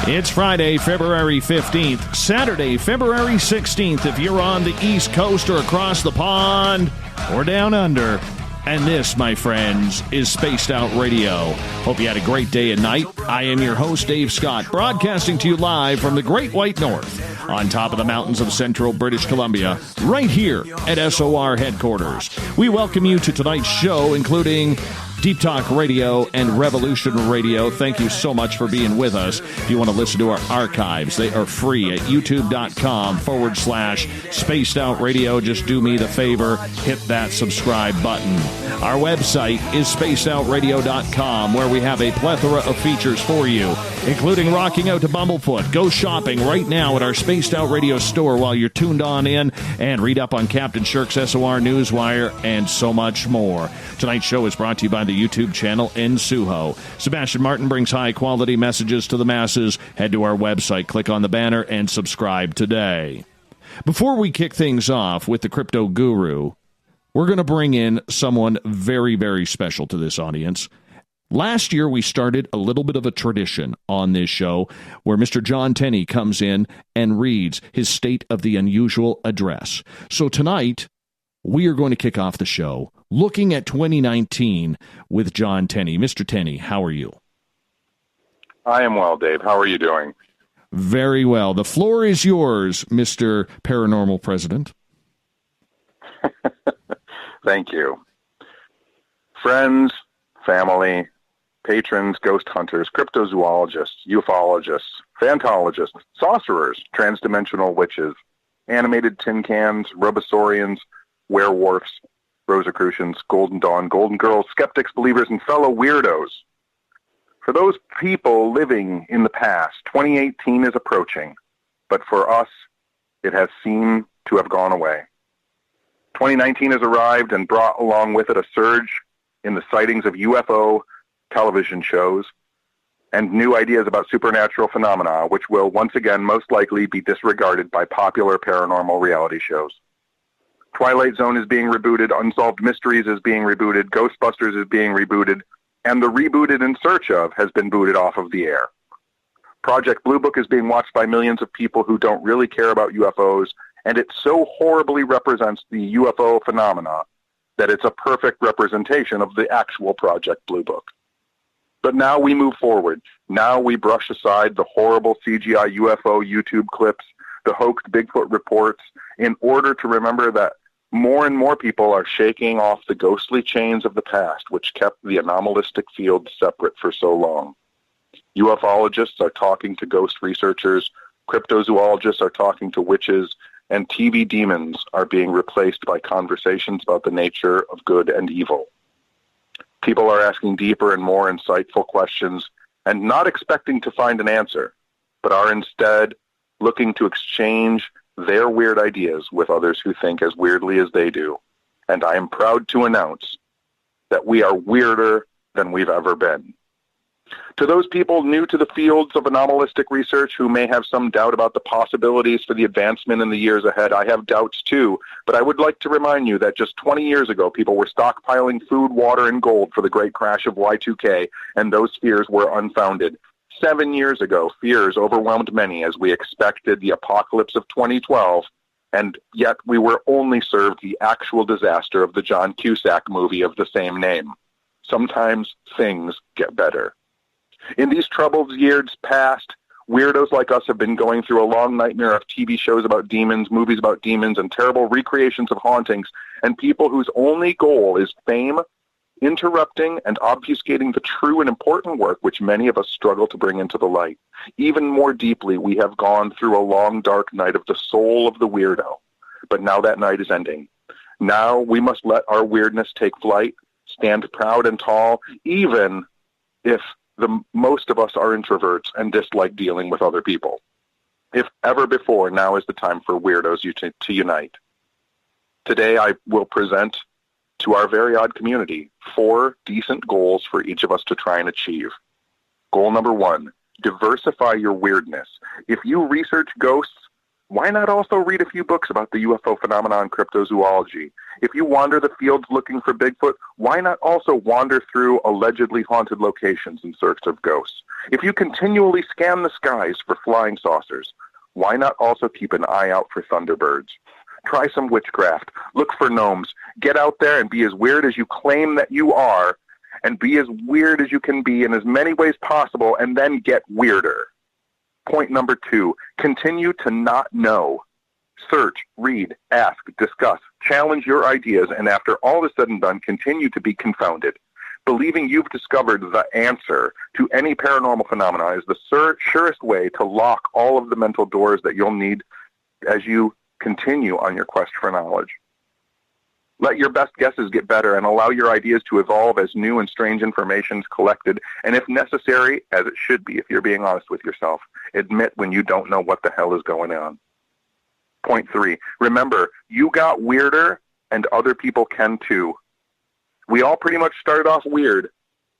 It's Friday, February 15th, Saturday, February 16th, if you're on the East Coast or across the pond or down under. And this, my friends, is Spaced Out Radio. Hope you had a great day and night. I am your host, Dave Scott, broadcasting to you live from the Great White North, on top of the mountains of central British Columbia, right here at SOR headquarters. We welcome you to tonight's show, including Deep Talk Radio and Revolution Radio. Thank you so much for being with us. If you want to listen to our archives, they are free at youtube.com/Spaced Out Radio. Just do me the favor, hit that subscribe button. Our website is spacedoutradio.com, where we have a plethora of features for you, including rocking out to Bumblefoot. Go shopping right now at our Spaced Out Radio store while you're tuned on in, and read up on Captain Shirk's SOR Newswire, and so much more. Tonight's show is brought to you by the YouTube channel in Suho. Sebastian Martin brings high-quality messages to the masses. Head to our website, click on the banner, and subscribe today. Before we kick things off with the crypto guru, we're going to bring in someone very, very special to this audience. Last year, we started a little bit of a tradition on this show where Mr. John Tenney comes in and reads his State of the Unusual address. So tonight, we are going to kick off the show looking at 2019 with John Tenney. Mr. Tenney, how are you? I am well, Dave. How are you doing? Very well. The floor is yours, Mr. Paranormal President. Thank you. Friends, family, patrons, ghost hunters, cryptozoologists, ufologists, phantologists, sorcerers, transdimensional witches, animated tin cans, robosaurians, werewolves, Rosicrucians, Golden Dawn, Golden Girls, skeptics, believers, and fellow weirdos. For those people living in the past, 2018 is approaching, but for us, it has seemed to have gone away. 2019 has arrived and brought along with it a surge in the sightings of UFO television shows and new ideas about supernatural phenomena, which will once again most likely be disregarded by popular paranormal reality shows. Twilight Zone is being rebooted, Unsolved Mysteries is being rebooted, Ghostbusters is being rebooted, and the rebooted In Search Of has been booted off of the air. Project Blue Book is being watched by millions of people who don't really care about UFOs, and it so horribly represents the UFO phenomena that it's a perfect representation of the actual Project Blue Book. But now we move forward. Now we brush aside the horrible CGI UFO YouTube clips, the hoaxed Bigfoot reports, in order to remember that more and more people are shaking off the ghostly chains of the past, which kept the anomalistic field separate for so long. Ufologists are talking to ghost researchers, cryptozoologists are talking to witches, and TV demons are being replaced by conversations about the nature of good and evil. People are asking deeper and more insightful questions and not expecting to find an answer, but are instead looking to exchange their weird ideas with others who think as weirdly as they do. And I am proud to announce that we are weirder than we've ever been. To those people new to the fields of anomalistic research who may have some doubt about the possibilities for the advancement in the years ahead, I have doubts too, but I would like to remind you that just 20 years ago, people were stockpiling food, water, and gold for the great crash of Y2K, and those fears were unfounded. 7 years ago, fears overwhelmed many as we expected the apocalypse of 2012, and yet we were only served the actual disaster of the John Cusack movie of the same name. Sometimes things get better. In these troubled years past, weirdos like us have been going through a long nightmare of TV shows about demons, movies about demons, and terrible recreations of hauntings, and people whose only goal is fame, interrupting and obfuscating the true and important work which many of us struggle to bring into the light. Even more deeply, we have gone through a long, dark night of the soul of the weirdo. But now that night is ending. Now we must let our weirdness take flight, stand proud and tall, even if most of us are introverts and dislike dealing with other people. If ever before, now is the time for weirdos to unite. Today I will present to our very odd community 4 decent goals for each of us to try and achieve. Goal number 1, diversify your weirdness. If you research ghosts, Why not also read a few books about the UFO phenomenon, cryptozoology? If you wander the fields looking for Bigfoot, why not also wander through allegedly haunted locations in search of ghosts? If you continually scan the skies for flying saucers, why not also keep an eye out for thunderbirds? Try some witchcraft. Look for gnomes. Get out there and be as weird as you claim that you are, and be as weird as you can be in as many ways possible, and then get weirder. Point number 2, continue to not know. Search, read, ask, discuss, challenge your ideas, and after all is said and done, continue to be confounded. Believing you've discovered the answer to any paranormal phenomena is the surest way to lock all of the mental doors that you'll need as you continue on your quest for knowledge. Let your best guesses get better and allow your ideas to evolve as new and strange information is collected, and if necessary, as it should be if you're being honest with yourself, admit when you don't know what the hell is going on. Point 3, remember, you got weirder and other people can too. We all pretty much started off weird.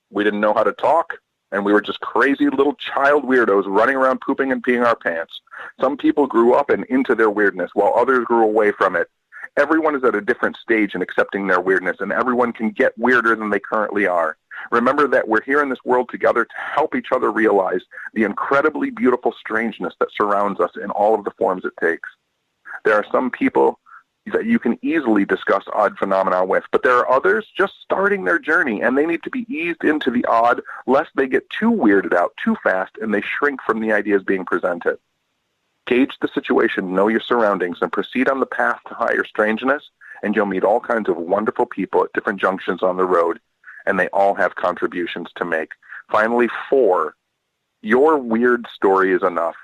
We didn't know how to talk, and we were just crazy little child weirdos running around pooping and peeing our pants. Some people grew up and into their weirdness, while others grew away from it. Everyone is at a different stage in accepting their weirdness, and everyone can get weirder than they currently are. Remember that we're here in this world together to help each other realize the incredibly beautiful strangeness that surrounds us in all of the forms it takes. There are some people that you can easily discuss odd phenomena with, but there are others just starting their journey, and they need to be eased into the odd lest they get too weirded out too fast and they shrink from the ideas being presented. Gauge the situation, know your surroundings, and proceed on the path to higher strangeness, and you'll meet all kinds of wonderful people at different junctions on the road, and they all have contributions to make. Finally, 4, your weird story is enough.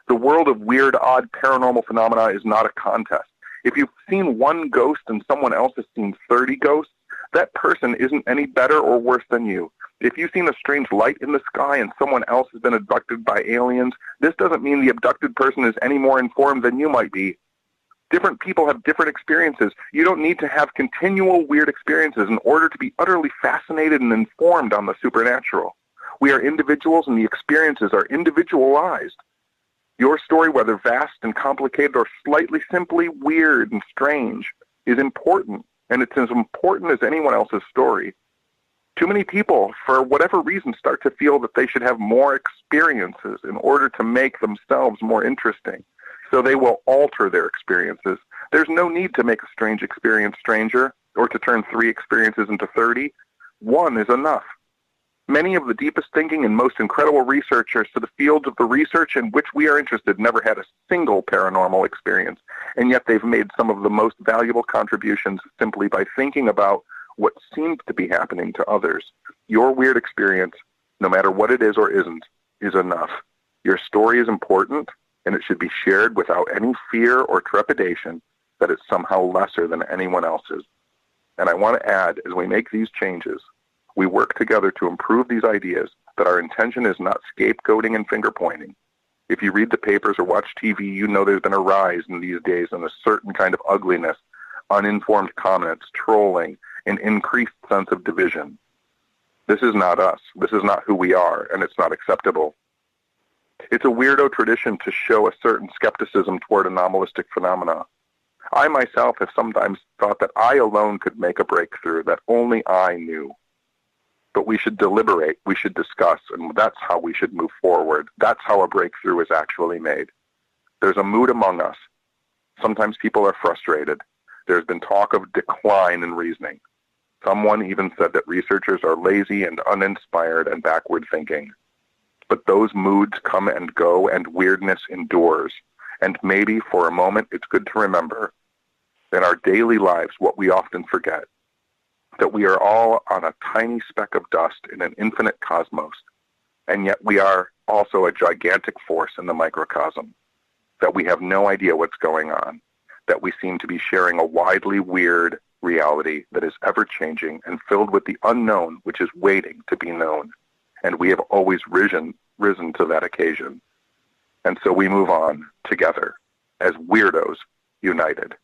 The world of weird, odd, paranormal phenomena is not a contest. If you've seen one ghost and someone else has seen 30 ghosts, that person isn't any better or worse than you. If you've seen a strange light in the sky and someone else has been abducted by aliens, this doesn't mean the abducted person is any more informed than you might be. Different people have different experiences. You don't need to have continual weird experiences in order to be utterly fascinated and informed on the supernatural. We are individuals, and the experiences are individualized. Your story, whether vast and complicated or slightly simply weird and strange, is important, and it's as important as anyone else's story. Too many people, for whatever reason, start to feel that they should have more experiences in order to make themselves more interesting, so they will alter their experiences. There's no need to make a strange experience stranger or to turn 3 experiences into 30. 1 is enough. Many of the deepest thinking and most incredible researchers to the fields of the research in which we are interested never had a single paranormal experience, and yet they've made some of the most valuable contributions simply by thinking about what seems to be happening to others. Your weird experience, no matter what it is or isn't, is enough. Your story is important, and it should be shared without any fear or trepidation that it's somehow lesser than anyone else's. And I want to add, as we make these changes, we work together to improve these ideas, that our intention is not scapegoating and finger-pointing. If you read the papers or watch TV, you know there's been a rise in these days in a certain kind of ugliness, uninformed comments, trolling, an increased sense of division. This is not us. This is not who we are, and it's not acceptable. It's a weirdo tradition to show a certain skepticism toward anomalistic phenomena. I myself have sometimes thought that I alone could make a breakthrough, that only I knew. But we should deliberate, we should discuss, and that's how we should move forward. That's how a breakthrough is actually made. There's a mood among us. Sometimes people are frustrated. There's been talk of decline in reasoning. Someone even said that researchers are lazy and uninspired and backward thinking. But those moods come and go, and weirdness endures. And maybe for a moment it's good to remember in our daily lives what we often forget, that we are all on a tiny speck of dust in an infinite cosmos, and yet we are also a gigantic force in the microcosm, that we have no idea what's going on, that we seem to be sharing a widely weird reality that is ever-changing and filled with the unknown, which is waiting to be known. And we have always risen to that occasion. And so we move on together as weirdos united.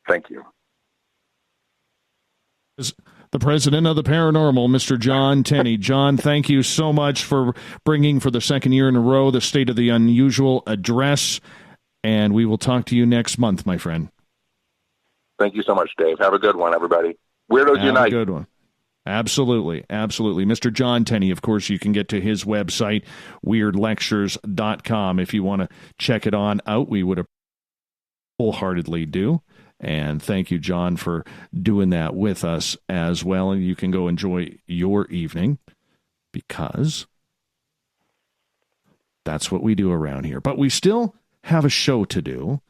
Thank you. The president of the Paranormal, Mr. John Tenney. John, thank you so much for bringing, for the second year in a row, the State of the Unusual address. and we will talk to you next month, my friend. Thank you so much, Dave. Have a good one, everybody. Weirdos Unite. Have a good one. Absolutely, absolutely. Mr. John Tenney, of course, you can get to his website, weirdlectures.com, if you want to check it on out. We would wholeheartedly do. And thank you, John, for doing that with us as well. And you can go enjoy your evening, because that's what we do around here. But we still have a show to do.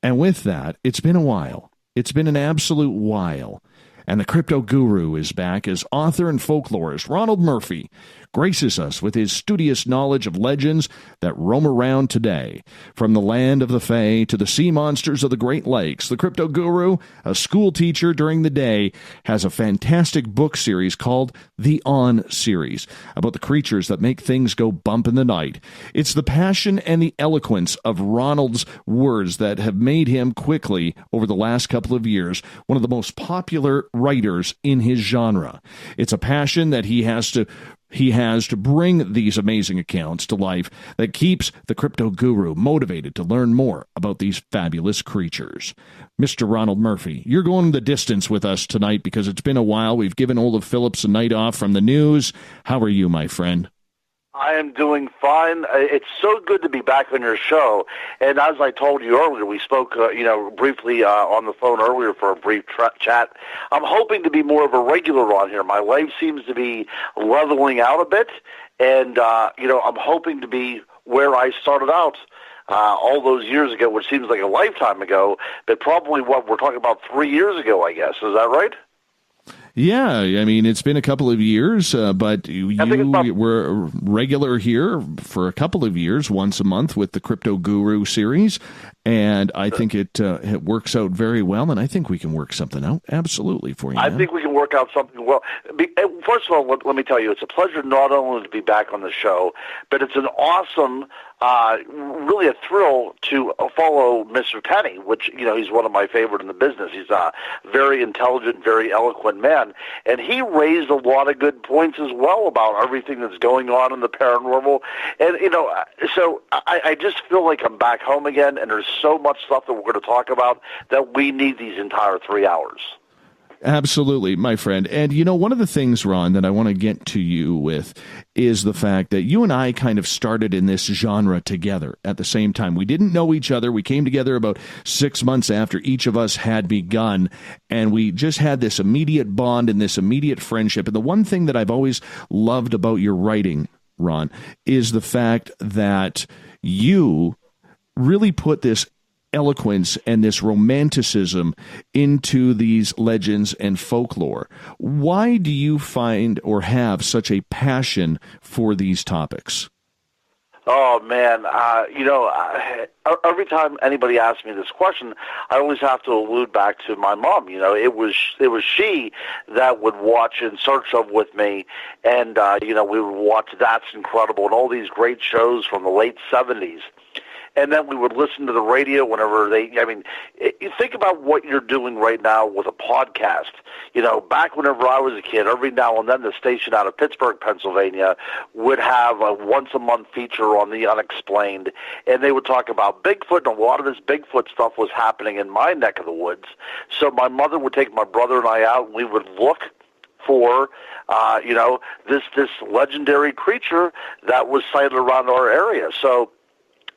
And with that, it's been a while. It's been an absolute while. And the crypto guru is back as author and folklorist Ronald Murphy graces us with his studious knowledge of legends that roam around today. From the land of the Fae to the sea monsters of the Great Lakes, the crypto guru, a school teacher during the day, has a fantastic book series called The On Series about the creatures that make things go bump in the night. It's the passion and the eloquence of Ronald's words that have made him quickly, over the last couple of years, one of the most popular writers in his genre. It's a passion that he has to bring these amazing accounts to life that keeps the crypto guru motivated to learn more about these fabulous creatures. Mr. Ronald Murphy, you're going the distance with us tonight because it's been a while. We've given Olaf Phillips a night off from the news. How are you, my friend? I am doing fine. It's so good to be back on your show. And as I told you earlier, we spoke, briefly on the phone earlier for a brief chat. I'm hoping to be more of a regular on here. My life seems to be leveling out a bit, and I'm hoping to be where I started out all those years ago, which seems like a lifetime ago, but probably what we're talking about 3 years ago, I guess. Is that right? Yeah, I mean, it's been a couple of years, but you were regular here for a couple of years, once a month with the Crypto Guru series, and I think it works out very well, and I think we can work something out absolutely for you. I think we can work out something well. First of all, let me tell you, it's a pleasure not only to be back on the show, but it's an awesome, really a thrill to follow Mr. Tenney, which, he's one of my favorite in the business. He's a very intelligent, very eloquent man, and he raised a lot of good points as well about everything that's going on in the paranormal. And, so I just feel like I'm back home again, and there's so much stuff that we're going to talk about that we need these entire 3 hours. Absolutely, my friend. And, one of the things, Ron, that I want to get to you with is the fact that you and I kind of started in this genre together at the same time. We didn't know each other. We came together about 6 months after each of us had begun, and we just had this immediate bond and this immediate friendship. And the one thing that I've always loved about your writing, Ron, is the fact that you really put this eloquence and this romanticism into these legends and folklore. Why do you find or have such a passion for these topics? Oh, man. Every time anybody asks me this question, I always have to allude back to my mom. It was she that would watch In Search of with me, and, we would watch That's Incredible and all these great shows from the late 70s. And then we would listen to the radio whenever you think about what you're doing right now with a podcast. Back whenever I was a kid, every now and then the station out of Pittsburgh, Pennsylvania, would have a once-a-month feature on the unexplained, and they would talk about Bigfoot, and a lot of this Bigfoot stuff was happening in my neck of the woods. So my mother would take my brother and I out, and we would look for, this legendary creature that was sighted around our area. So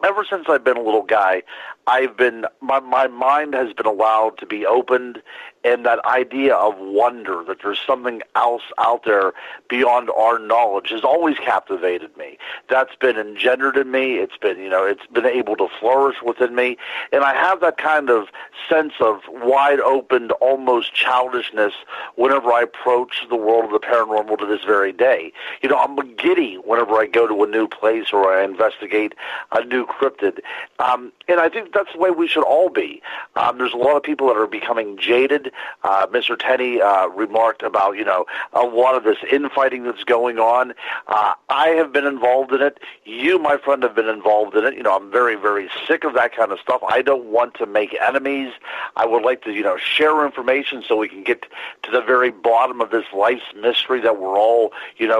ever since I've been a little guy, my mind has been allowed to be opened, and that idea of wonder, that there's something else out there beyond our knowledge, has always captivated me. That's been engendered in me. It's been, it's been able to flourish within me, and I have that kind of sense of wide open, almost childishness whenever I approach the world of the paranormal to this very day. I'm giddy whenever I go to a new place or I investigate a new cryptid, and I think that's the way we should all be. There's a lot of people that are becoming jaded Mr. Tenney remarked about, a lot of this infighting that's going on. I have been involved in it. You, my friend, have been involved in it. I'm very, very sick of that kind of stuff. I don't want to make enemies. I would like to, share information so we can get to the very bottom of this life's mystery that we're all,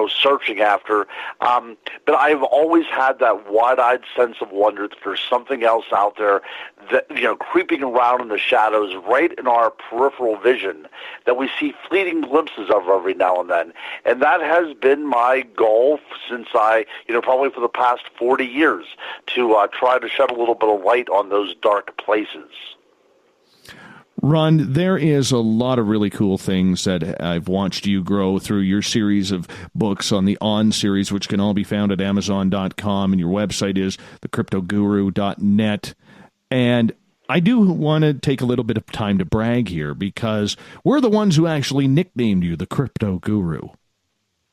searching after. But I've always had that wide-eyed sense of wonder that there's something else out there that, creeping around in the shadows right in our peripheral vision that we see fleeting glimpses of every now and then. And that has been my goal since probably for the past 40 years to try to shed a little bit of light on those dark places. Ron, there is a lot of really cool things that I've watched you grow through your series of books on the On series, which can all be found at Amazon.com, and your website is thecryptoguru.net. And I do want to take a little bit of time to brag here because we're the ones who actually nicknamed you the Crypto Guru.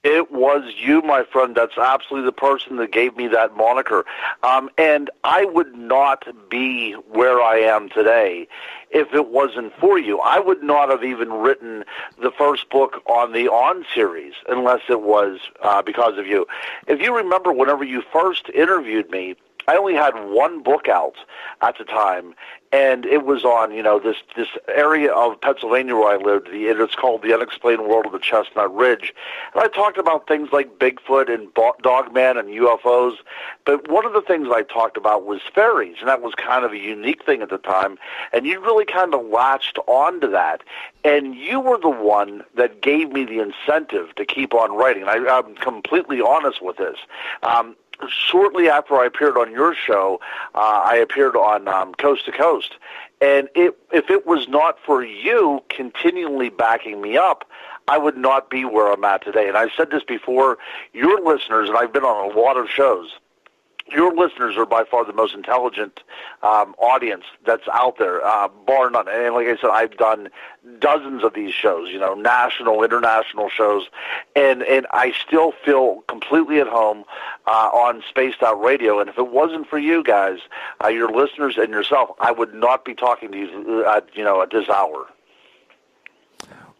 It was you, my friend. That's absolutely the person that gave me that moniker. And I would not be where I am today if it wasn't for you. I would not have even written the first book on the On series unless it was because of you. If you remember, whenever you first interviewed me, I only had one book out at the time, and it was on, this area of Pennsylvania where I lived. It's called The Unexplained World of the Chestnut Ridge. And I talked about things like Bigfoot and Dogman and UFOs, but one of the things I talked about was fairies, and that was kind of a unique thing at the time, and you really kind of latched onto that, and you were the one that gave me the incentive to keep on writing. And I'm completely honest with this. Shortly after I appeared on your show, I appeared on Coast to Coast. And if it was not for you continually backing me up, I would not be where I'm at today. And I said this before, your listeners, and I've been on a lot of shows, your listeners are by far the most intelligent audience that's out there, bar none. And like I said, I've done dozens of these shows, national, international shows, and I still feel completely at home on Spaced Out Radio. And if it wasn't for you guys, your listeners and yourself, I would not be talking to you, at this hour.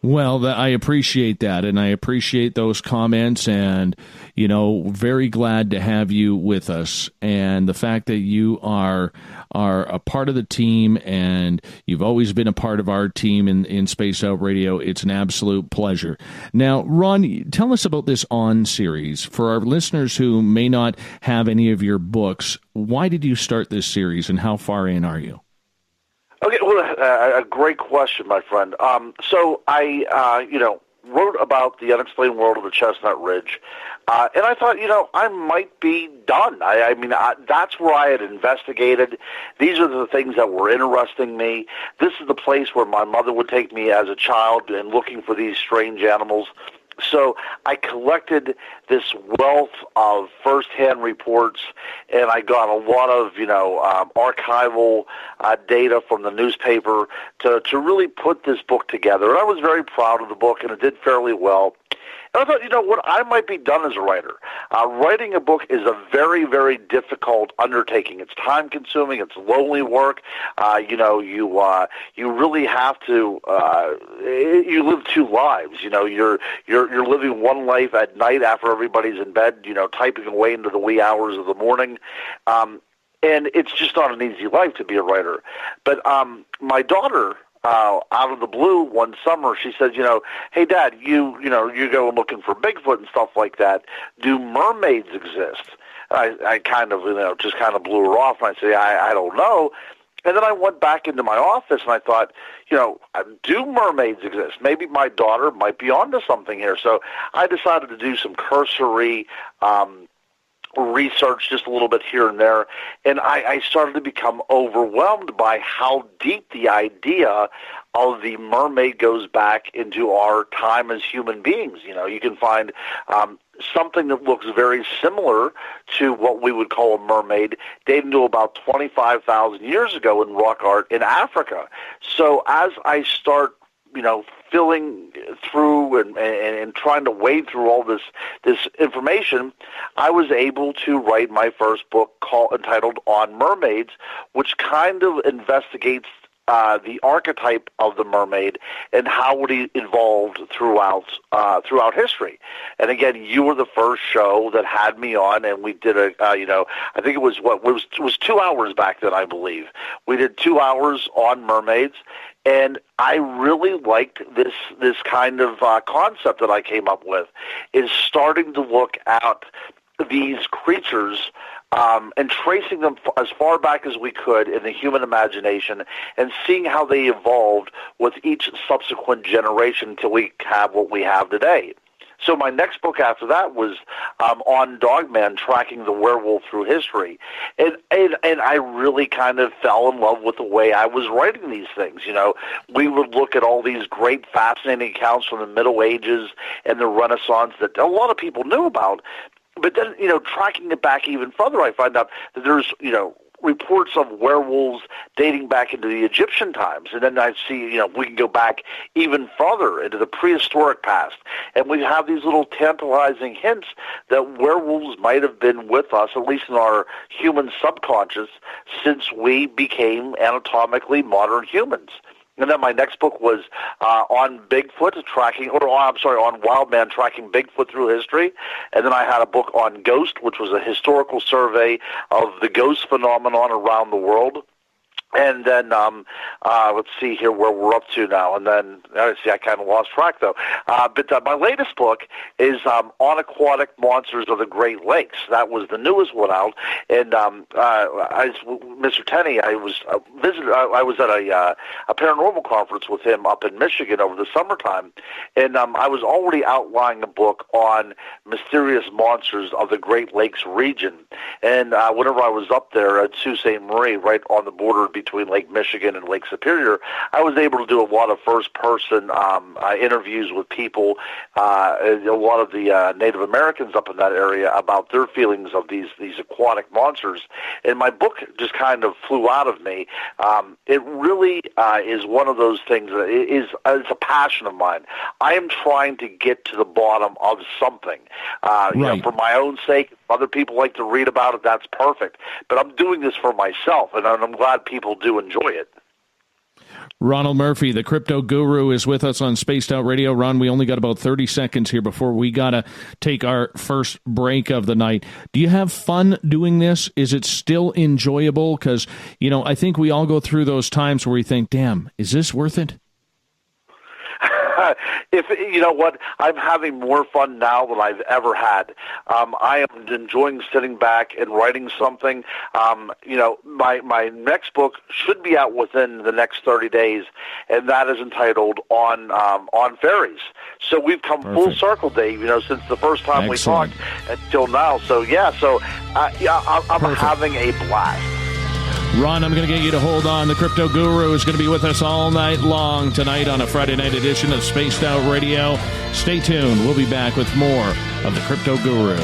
Well, I appreciate that, and I appreciate those comments, and, very glad to have you with us, and the fact that you are a part of the team, and you've always been a part of our team in Space Out Radio. It's an absolute pleasure. Now, Ron, tell us about this On series. For our listeners who may not have any of your books, why did you start this series, and how far in are you? Okay, well, a great question, my friend. So I, wrote about the unexplained world of the Chestnut Ridge, and I thought, I might be done. I mean, that's where I had investigated. These are the things that were interesting me. This is the place where my mother would take me as a child and looking for these strange animals. So I collected this wealth of first-hand reports, and I got a lot of, archival data from the newspaper to really put this book together. And I was very proud of the book, and it did fairly well. And I thought, what, I might be done as a writer. Writing a book is a very, very difficult undertaking. It's time-consuming. It's lonely work. You really have to. You live two lives. You're living one life at night after everybody's in bed. Typing away into the wee hours of the morning. And it's just not an easy life to be a writer. But my daughter, out of the blue one summer, she says, hey, Dad, you go looking for Bigfoot and stuff like that. Do mermaids exist? I kind of, just kind of blew her off, and I say, I don't know. And then I went back into my office, and I thought, do mermaids exist? Maybe my daughter might be onto something here. So I decided to do some cursory research just a little bit here and there, and I started to become overwhelmed by how deep the idea of the mermaid goes back into our time as human beings. You can find something that looks very similar to what we would call a mermaid dating to about 25,000 years ago in rock art in Africa. So as I start filling through and trying to wade through all this information, I was able to write my first book entitled On Mermaids, which kind of investigates the archetype of the mermaid and how it evolved throughout history. And again, you were the first show that had me on, and we did I think it was 2 hours back then, I believe. We did 2 hours on mermaids, and I really liked this kind of concept that I came up with, is starting to look at these creatures and tracing them as far back as we could in the human imagination and seeing how they evolved with each subsequent generation until we have what we have today. So my next book after that was on Dogman, tracking the werewolf through history. And I really kind of fell in love with the way I was writing these things. You know, we would look at all these great, fascinating accounts from the Middle Ages and the Renaissance that a lot of people knew about. But then, you know, tracking it back even further, I find out that there's, you know, reports of werewolves dating back into the Egyptian times. And then I see, you know, we can go back even further into the prehistoric past. And we have these little tantalizing hints that werewolves might have been with us, at least in our human subconscious, since we became anatomically modern humans. And then my next book was on Bigfoot, on Wildman, tracking Bigfoot through history. And then I had a book on Ghost, which was a historical survey of the ghost phenomenon around the world. And then let's see here where we're up to now. And then I kind of lost track though. But my latest book is on aquatic monsters of the Great Lakes. That was the newest one out. And Mr. Tenney, I was at a paranormal conference with him up in Michigan over the summertime, and I was already outlining a book on mysterious monsters of the Great Lakes region. And whenever I was up there at Sault Ste. Marie, right on the border between Lake Michigan and Lake Superior, I was able to do a lot of first-person interviews with people, a lot of the Native Americans up in that area about their feelings of these aquatic monsters. And my book just kind of flew out of me. It really is one of those things that it's a passion of mine. I am trying to get to the bottom of something. You know, for my own sake, if other people like to read about it, that's perfect. But I'm doing this for myself, and I'm glad people do enjoy it. Ronald Murphy, the crypto guru, is with us on Spaced Out Radio. Ron, we only got about 30 seconds here before we got to take our first break of the night. Do you have fun doing this? Is it still enjoyable? Because, you know, I think we all go through those times where we think, damn, is this worth it? If you know what, I'm having more fun now than I've ever had. I am enjoying sitting back and writing something. You know, my next book should be out within the next 30 days, and that is entitled On Fairies. So we've come full circle, Dave. You know, since the first time we talked until now. So yeah, I'm having a blast. Ron, I'm going to get you to hold on. The Crypto Guru is going to be with us all night long tonight on a Friday night edition of Spaced Out Radio. Stay tuned. We'll be back with more of the Crypto Guru.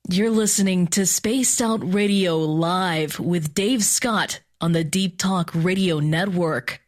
You're listening to Spaced Out Radio Live with Dave Scott on the Deep Talk Radio Network.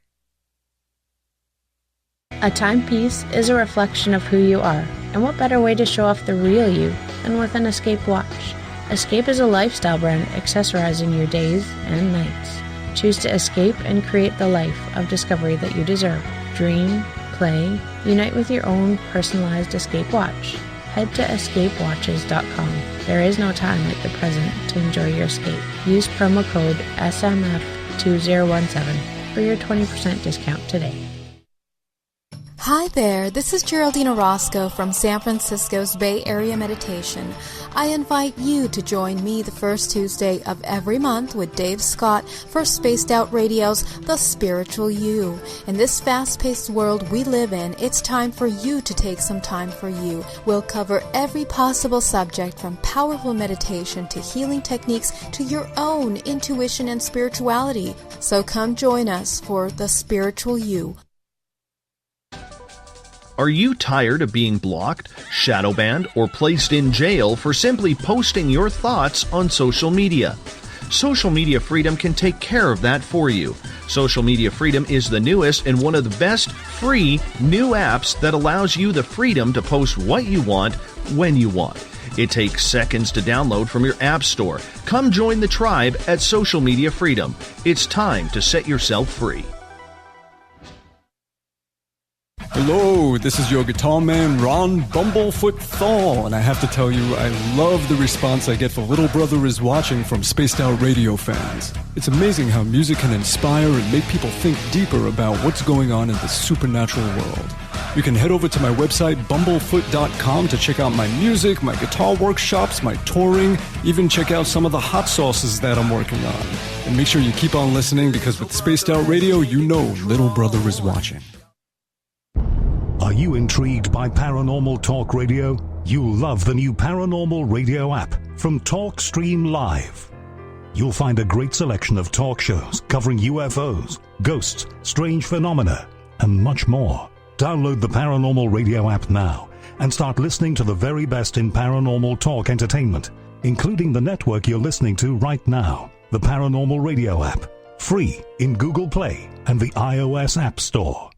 A timepiece is a reflection of who you are, and what better way to show off the real you than with an Escape watch? Escape is a lifestyle brand accessorizing your days and nights. Choose to escape and create the life of discovery that you deserve. Dream, play, unite with your own personalized Escape watch. Head to escapewatches.com. There is no time like the present to enjoy your escape. Use promo code SMF2017 for your 20% discount today. Hi there, this is Geraldine Orozco from San Francisco's Bay Area Meditation. I invite you to join me the first Tuesday of every month with Dave Scott for Spaced Out Radio's The Spiritual You. In this fast-paced world we live in, it's time for you to take some time for you. We'll cover every possible subject from powerful meditation to healing techniques to your own intuition and spirituality. So come join us for The Spiritual You. Are you tired of being blocked, shadow banned, or placed in jail for simply posting your thoughts on social media? Social media freedom can take care of that for you. Social Media Freedom is the newest and one of the best free new apps that allows you the freedom to post what you want when you want. It takes seconds to download from your app store. Come join the tribe at Social Media Freedom. It's time to set yourself free. Hello, this is your guitar man, Ron Bumblefoot THAL, and I have to tell you, I love the response I get for Little Brother is Watching from Spaced Out Radio fans. It's amazing how music can inspire and make people think deeper about what's going on in the supernatural world. You can head over to my website, bumblefoot.com, to check out my music, my guitar workshops, my touring, even check out some of the hot sauces that I'm working on. And make sure you keep on listening, because with Spaced Out Radio, you know Little Brother is watching. Are you intrigued by Paranormal Talk Radio? You'll love the new Paranormal Radio app from TalkStream Live. You'll find a great selection of talk shows covering UFOs, ghosts, strange phenomena, and much more. Download the Paranormal Radio app now and start listening to the very best in paranormal talk entertainment, including the network you're listening to right now, the Paranormal Radio app, free in Google Play and the iOS App Store.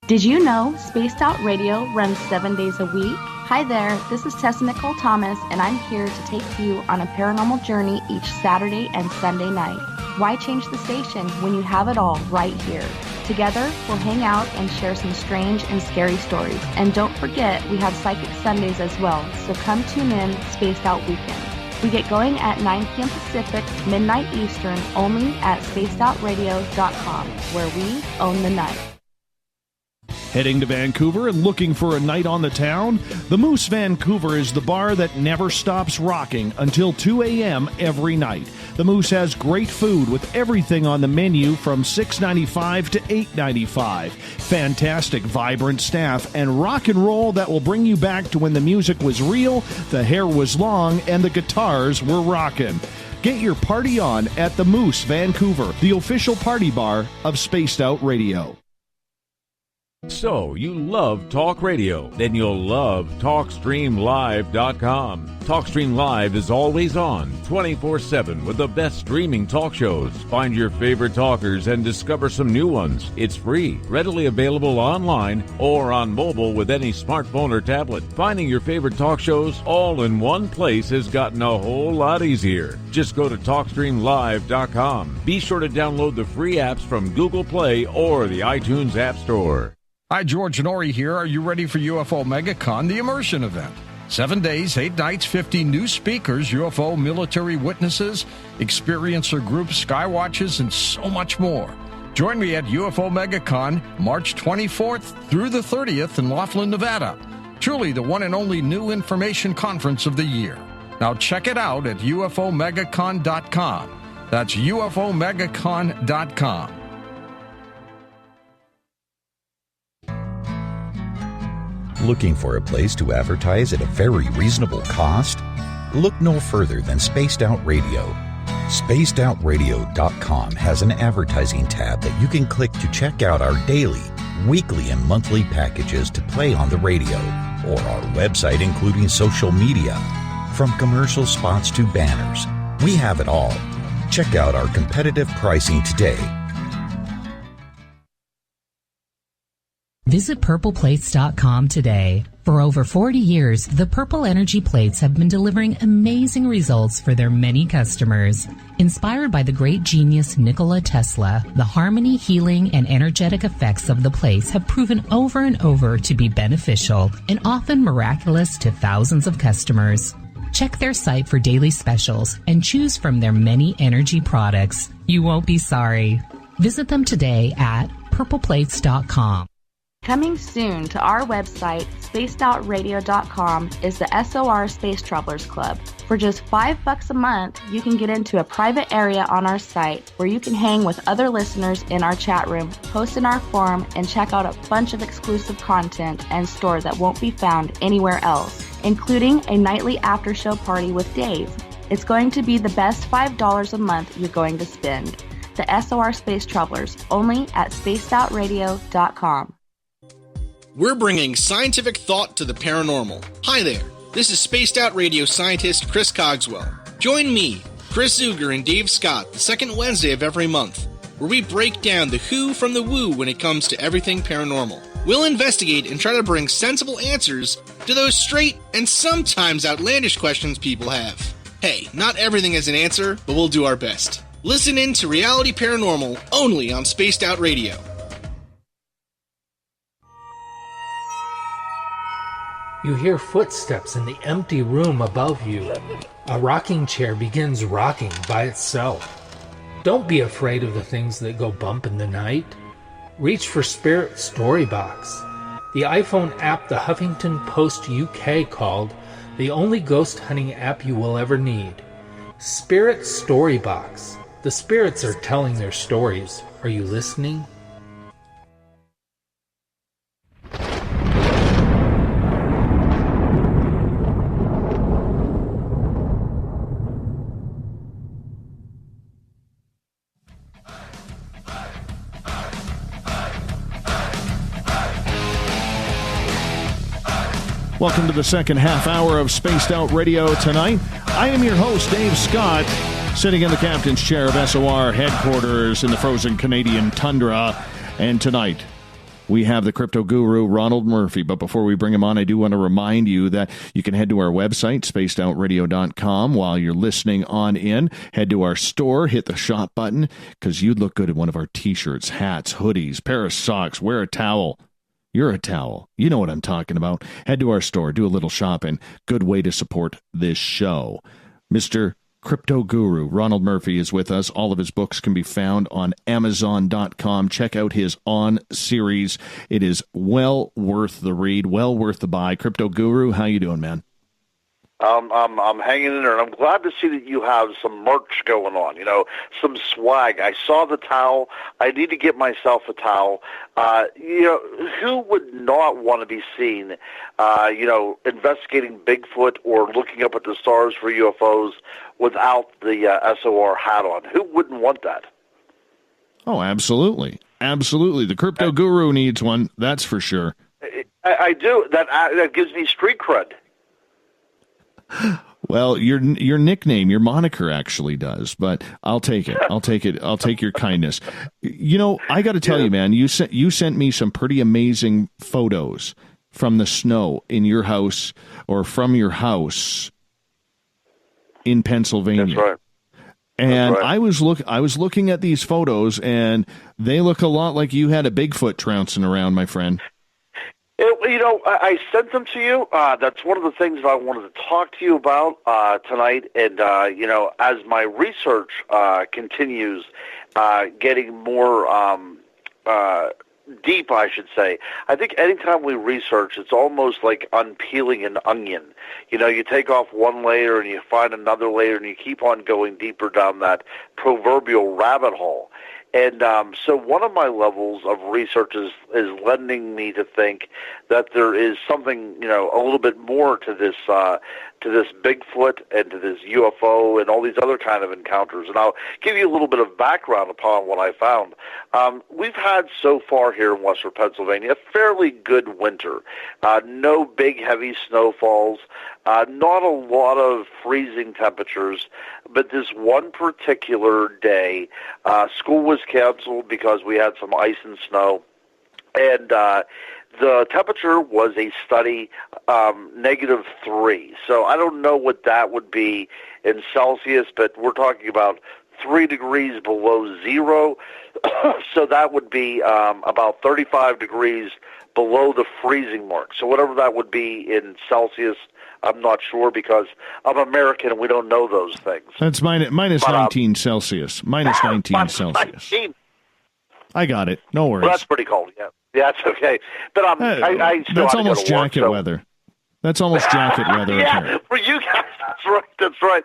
Did you know Spaced Out Radio runs 7 days a week? Hi there, this is Tessa Nicole Thomas, and I'm here to take you on a paranormal journey each Saturday and Sunday night. Why change the station when you have it all right here? Together, we'll hang out and share some strange and scary stories. And don't forget, we have Psychic Sundays as well, so come tune in Spaced Out Weekend. We get going at 9 p.m. Pacific, midnight Eastern, only at spacedoutradio.com, where we own the night. Heading to Vancouver and looking for a night on the town? The Moose Vancouver is the bar that never stops rocking until 2 a.m. every night. The Moose has great food with everything on the menu from $6.95 to $8.95. Fantastic, vibrant staff and rock and roll that will bring you back to when the music was real, the hair was long, and the guitars were rocking. Get your party on at the Moose Vancouver, the official party bar of Spaced Out Radio. So, you love talk radio? Then you'll love TalkStreamLive.com. TalkStream Live is always on, 24/7, with the best streaming talk shows. Find your favorite talkers and discover some new ones. It's free, readily available online or on mobile with any smartphone or tablet. Finding your favorite talk shows all in one place has gotten a whole lot easier. Just go to TalkStreamLive.com. Be sure to download the free apps from Google Play or the iTunes App Store. Hi, George Norrie here. Are you ready for UFO MegaCon, the immersion event? 7 days, 8 nights, 50 new speakers, UFO military witnesses, experiencer groups, skywatches, and so much more. Join me at UFO MegaCon, March 24th through the 30th in Laughlin, Nevada. Truly the one and only new information conference of the year. Now check it out at UFOMegaCon.com. That's UFOMegaCon.com. Looking for a place to advertise at a very reasonable cost? Look no further than Spaced Out Radio. SpacedOutRadio.com has an advertising tab that you can click to check out our daily, weekly, and monthly packages to play on the radio, or our website including social media. From commercial spots to banners, we have it all. Check out our competitive pricing today. Visit purpleplates.com today. For over 40 years, the Purple Energy Plates have been delivering amazing results for their many customers. Inspired by the great genius Nikola Tesla, the harmony, healing, and energetic effects of the plates have proven over and over to be beneficial and often miraculous to thousands of customers. Check their site for daily specials and choose from their many energy products. You won't be sorry. Visit them today at purpleplates.com. Coming soon to our website, spacedoutradio.com, is the SOR Space Travelers Club. For just $5 a month, you can get into a private area on our site where you can hang with other listeners in our chat room, post in our forum, and check out a bunch of exclusive content and store that won't be found anywhere else, including a nightly after-show party with Dave. It's going to be the best $5 a month you're going to spend. The SOR Space Travelers, only at spacedoutradio.com. We're bringing scientific thought to the paranormal. Hi there, this is Spaced Out Radio scientist Chris Cogswell. Join me, Chris Zuger, and Dave Scott the second Wednesday of every month. where we break down the who from the woo when it comes to everything paranormal. We'll investigate and try to bring sensible answers to those straight and sometimes outlandish questions people have. Hey, not everything has an answer, but we'll do our best. Listen in to Reality Paranormal only on Spaced Out Radio. You hear footsteps in the empty room above you. A rocking chair begins rocking by itself. Don't be afraid of the things that go bump in the night. Reach for Spirit Storybox, the iPhone app the Huffington Post UK called the only ghost hunting app you will ever need. Spirit Storybox. The spirits are telling their stories. Are you listening? Welcome to the second half hour of Spaced Out Radio tonight. I am your host, Dave Scott, sitting in the captain's chair of SOR headquarters in the frozen Canadian tundra. And tonight, we have the crypto guru, Ronald Murphy. But before we bring him on, I do want to remind you that you can head to our website, spacedoutradio.com. While you're listening on in, head to our store, hit the shop button, because you'd look good in one of our T-shirts, hats, hoodies, pair of socks, wear a towel. You're a towel. You know what I'm talking about. Head to our store, do a little shopping. Good way to support this show. Mr. Crypto Guru Ronald Murphy is with us. All of his books can be found on Amazon.com. Check out his On series. It is well worth the read, well worth the buy. Crypto Guru, how you doing, man? I'm hanging in there, and I'm glad to see that you have some merch going on, some swag. I saw the towel. I need to get myself a towel. Who would not want to be seen, investigating Bigfoot or looking up at the stars for UFOs without the SOR hat on? Who wouldn't want that? Oh, absolutely. Absolutely. The Crypto Guru needs one, that's for sure. I do. That gives me street cred. Well, your nickname, your moniker actually does, but I'll take it. I'll take your kindness. I got to tell you, man, you sent me some pretty amazing photos from the snow in your house or from your house in Pennsylvania. That's right. And right. I was looking at these photos, and they look a lot like you had a Bigfoot trouncing around, my friend. I sent them to you. That's one of the things that I wanted to talk to you about tonight. And, as my research continues getting more deep, I should say, I think anytime we research, it's almost like unpeeling an onion. You take off one layer and you find another layer, and you keep on going deeper down that proverbial rabbit hole. And so one of my levels of research is lending me to think that there is something, a little bit more to this Bigfoot and to this UFO and all these other kind of encounters. And I'll give you a little bit of background upon what I found. We've had so far here in Western Pennsylvania a fairly good winter. No big, heavy snowfalls, not a lot of freezing temperatures, but this one particular day, school was canceled because we had some ice and snow, and the temperature was a steady -3. So I don't know what that would be in Celsius, but we're talking about 3 degrees below zero. So that would be about 35 degrees below the freezing mark. So whatever that would be in Celsius, I'm not sure, because I'm American and we don't know those things. That's minus 19 Celsius. Minus 19 Celsius. 19. I got it. No worries. Well, that's pretty cold, yeah. Yeah, that's okay. But I still that's almost jacket weather. That's almost jacket weather. Yeah, for you guys, that's right.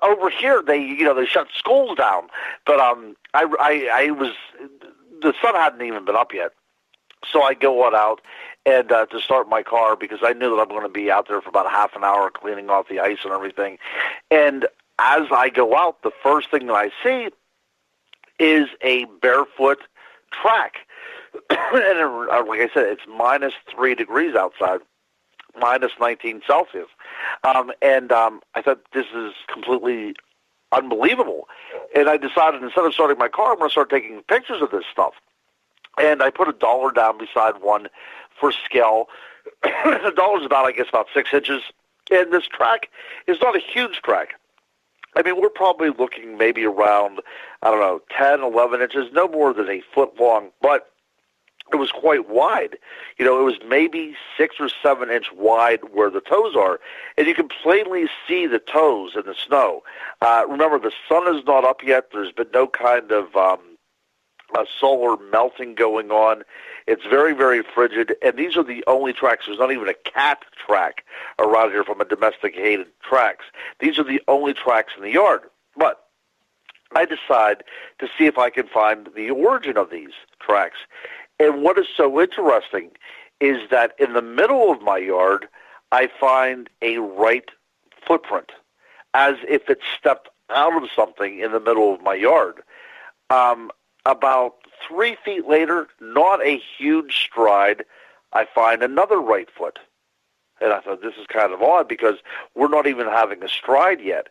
Over here, they shut schools down. But I was, the sun hadn't even been up yet. So I go on out and to start my car, because I knew that I'm going to be out there for about half an hour cleaning off the ice and everything. And as I go out, the first thing that I see is a barefoot track. And like I said, it's -3 degrees outside, minus 19 Celsius. I thought, this is completely unbelievable. And I decided instead of starting my car, I'm going to start taking pictures of this stuff. And I put $1 down beside one for scale. $1 is about 6 inches. And this track is not a huge track. I mean, we're probably looking maybe around, 10, 11 inches, no more than a foot long, but it was quite wide. It was maybe 6 or 7 inch wide where the toes are, and you can plainly see the toes in the snow. Remember, the sun is not up yet. There's been no kind of solar melting going on. It's very, very frigid, and these are the only tracks. There's not even a cat track around here from a domesticated tracks. These are the only tracks in the yard. But I decide to see if I can find the origin of these tracks. And what is so interesting is that in the middle of my yard, I find a right footprint, as if it stepped out of something in the middle of my yard. About 3 feet later, not a huge stride, I find another right foot. And I thought, this is kind of odd because we're not even having a stride yet.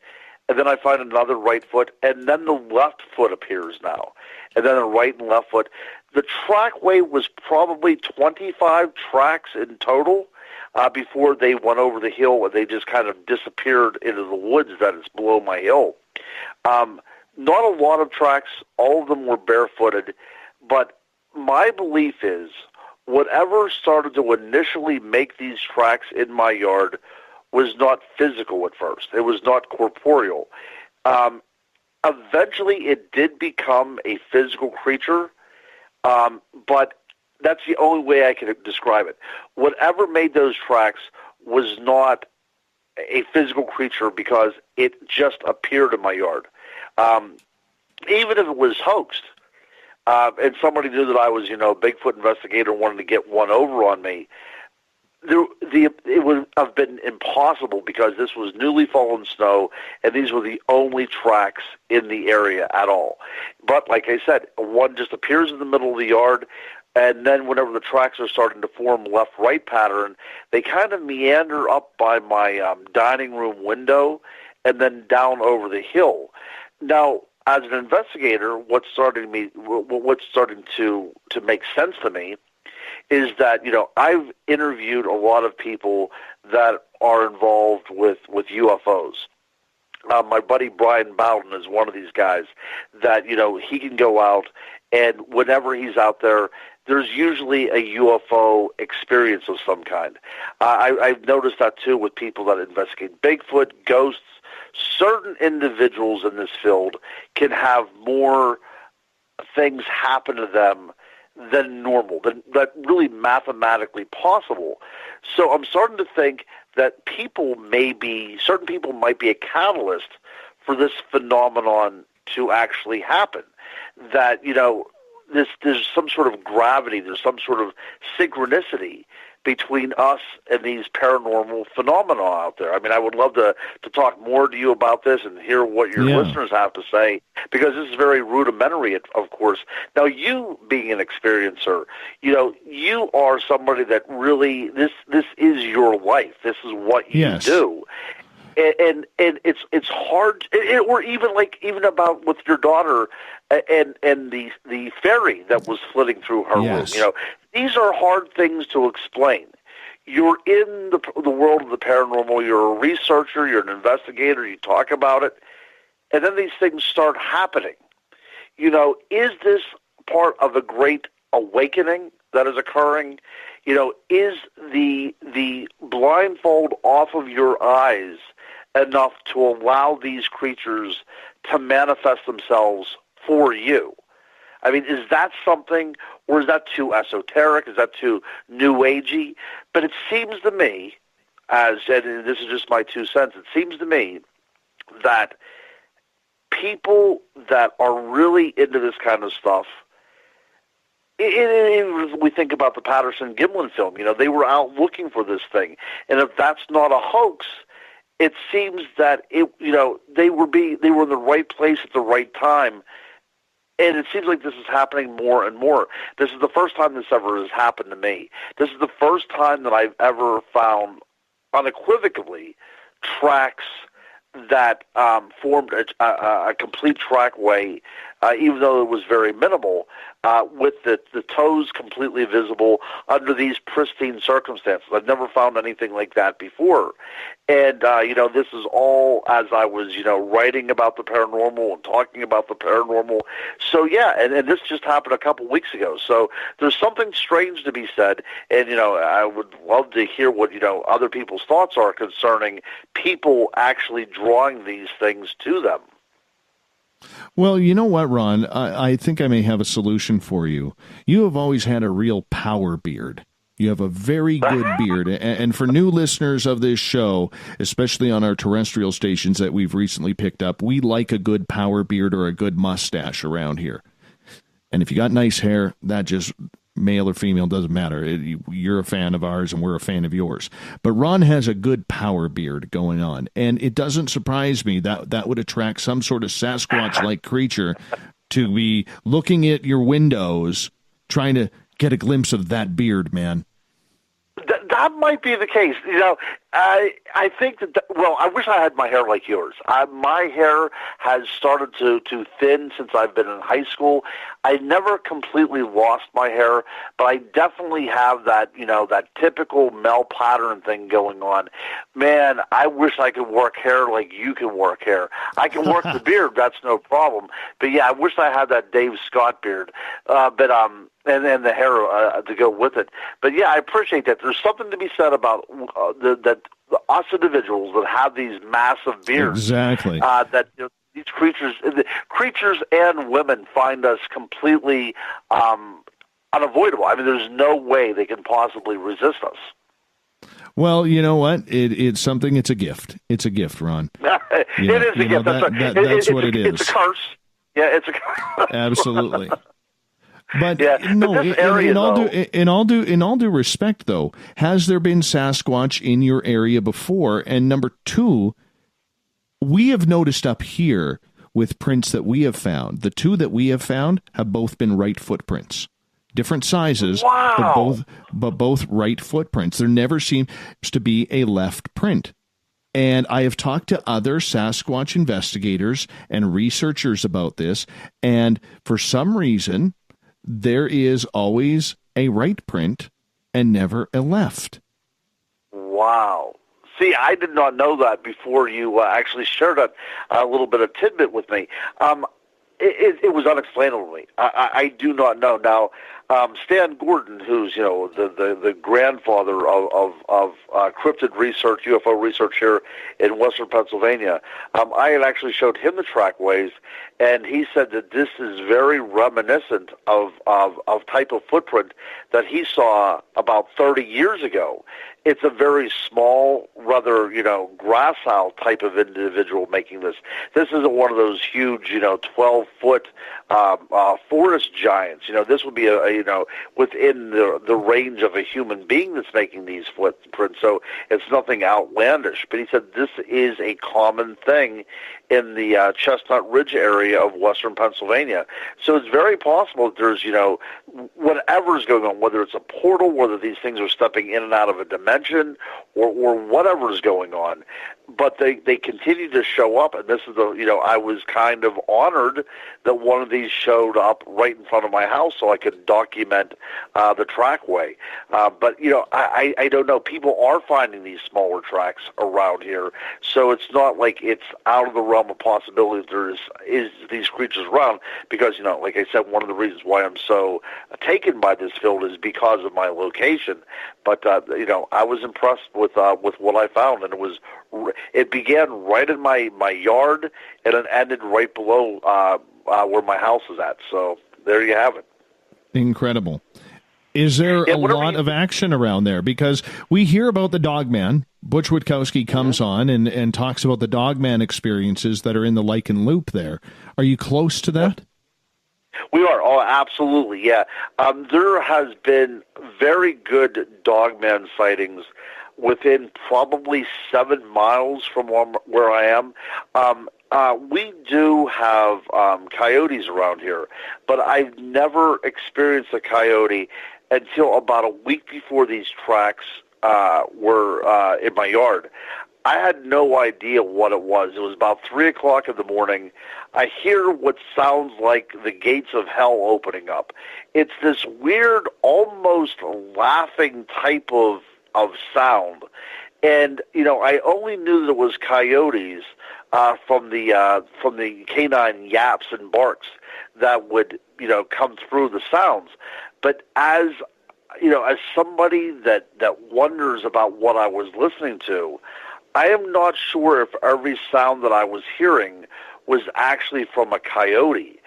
And then I find another right foot, and then the left foot appears now. And then the right and left foot. The trackway was probably 25 tracks in total before they went over the hill, and they just kind of disappeared into the woods that is below my hill. Not a lot of tracks. All of them were barefooted. But my belief is whatever started to initially make these tracks in my yard was not physical at first. It was not corporeal. Eventually, it did become a physical creature, but that's the only way I can describe it. Whatever made those tracks was not a physical creature because it just appeared in my yard. Even if it was hoaxed, and somebody knew that I was, Bigfoot investigator and wanted to get one over on me, it would have been impossible because this was newly fallen snow, and these were the only tracks in the area at all. But like I said, one just appears in the middle of the yard, and then whenever the tracks are starting to form left-right pattern, they kind of meander up by my dining room window and then down over the hill. Now, as an investigator, what's starting to make sense to me is that, I've interviewed a lot of people that are involved with UFOs. My buddy Brian Bowden is one of these guys that, he can go out, and whenever he's out there, there's usually a UFO experience of some kind. I've noticed that, too, with people that investigate Bigfoot, ghosts. Certain individuals in this field can have more things happen to them than normal, than really mathematically possible. So I'm starting to think that certain people might be a catalyst for this phenomenon to actually happen. That, there's some sort of gravity, there's some sort of synchronicity between us and these paranormal phenomena out there. I mean, I would love to talk more to you about this and hear what your listeners have to say, because this is very rudimentary, of course. Now, you being an experiencer, you are somebody that really, this is your life. This is what you do. And it's hard, or even about with your daughter and the fairy that was flitting through her room. These are hard things to explain. You're in the world of the paranormal. You're a researcher. You're an investigator. You talk about it, and then these things start happening. Is this part of a great awakening that is occurring? Is the blindfold off of your eyes enough to allow these creatures to manifest themselves for you? I mean, is that something, or is that too esoteric? Is that too new agey? But it seems to me, and this is just my 2 cents, it seems to me that people that are really into this kind of stuff, we think about the Patterson-Gimlin film, they were out looking for this thing. And if that's not a hoax, it seems that they were in the right place at the right time. And it seems like this is happening more and more. This is the first time this ever has happened to me. This is the first time that I've ever found unequivocally tracks that formed a complete trackway, even though it was very minimal, with the toes completely visible under these pristine circumstances. I've never found anything like that before. And, this is all as I was, writing about the paranormal and talking about the paranormal. So, yeah, and this just happened a couple weeks ago. So there's something strange to be said. And, I would love to hear what, other people's thoughts are concerning people actually drawing these things to them. Well, you know what, Ron? I think I may have a solution for you. You have always had a real power beard. You have a very good beard. And for new listeners of this show, especially on our terrestrial stations that we've recently picked up, we like a good power beard or a good mustache around here. And if you got nice hair, that just, male or female, doesn't matter. You're a fan of ours and we're a fan of yours. But Ron has a good power beard going on. And it doesn't surprise me that that would attract some sort of Sasquatch-like creature to be looking at your windows, trying to get a glimpse of that beard, man. That might be the case. I think that, I wish I had my hair like yours. My hair has started to thin since I've been in high school. I never completely lost my hair, but I definitely have that, that typical male pattern thing going on. Man, I wish I could work hair like you can work hair. I can work the beard, that's no problem. But yeah, I wish I had that Dave Scott beard. And the hair to go with it. But yeah, I appreciate that. There's something to be said about us individuals that have these massive beards. Exactly. These creatures and women find us completely unavoidable. I mean, there's no way they can possibly resist us. Well, you know what? It's something. It's a gift. It's a gift, Ron. It is a gift. That's what it is. It's a curse. Yeah, it's a curse. Absolutely. But yeah, no, but in all due respect, though, has there been Sasquatch in your area before? And number two, we have noticed up here with prints that we have found, the two that we have found have both been right footprints, different sizes, wow. but both right footprints. There never seems to be a left print. And I have talked to other Sasquatch investigators and researchers about this, and for some reason, there is always a right print and never a left. Wow. See, I did not know that before you actually shared a little bit of tidbit with me. It was unexplainable to me. I do not know. Now, Stan Gordon, who's the grandfather of cryptid research, UFO research here in Western Pennsylvania, I had actually showed him the trackways, and he said that this is very reminiscent of type of footprint that he saw about 30 years ago. It's a very small, rather, gracile type of individual making this. This isn't one of those huge, 12-foot forest giants. This would be within the range of a human being that's making these footprints. So it's nothing outlandish. But he said this is a common thing in the Chestnut Ridge area of Western Pennsylvania. So it's very possible that there's, whatever's going on, whether it's a portal, whether these things are stepping in and out of a dimension, or whatever's going on. But they continue to show up, and this is I was kind of honored that one of these showed up right in front of my house so I could document the trackway. But, I don't know. People are finding these smaller tracks around here, so it's not like it's out of the realm of possibility that there is these creatures around, because, like I said, one of the reasons why I'm so taken by this field is because of my location. But, I was impressed with what I found, and it began right in my yard, and it ended right below where my house is at. So there you have it. Incredible. Is there a lot of action around there? Because we hear about the Dogman. Butch Witkowski comes on and talks about the Dogman experiences that are in the Lichen Loop there. Are you close to that? We are. Oh, absolutely, yeah. There has been very good Dogman sightings within probably 7 miles from where I am. We do have coyotes around here, but I've never experienced a coyote until about a week before these tracks were in my yard. I had no idea what it was. It was about 3 o'clock in the morning. I hear what sounds like the gates of hell opening up. It's this weird, almost laughing type of sound. And, I only knew that it was coyotes from the canine yaps and barks that would, come through the sounds. But as somebody that wonders about what I was listening to, I am not sure if every sound that I was hearing was actually from a coyote,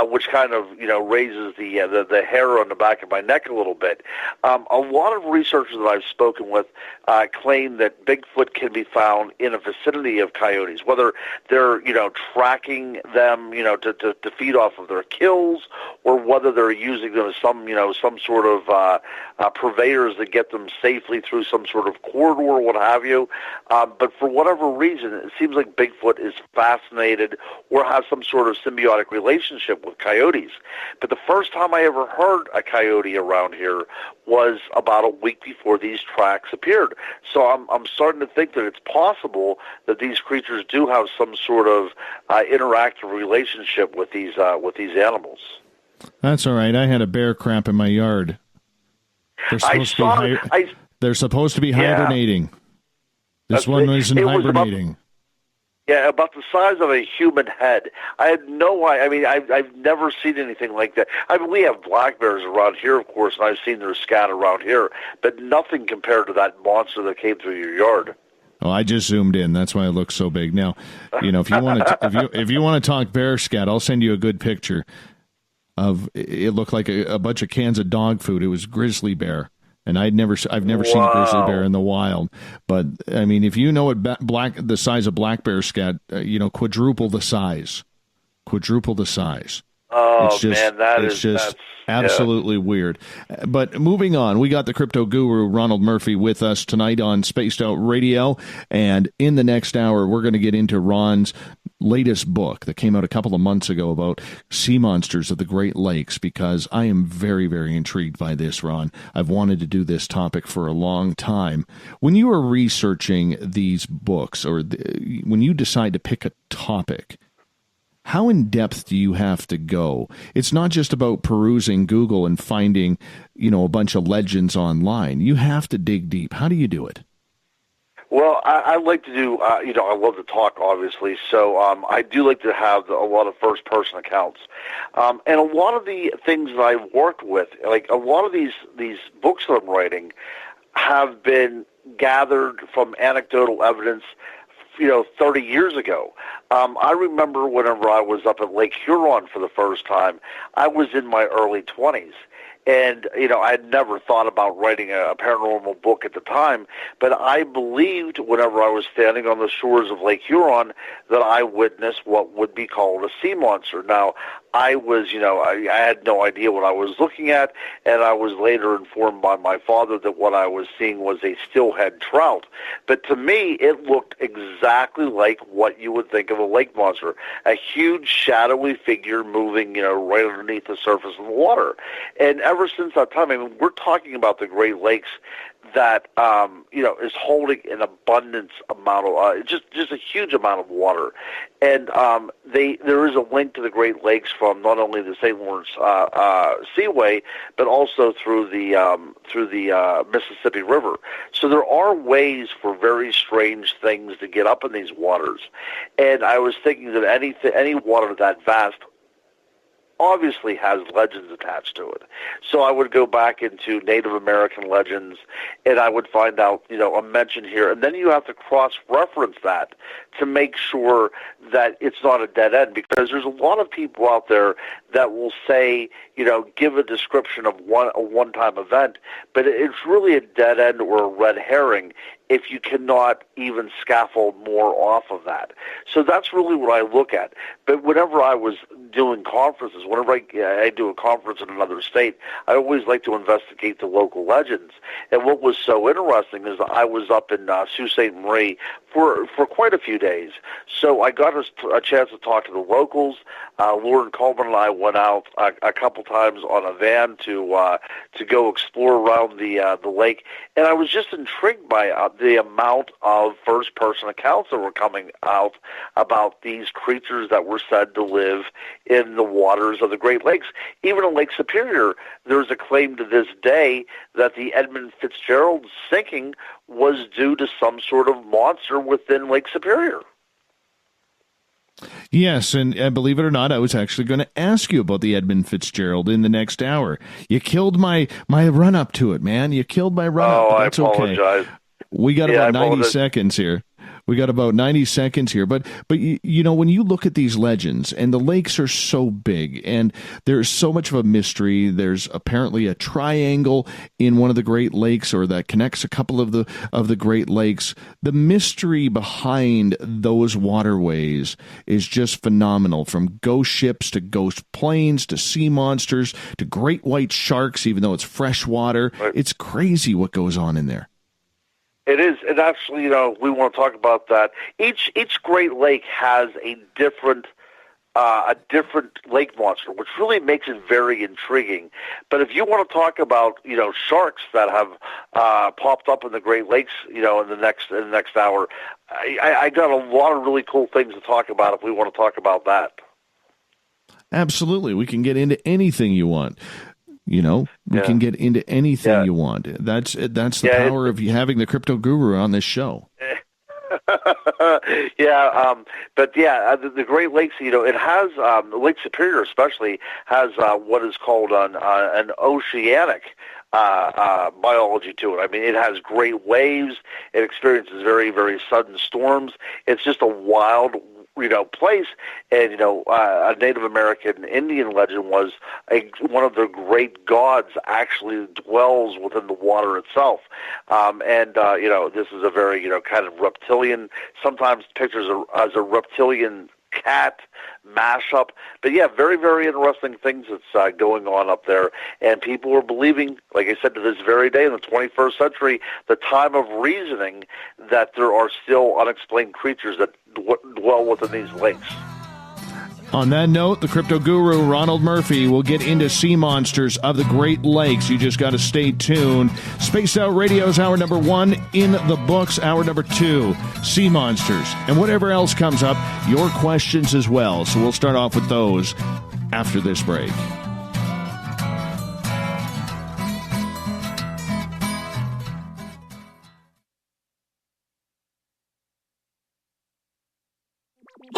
which kind of raises the hair on the back of my neck a little bit. A lot of researchers that I've spoken with claim that Bigfoot can be found in a vicinity of coyotes, whether they're tracking them to feed off of their kills, or whether they're using them as some sort of purveyors that get them safely through some sort of corridor, what have you. But for whatever reason, it seems like Bigfoot is fascinated or has some sort of symbiotic relationship with coyotes. But the first time I ever heard a coyote around here was about a week before these tracks appeared. So I'm starting to think that it's possible that these creatures do have some sort of interactive relationship with these animals. That's all right. I had a bear crap in my yard. They're supposed to be hibernating. This one wasn't hibernating. About the size of a human head. I had no idea. I mean, I've never seen anything like that. I mean, we have black bears around here, of course, and I've seen their scat around here, but nothing compared to that monster that came through your yard. Oh, I just zoomed in. That's why it looks so big. Now, if you want to, if you want to talk bear scat, I'll send you a good picture of. It looked like a bunch of cans of dog food. It was grizzly bear. And I've never seen a grizzly bear in the wild, but I mean, if you know what the size of black bear scat, quadruple the size. Oh, man, that's absolutely weird. But moving on, we got the crypto guru Ronald Murphy with us tonight on Spaced Out Radio, and in the next hour, we're going to get into Ron's latest book that came out a couple of months ago about sea monsters of the Great Lakes, because I am very, very intrigued by this, Ron. I've wanted to do this topic for a long time. When you are researching these books, or when you decide to pick a topic, how in depth do you have to go? It's not just about perusing Google and finding, a bunch of legends online. You have to dig deep. How do you do it? Well, I like to do, I love to talk, obviously, so I do like to have a lot of first-person accounts. And a lot of the things that I've worked with, like a lot of these books that I'm writing, have been gathered from anecdotal evidence 30 years ago. I remember whenever I was up at Lake Huron for the first time, I was in my early 20s. And, I had never thought about writing a paranormal book at the time, but I believed whenever I was standing on the shores of Lake Huron that I witnessed what would be called a sea monster. Now, I was, I had no idea what I was looking at, and I was later informed by my father that what I was seeing was a steelhead trout. But to me, it looked exactly like what you would think of a lake monster, a huge shadowy figure moving, right underneath the surface of the water. And ever since that time, I mean, we're talking about the Great Lakes that is holding an abundance amount of just a huge amount of water, and there is a link to the Great Lakes from not only the St. Lawrence Seaway, but also through the Mississippi River. So there are ways for very strange things to get up in these waters, and I was thinking that any water that vast obviously has legends attached to it. So I would go back into Native American legends, and I would find out, a mention here. And then you have to cross-reference that to make sure that it's not a dead end, because there's a lot of people out there that will say, give a description of a one-time event, but it's really a dead end or a red herring if you cannot even scaffold more off of that. So that's really what I look at. But whenever I was doing conferences, whenever I do a conference in another state, I always like to investigate the local legends. And what was so interesting is I was up in Sault Ste. Marie for quite a few days. So I got a chance to talk to the locals. Lauren Coleman and I went out a couple times on a van to go explore around the lake, and I was just intrigued by the amount of first-person accounts that were coming out about these creatures that were said to live in the waters of the Great Lakes. Even in Lake Superior, there's a claim to this day that the Edmund Fitzgerald sinking was due to some sort of monster within Lake Superior. Yes, and believe it or not, I was actually going to ask you about the Edmund Fitzgerald in the next hour. You killed my run-up to it, man. You killed my run-up. Oh, That's I apologize. Okay. We got about 90 seconds here. But you know, when you look at these legends, and the lakes are so big, and there's so much of a mystery. There's apparently a triangle in one of the Great Lakes, or that connects a couple of the Great Lakes. The mystery behind those waterways is just phenomenal. From ghost ships to ghost planes to sea monsters to great white sharks, even though it's fresh water. Right. It's crazy what goes on in there. It is, and actually, you know, we want to talk about that. Each Great Lake has a different lake monster, which really makes it very intriguing. But if you want to talk about, you know, sharks that have popped up in the Great Lakes, you know, in the next hour, I got a lot of really cool things to talk about if we want to talk about that. Absolutely, we can get into anything you want. You know, we can get into anything you want. That's the power of having the Crypto Guru on this show. The Great Lakes, you know, it has Lake Superior especially has what is called an oceanic biology to it. I mean, it has great waves. It experiences very, very sudden storms. It's just a wild, you know, place. And, you know, a Native American Indian legend was one of the great gods actually dwells within the water itself. You know, this is a very, you know, kind of reptilian, sometimes pictures as a reptilian cat mashup. But yeah, very, very interesting things that's going on up there. And people are believing, like I said, to this very day in the 21st century, the time of reasoning, that there are still unexplained creatures that dwell within these lakes. On that note, the Crypto Guru, Ronald Murphy, will get into sea monsters of the Great Lakes. You just got to stay tuned. Spaced Out Radio's hour number 1 in the books. Hour number 2, sea monsters. And whatever else comes up, your questions as well. So we'll start off with those after this break.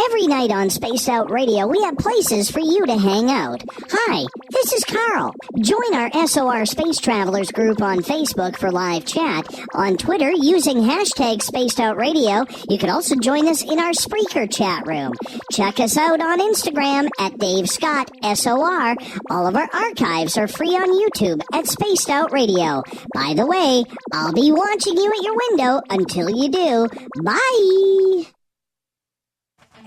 Every night on Spaced Out Radio, we have places for you to hang out. Hi, this is Carl. Join our SOR Space Travelers group on Facebook for live chat. On Twitter, using hashtag Spaced Out Radio, you can also join us in our Spreaker chat room. Check us out on Instagram at Dave Scott SOR. All of our archives are free on YouTube at Spaced Out Radio. By the way, I'll be watching you at your window until you do. Bye!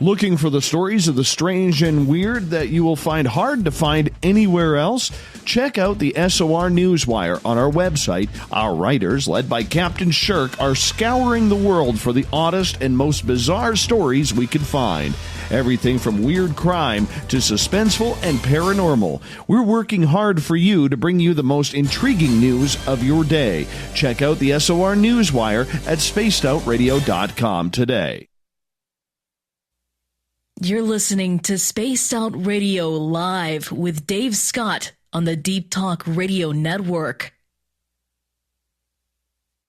Looking for the stories of the strange and weird that you will find hard to find anywhere else? Check out the SOR Newswire on our website. Our writers, led by Captain Shirk, are scouring the world for the oddest and most bizarre stories we can find. Everything from weird crime to suspenseful and paranormal. We're working hard for you to bring you the most intriguing news of your day. Check out the SOR Newswire at spacedoutradio.com today. You're listening to Spaced Out Radio Live with Dave Scott on the Deep Talk Radio Network.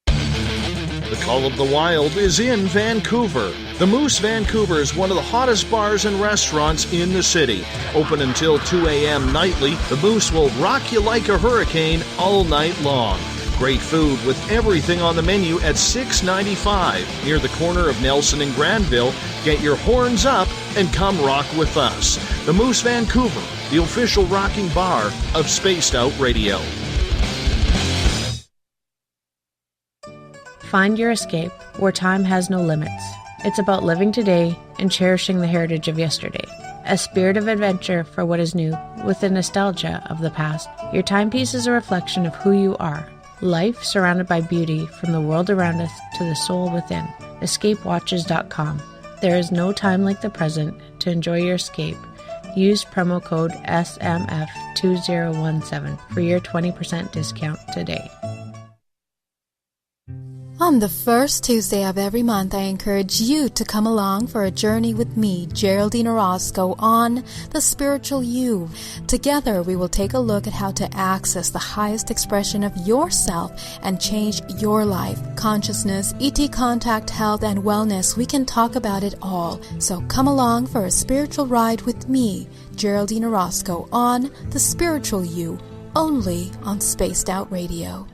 The Call of the Wild is in Vancouver. The Moose Vancouver is one of the hottest bars and restaurants in the city. Open until 2 a.m. nightly, the Moose will rock you like a hurricane all night long. Great food with everything on the menu at $6.95 near the corner of Nelson and Granville. Get your horns up and come rock with us. The Moose Vancouver, the official rocking bar of Spaced Out Radio. Find your escape where time has no limits. It's about living today and cherishing the heritage of yesterday. A spirit of adventure for what is new with the nostalgia of the past. Your timepiece is a reflection of who you are. Life surrounded by beauty from the world around us to the soul within. EscapeWatches.com. There is no time like the present to enjoy your escape. Use promo code SMF2017 for your 20% discount today. On the first Tuesday of every month, I encourage you to come along for a journey with me, Geraldine Orozco, on The Spiritual You. Together, we will take a look at how to access the highest expression of yourself and change your life. Consciousness, ET contact, health, and wellness, we can talk about it all. So come along for a spiritual ride with me, Geraldine Orozco, on The Spiritual You, only on Spaced Out Radio.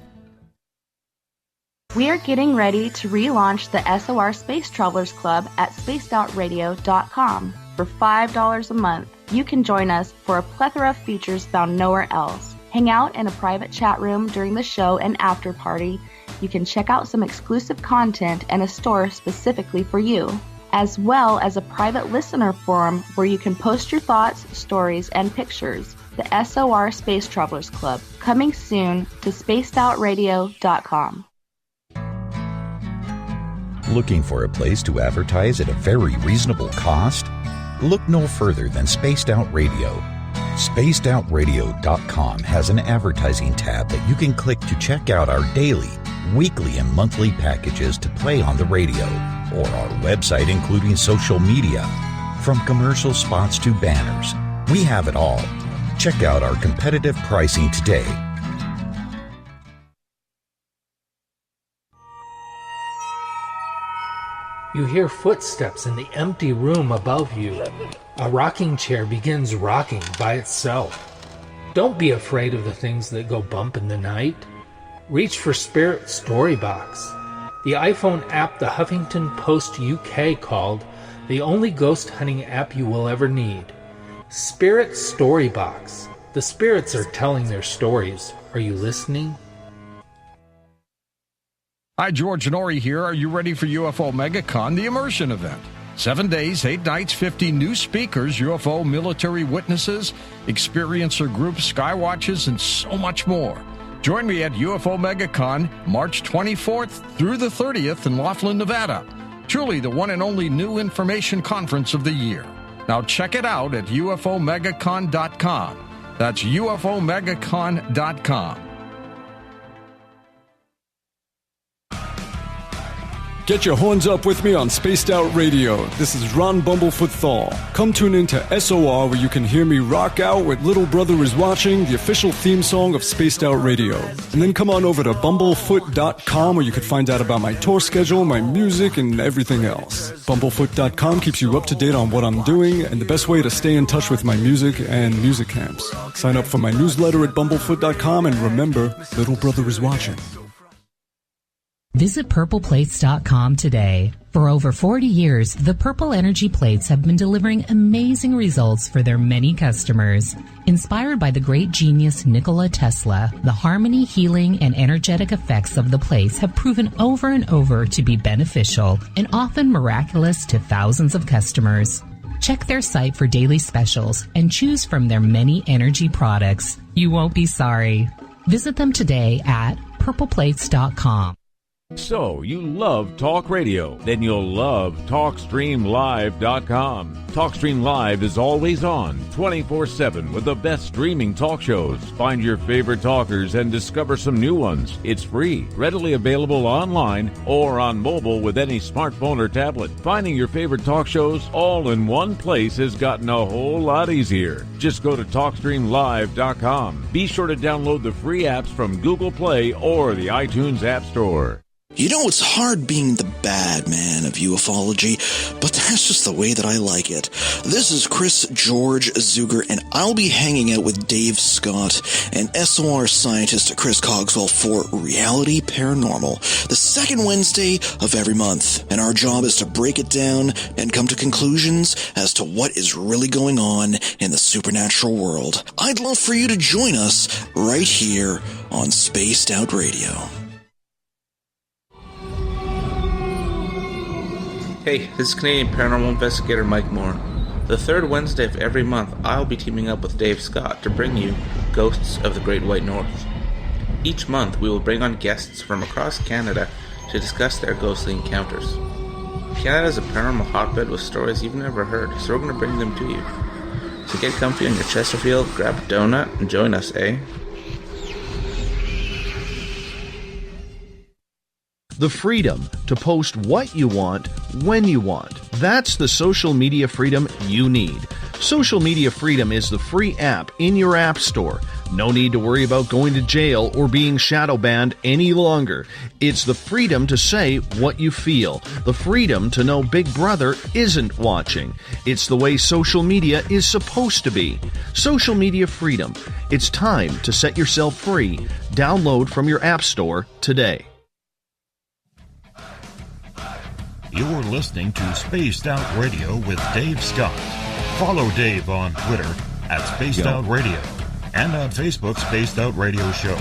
We are getting ready to relaunch the SOR Space Travelers Club at spacedoutradio.com. For $5 a month, you can join us for a plethora of features found nowhere else. Hang out in a private chat room during the show and after party. You can check out some exclusive content and a store specifically for you, as well as a private listener forum where you can post your thoughts, stories, and pictures. The SOR Space Travelers Club, coming soon to spacedoutradio.com. Looking for a place to advertise at a very reasonable cost? Look no further than Spaced Out Radio. SpacedOutRadio.com has an advertising tab that you can click to check out our daily, weekly, and monthly packages to play on the radio, or our website including social media. From commercial spots to banners, we have it all. Check out our competitive pricing today. You hear footsteps in the empty room above you. A rocking chair begins rocking by itself. Don't be afraid of the things that go bump in the night. Reach for Spirit Storybox, the iPhone app the Huffington Post UK called the only ghost hunting app you will ever need. Spirit Storybox. The spirits are telling their stories. Are you listening? Hi, George Norrie here. Are you ready for UFO MegaCon, the immersion event? 7 days, 8 nights, 50 new speakers, UFO military witnesses, experiencer groups, skywatches, and so much more. Join me at UFO MegaCon, March 24th through the 30th in Laughlin, Nevada. Truly the one and only new information conference of the year. Now check it out at UFOMegaCon.com. That's UFOMegaCon.com. Get your horns up with me on Spaced Out Radio. This is Ron Bumblefoot Thal. Come tune in to SOR where you can hear me rock out with Little Brother Is Watching, the official theme song of Spaced Out Radio. And then come on over to bumblefoot.com where you can find out about my tour schedule, my music, and everything else. Bumblefoot.com keeps you up to date on what I'm doing and the best way to stay in touch with my music and music camps. Sign up for my newsletter at bumblefoot.com and remember, Little Brother Is Watching. Visit purpleplates.com today. For over 40 years, the Purple Energy Plates have been delivering amazing results for their many customers. Inspired by the great genius Nikola Tesla, the harmony, healing, and energetic effects of the plates have proven over and over to be beneficial and often miraculous to thousands of customers. Check their site for daily specials and choose from their many energy products. You won't be sorry. Visit them today at purpleplates.com. So, you love talk radio? Then you'll love TalkStreamLive.com. TalkStream Live is always on, 24/7, with the best streaming talk shows. Find your favorite talkers and discover some new ones. It's free, readily available online or on mobile with any smartphone or tablet. Finding your favorite talk shows all in one place has gotten a whole lot easier. Just go to TalkStreamLive.com. Be sure to download the free apps from Google Play or the iTunes App Store. You know, it's hard being the bad man of ufology, but that's just the way that I like it. This is Chris George Zuger, and I'll be hanging out with Dave Scott and SOR scientist Chris Cogswell for Reality Paranormal, the second Wednesday of every month. And our job is to break it down and come to conclusions as to what is really going on in the supernatural world. I'd love for you to join us right here on Spaced Out Radio. Hey, this is Canadian Paranormal Investigator Mike Moore. The third Wednesday of every month, I'll be teaming up with Dave Scott to bring you Ghosts of the Great White North. Each month, we will bring on guests from across Canada to discuss their ghostly encounters. Canada is a paranormal hotbed with stories you've never heard, so we're going to bring them to you. So get comfy on your Chesterfield, grab a donut, and join us, eh? The freedom to post what you want, when you want. That's the social media freedom you need. Social Media Freedom is the free app in your app store. No need to worry about going to jail or being shadow banned any longer. It's the freedom to say what you feel. The freedom to know Big Brother isn't watching. It's the way social media is supposed to be. Social Media Freedom. It's time to set yourself free. Download from your app store today. You're listening to Spaced Out Radio with Dave Scott. Follow Dave on Twitter at Spaced Out Radio and on Facebook, Spaced Out Radio Show.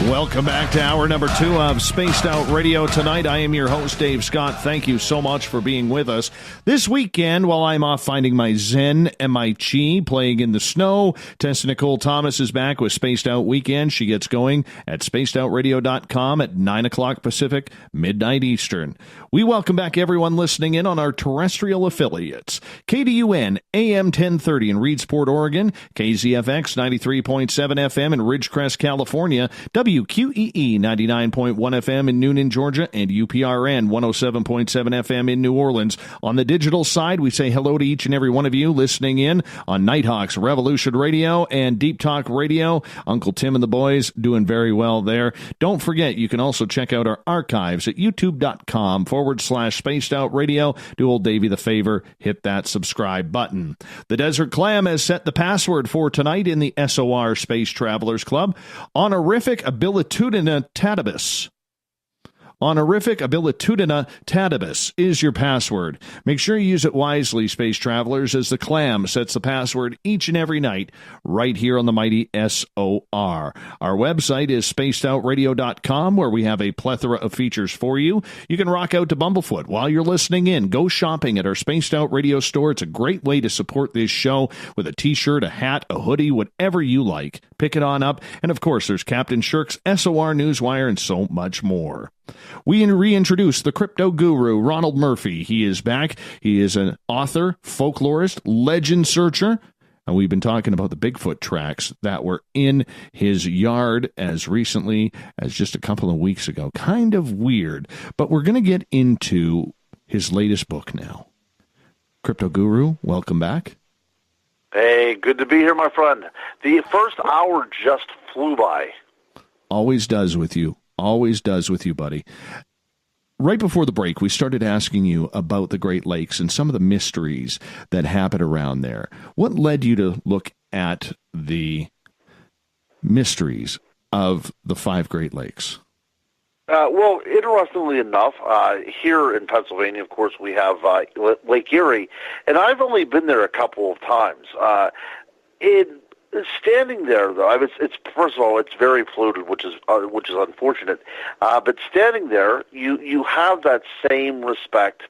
Welcome back to hour number 2 of Spaced Out Radio tonight. I am your host, Dave Scott. Thank you so much for being with us. This weekend, while I'm off finding my Zen and my Chi, playing in the snow, Tessa Nicole Thomas is back with Spaced Out Weekend. She gets going at spacedoutradio.com at 9 o'clock Pacific, midnight Eastern. We welcome back everyone listening in on our terrestrial affiliates. KDUN, AM 1030 in Reedsport, Oregon, KZFX 93.7 FM in Ridgecrest, California, WQEE 99.1 FM in Noonan, Georgia, and UPRN 107.7 FM in New Orleans. On the digital side, we say hello to each and every one of you listening in on Nighthawks Revolution Radio and Deep Talk Radio. Uncle Tim and the boys doing very well there. Don't forget, you can also check out our archives at youtube.com/Spaced Out Radio. Do old Davey the favor, hit that subscribe button. The Desert Clam has set the password for tonight in the SOR Space Travelers Club. Honorific Abilitudina Tatabis. Honorific Abilitudina Tatabis is your password. Make sure you use it wisely, Space Travelers, as the Clam sets the password each and every night right here on the mighty SOR. Our website is spacedoutradio.com, where we have a plethora of features for you. You can rock out to Bumblefoot while you're listening in. Go shopping at our Spaced Out Radio store. It's a great way to support this show with a t-shirt, a hat, a hoodie, whatever you like. Pick it on up. And of course, there's Captain Shirk's SOR Newswire and so much more. We reintroduce the crypto guru, Ronald Murphy. He is back. He is an author, folklorist, legend searcher, and we've been talking about the Bigfoot tracks that were in his yard as recently as just a couple of weeks ago. Kind of weird, but we're going to get into his latest book now. Crypto guru, welcome back. Hey, good to be here, my friend. The first hour just flew by. Always does with you. Always does with you, buddy. Right before the break, we started asking you about the Great Lakes and some of the mysteries that happen around there. What led you to look at the mysteries of the 5 Great Lakes? Well, interestingly enough, here in Pennsylvania, of course, we have Lake Erie, and I've only been there a couple of times. Standing there, though, it's first of all, it's very polluted, which is unfortunate. But standing there, you have that same respect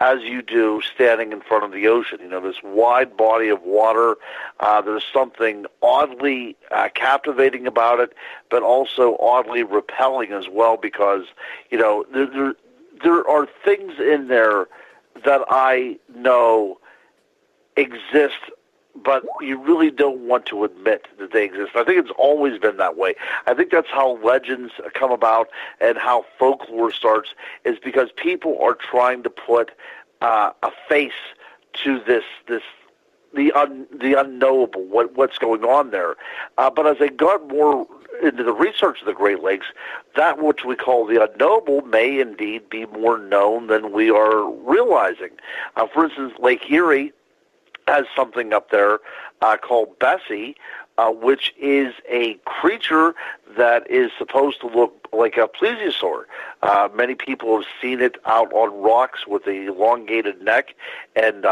as you do standing in front of the ocean. You know, this wide body of water. There's something oddly captivating about it, but also oddly repelling as well, because you know there are things in there that I know exist, but you really don't want to admit that they exist. I think it's always been that way. I think that's how legends come about and how folklore starts, is because people are trying to put a face to the unknowable, what's going on there. But as I got more into the research of the Great Lakes, that which we call the unknowable may indeed be more known than we are realizing. For instance, Lake Erie has something up there called Bessie, which is a creature that is supposed to look like a plesiosaur. Many people have seen it out on rocks with a elongated neck and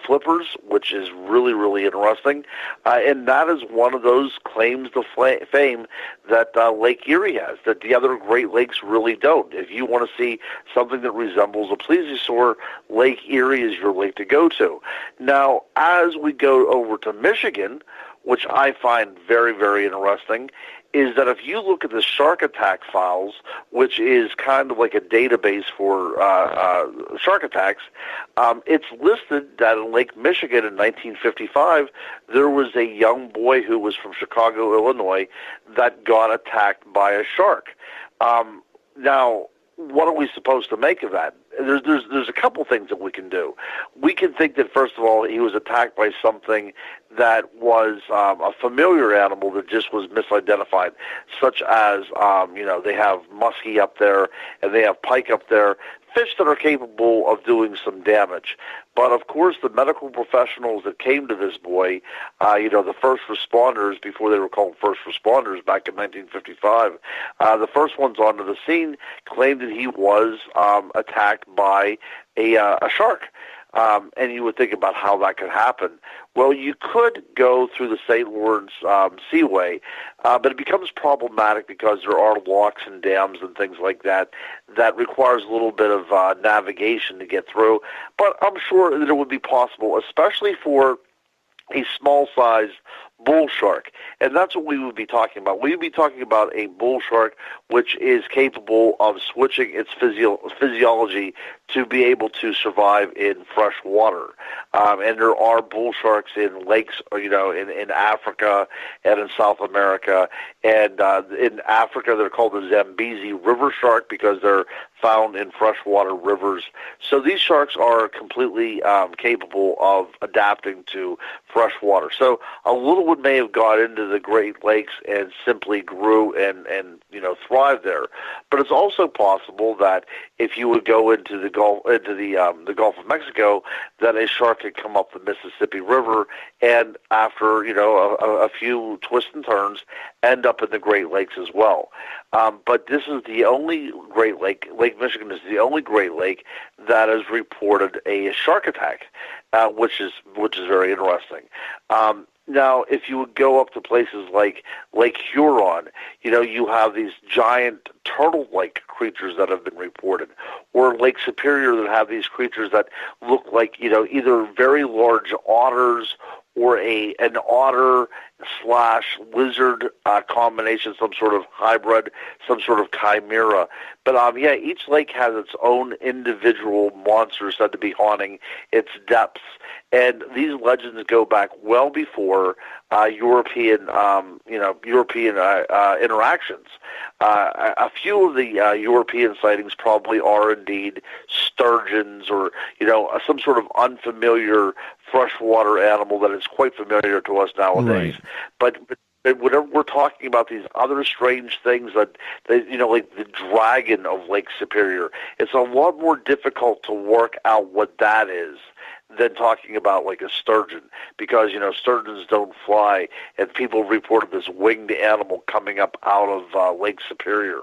flippers, which is really, really interesting. And that is one of those claims to fame that Lake Erie has, that the other Great Lakes really don't. If you want to see something that resembles a plesiosaur, Lake Erie is your lake to go to. Now, as we go over to Michigan, which I find very, very interesting, is that if you look at the shark attack files, which is kind of like a database for shark attacks, it's listed that in Lake Michigan in 1955, there was a young boy who was from Chicago, Illinois, that got attacked by a shark. Now, what are we supposed to make of that? There's a couple things that we can do. We can think that, first of all, he was attacked by something that was a familiar animal that just was misidentified, such as, they have muskie up there and they have pike up there, fish that are capable of doing some damage. But, of course, the medical professionals that came to this boy, the first responders, before they were called first responders back in 1955, the first ones onto the scene claimed that he was attacked by a shark. And you would think about how that could happen. Well, you could go through the St. Lawrence Seaway, but it becomes problematic because there are locks and dams and things like that that requires a little bit of navigation to get through. But I'm sure that it would be possible, especially for a small-sized bull shark. And that's what we would be talking about. We would be talking about a bull shark which is capable of switching its physiology to be able to survive in fresh water. And there are bull sharks in lakes, in Africa and in South America. And in Africa, they're called the Zambezi river shark because they're found in freshwater rivers. So these sharks are completely capable of adapting to fresh water. So a little one may have got into the Great Lakes and simply grew and thrived there. But it's also possible that if you would go into the Gulf of Mexico, that a shark could come up the Mississippi River and after a few twists and turns end up in the Great Lakes as well. But this is the only Great Lake. Lake Michigan is the only Great Lake that has reported a shark attack, which is very interesting. Now, if you would go up to places like Lake Huron, you have these giant turtle-like creatures that have been reported, or Lake Superior that have these creatures that look like, either very large otters or an otter / lizard combination, some sort of hybrid, some sort of chimera. But each lake has its own individual monster said to be haunting its depths. And these legends go back well before European interactions. A few of the European sightings probably are indeed sturgeons or some sort of unfamiliar freshwater animal that is quite familiar to us nowadays. Right. But whenever we're talking about these other strange things that like the dragon of Lake Superior, it's a lot more difficult to work out what that is than talking about like a sturgeon, because sturgeons don't fly, and people reported this winged animal coming up out of Lake Superior.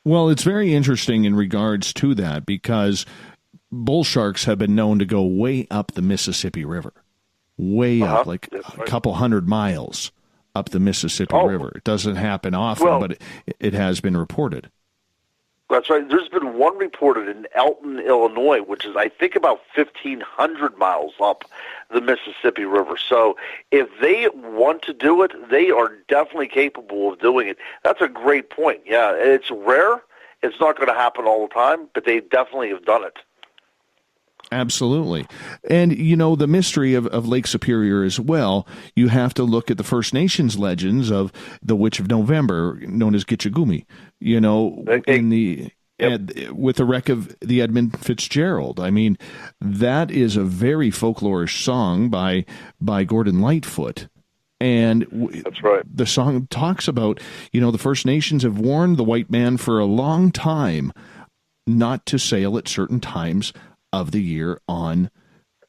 Well, it's very interesting in regards to that, because bull sharks have been known to go way up the Mississippi River, way up, like a couple 100 miles up the Mississippi River. It doesn't happen often, but it has been reported. That's right. There's been one reported in Elton, Illinois, which is, I think, about 1,500 miles up the Mississippi River. So if they want to do it, they are definitely capable of doing it. That's a great point. Yeah, it's rare. It's not going to happen all the time, but they definitely have done it. Absolutely. And, the mystery of Lake Superior as well, you have to look at the First Nations legends of the Witch of November, known as Gitchagumi, with the wreck of the Edmund Fitzgerald. I mean, that is a very folklorish song by Gordon Lightfoot. And that's right. The song talks about, the First Nations have warned the white man for a long time not to sail at certain times of the year on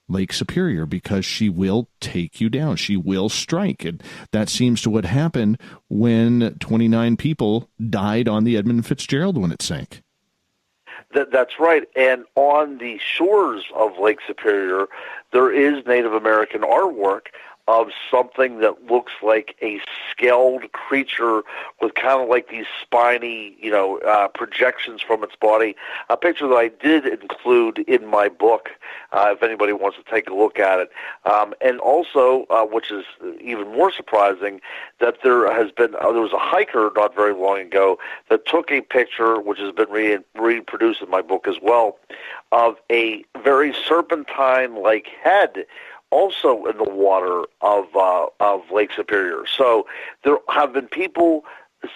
Lake Superior, because she will take you down. She will strike. And that seems to what happened when 29 people died on the Edmund Fitzgerald when it sank. That's right. And on the shores of Lake Superior, there is Native American artwork of something that looks like a scaled creature with kind of like these spiny, projections from its body. A picture that I did include in my book, if anybody wants to take a look at it. And also, which is even more surprising, that there was a hiker not very long ago that took a picture, which has been reproduced in my book as well, of a very serpentine-like head also in the water of Lake Superior. So there have been people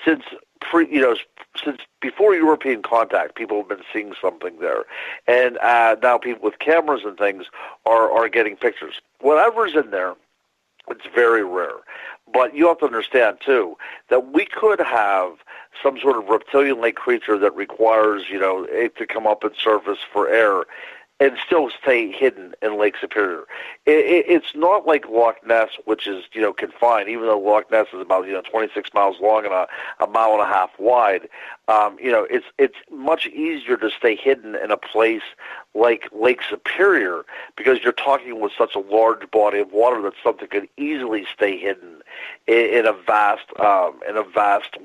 since before European contact, people have been seeing something there, and now people with cameras and things are getting pictures. Whatever's in there, it's very rare. But you have to understand too that we could have some sort of reptilian-like creature that requires it to come up and surface for air and still stay hidden in Lake Superior. It's not like Loch Ness, which is, confined, even though Loch Ness is about, 26 miles long and a mile and a half wide. It's much easier to stay hidden in a place like Lake Superior because you're talking with such a large body of water that something could easily stay hidden in a vast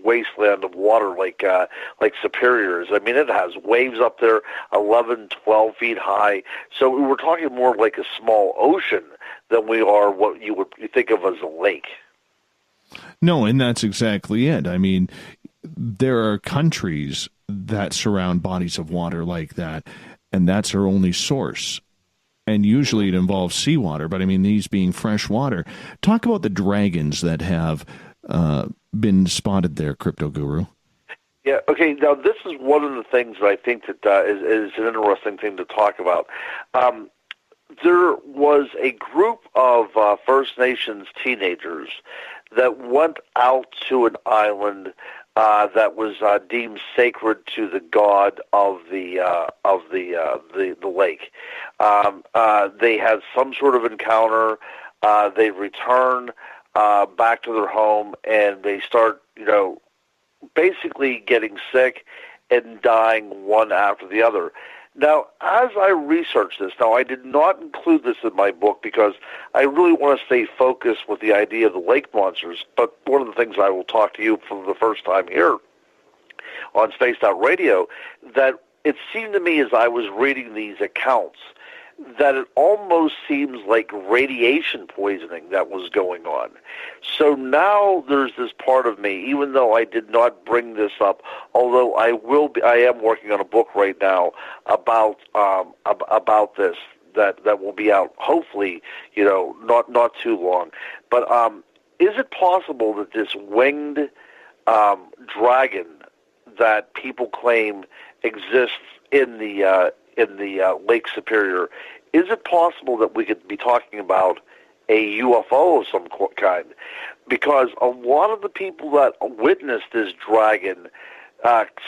wasteland of water like Superior is. I mean, it has waves up there 11, 12 feet high. So we're talking more like a small ocean than we are what you think of as a lake. No, and that's exactly it. I mean, there are countries that surround bodies of water like that, and that's our only source. And usually it involves seawater, but I mean, these being fresh water. Talk about the dragons that have been spotted there, Crypto Guru. Yeah, okay, now this is one of the things that I think that is an interesting thing to talk about. There was a group of First Nations teenagers that went out to an island that was deemed sacred to the god of the lake. They had some sort of encounter. They return back to their home, and they start, basically getting sick and dying one after the other. Now, as I researched this, I did not include this in my book because I really want to stay focused with the idea of the lake monsters, but one of the things I will talk to you for the first time here on Spaced Out Radio, that it seemed to me as I was reading these accounts that it almost seems like radiation poisoning that was going on. So now there's this part of me, even though I did not bring this up, although I am working on a book right now about this that will be out hopefully, not too long. But is it possible that this winged dragon that people claim exists in the Lake Superior, is it possible that we could be talking about a UFO of some kind? Because a lot of the people that witnessed this dragon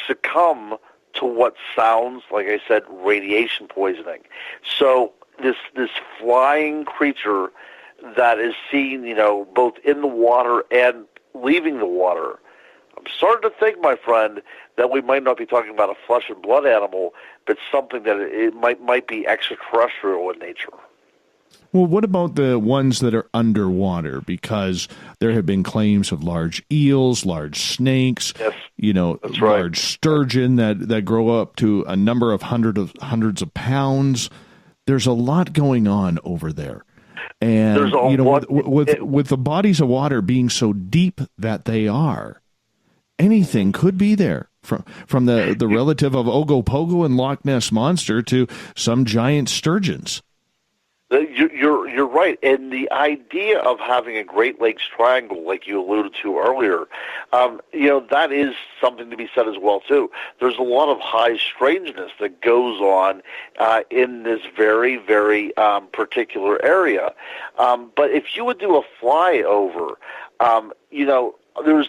succumb to what sounds, like I said, radiation poisoning. So this flying creature that is seen, both in the water and leaving the water, I'm starting to think, my friend, that we might not be talking about a flesh and blood animal, but something that it might be extraterrestrial in nature. Well, what about the ones that are underwater? Because there have been claims of large eels, large snakes, yes, large sturgeon that grow up to a number of hundreds of pounds. There's a lot going on over there. And with the bodies of water being so deep that they are, anything could be there, from the relative of Ogopogo and Loch Ness Monster to some giant sturgeons. You're right, and the idea of having a Great Lakes Triangle, like you alluded to earlier, that is something to be said as well too. There's a lot of high strangeness that goes on in this very, very particular area. But if you would do a flyover,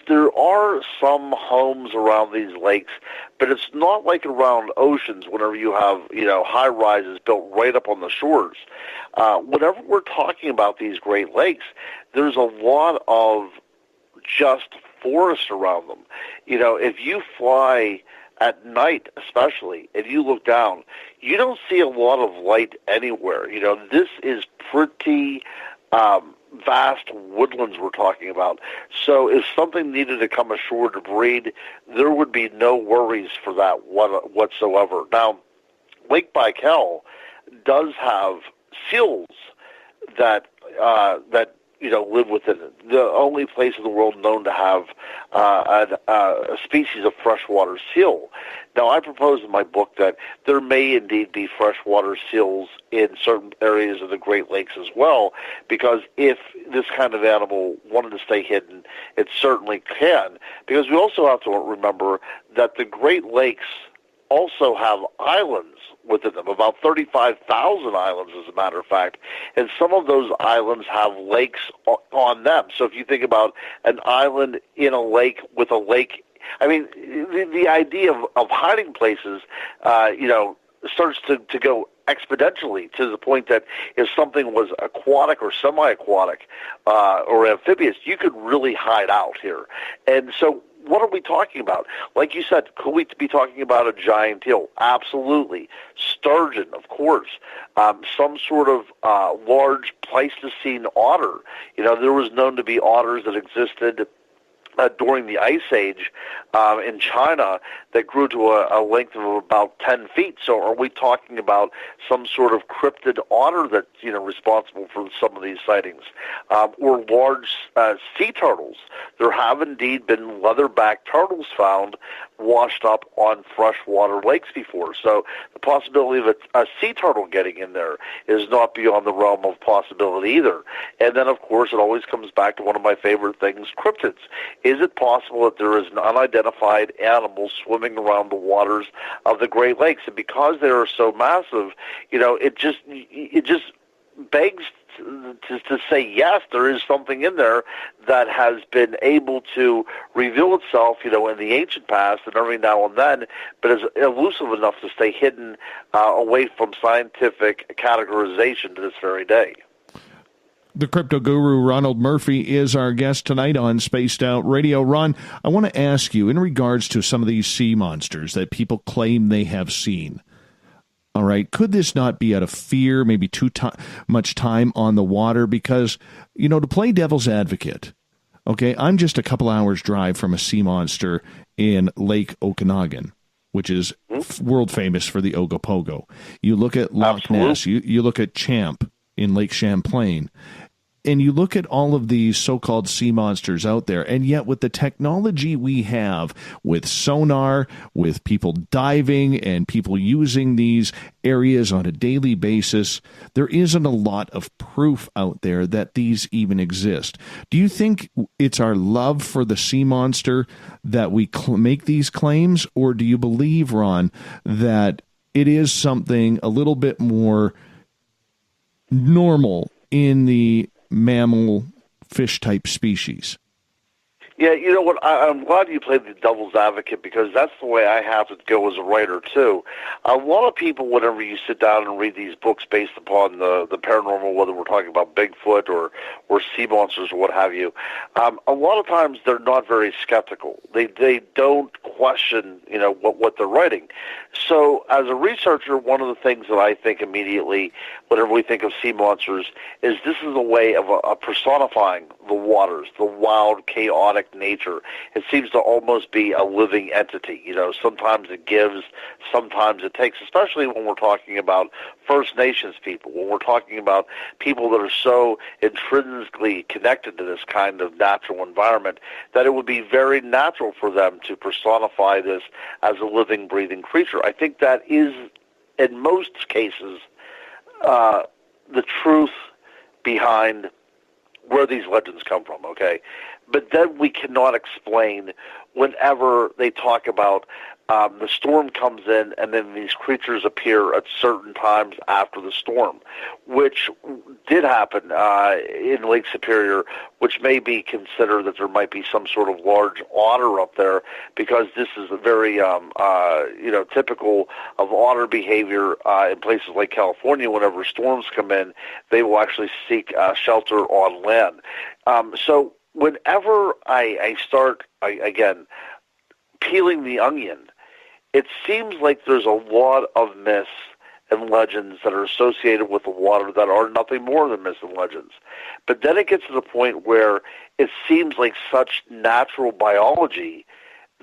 there are some homes around these lakes, but it's not like around oceans whenever you have, high-rises built right up on the shores. Whenever we're talking about these Great Lakes, there's a lot of just forest around them. If you fly at night especially, if you look down, you don't see a lot of light anywhere. This is pretty vast woodlands we're talking about. So if something needed to come ashore to breed, there would be no worries for that whatsoever. Now, Lake Baikal does have seals that live within it. The only place in the world known to have a species of freshwater seal. Now, I propose in my book that there may indeed be freshwater seals in certain areas of the Great Lakes as well, because if this kind of animal wanted to stay hidden, it certainly can. Because we also have to remember that the Great Lakes also have islands within them, about 35,000 islands, as a matter of fact, and some of those islands have lakes on them. So if you think about an island in a lake with a lake, I mean, the idea of hiding places, starts to go exponentially to the point that if something was aquatic or semi-aquatic or amphibious, you could really hide out here. And so what are we talking about? Like you said, could we be talking about a giant eel? Absolutely. Sturgeon, of course. Some sort of large Pleistocene otter. There was known to be otters that existed during the Ice Age in China that grew to a length of about 10 feet. So are we talking about some sort of cryptid otter that's responsible for some of these sightings? Or large sea turtles. There have indeed been leatherback turtles found washed up on freshwater lakes before. So the possibility of a sea turtle getting in there is not beyond the realm of possibility either. And then, of course, it always comes back to one of my favorite things, cryptids. Is it possible that there is an unidentified animal swimming around the waters of the Great Lakes? And because they are so massive, it just begs to say, yes, there is something in there that has been able to reveal itself, in the ancient past and every now and then, but is elusive enough to stay hidden away from scientific categorization to this very day. The crypto guru Ronald Murphy is our guest tonight on Spaced Out Radio. Ron, I want to ask you, in regards to some of these sea monsters that people claim they have seen, all right, could this not be out of fear, maybe too much time on the water? Because, to play devil's advocate, okay, I'm just a couple hours drive from a sea monster in Lake Okanagan, which is world famous for the Ogopogo. You look at Loch Ness, you look at Champ in Lake Champlain, and you look at all of these so-called sea monsters out there, and yet with the technology we have with sonar, with people diving and people using these areas on a daily basis, there isn't a lot of proof out there that these even exist. Do you think it's our love for the sea monster that we make these claims, or do you believe, Ron, that it is something a little bit more normal in the mammal fish type species? Yeah, you know what? I'm glad you played the devil's advocate, because that's the way I have to go as a writer, too. A lot of people, whenever you sit down and read these books based upon the paranormal, whether we're talking about Bigfoot or sea monsters or what have you, a lot of times they're not very skeptical. They don't question, what they're writing. So as a researcher, one of the things that I think immediately whenever we think of sea monsters is this is a way of personifying the waters, the wild, chaotic nature. It seems to almost be a living entity. Sometimes it gives, sometimes it takes, especially when we're talking about First Nations people, when we're talking about people that are so intrinsically connected to this kind of natural environment that it would be very natural for them to personify this as a living, breathing creature. I think that is, in most cases, the truth behind where these legends come from, okay? But then we cannot explain whenever they talk about the storm comes in and then these creatures appear at certain times after the storm, which did happen in Lake Superior, which may be considered that there might be some sort of large otter up there, because this is a very, typical of otter behavior in places like California. Whenever storms come in, they will actually seek shelter on land. So whenever I start, again, peeling the onion, it seems like there's a lot of myths and legends that are associated with the water that are nothing more than myths and legends. But then it gets to the point where it seems like such natural biology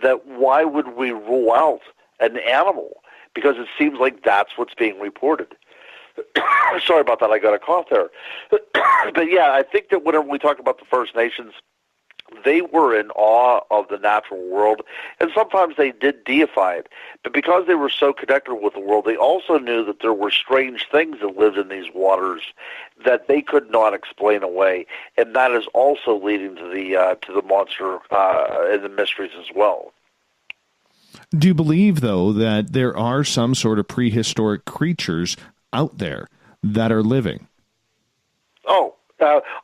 that why would we rule out an animal? Because it seems like that's what's being reported. Sorry about that, I got a cough there. But yeah, I think that whenever we talk about the First Nations, they were in awe of the natural world, and sometimes they did deify it. But because they were so connected with the world, they also knew that there were strange things that lived in these waters that they could not explain away, and that is also leading to the monster and the mysteries as well. Do you believe, though, that there are some sort of prehistoric creatures out there that are living?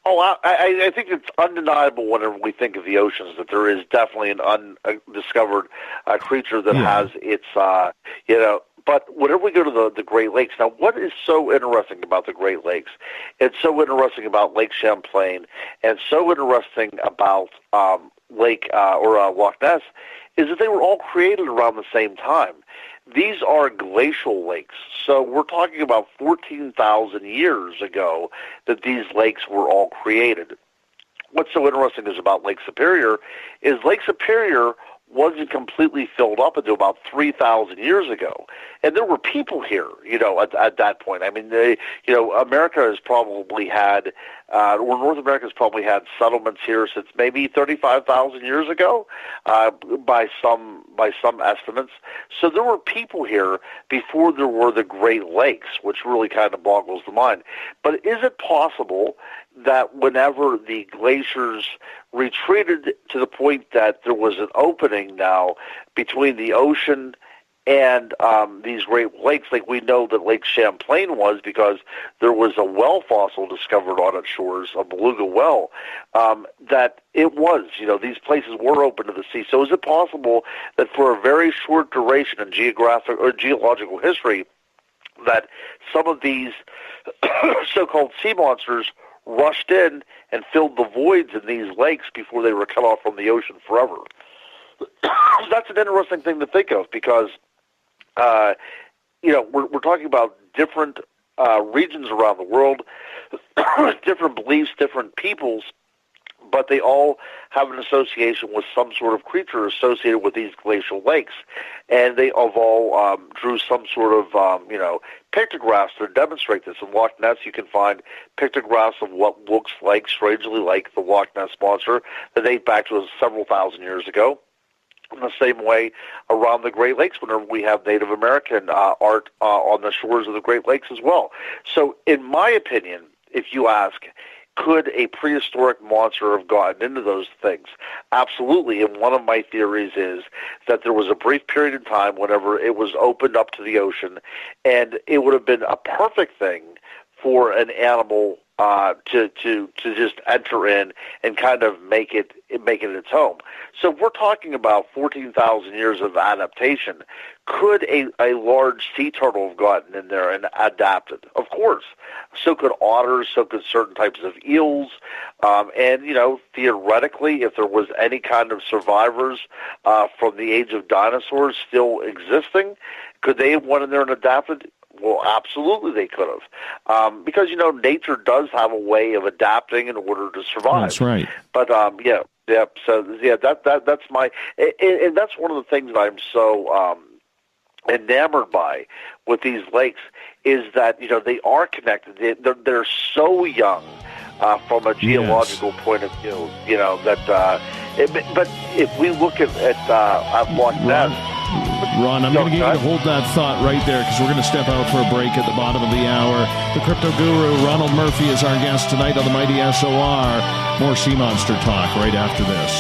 I think it's undeniable whenever we think of the oceans that there is definitely an undiscovered creature that has its, But whenever we go to the Great Lakes, now what is so interesting about the Great Lakes? It's so interesting about Lake Champlain, and so interesting about Loch Ness, is that they were all created around the same time. These are glacial lakes, so we're talking about 14,000 years ago that these lakes were all created. What's so interesting is about Lake Superior is Lake Superior wasn't completely filled up until about 3,000 years ago. And there were people here, at that point. I mean, America has probably had, North America has probably had settlements here since maybe 35,000 years ago, by some estimates. So there were people here before there were the Great Lakes, which really kind of boggles the mind. But is it possible that whenever the glaciers retreated to the point that there was an opening now between the ocean and these Great Lakes, like we know that Lake Champlain was, because there was a well fossil discovered on its shores, a beluga well, that it was, these places were open to the sea. So is it possible that for a very short duration in geographic or geological history that some of these so-called sea monsters rushed in and filled the voids in these lakes before they were cut off from the ocean forever? That's an interesting thing to think of, because we're talking about different regions around the world, different beliefs, different peoples, but they all have an association with some sort of creature associated with these glacial lakes. And they all drew some sort of, pictographs to demonstrate this. In Loch Ness, you can find pictographs of what looks like, strangely like, the Loch Ness Monster that date back to several thousand years ago. In the same way, around the Great Lakes, whenever we have Native American art on the shores of the Great Lakes as well. So, in my opinion, if you ask, could a prehistoric monster have gotten into those things? Absolutely. And one of my theories is that there was a brief period in time whenever it was opened up to the ocean, and it would have been a perfect thing for an animal to just enter in and kind of make it its home. So if we're talking about 14,000 years of adaptation, could a large sea turtle have gotten in there and adapted? Of course. So could otters, so could certain types of eels, and theoretically, if there was any kind of survivors from the age of dinosaurs still existing, could they have went in there and adapted? Well, absolutely they could have. Because, nature does have a way of adapting in order to survive. That's right. But, that's my... And that's one of the things that I'm so enamored by with these lakes is that, they are connected. They're so young from a geological point of view, that... but if we look at Loch Ness... Ron, I'm going to get you to hold that thought right there, because we're going to step out for a break at the bottom of the hour. The crypto guru, Ronald Murphy, is our guest tonight on the Mighty SOR. More sea monster talk right after this.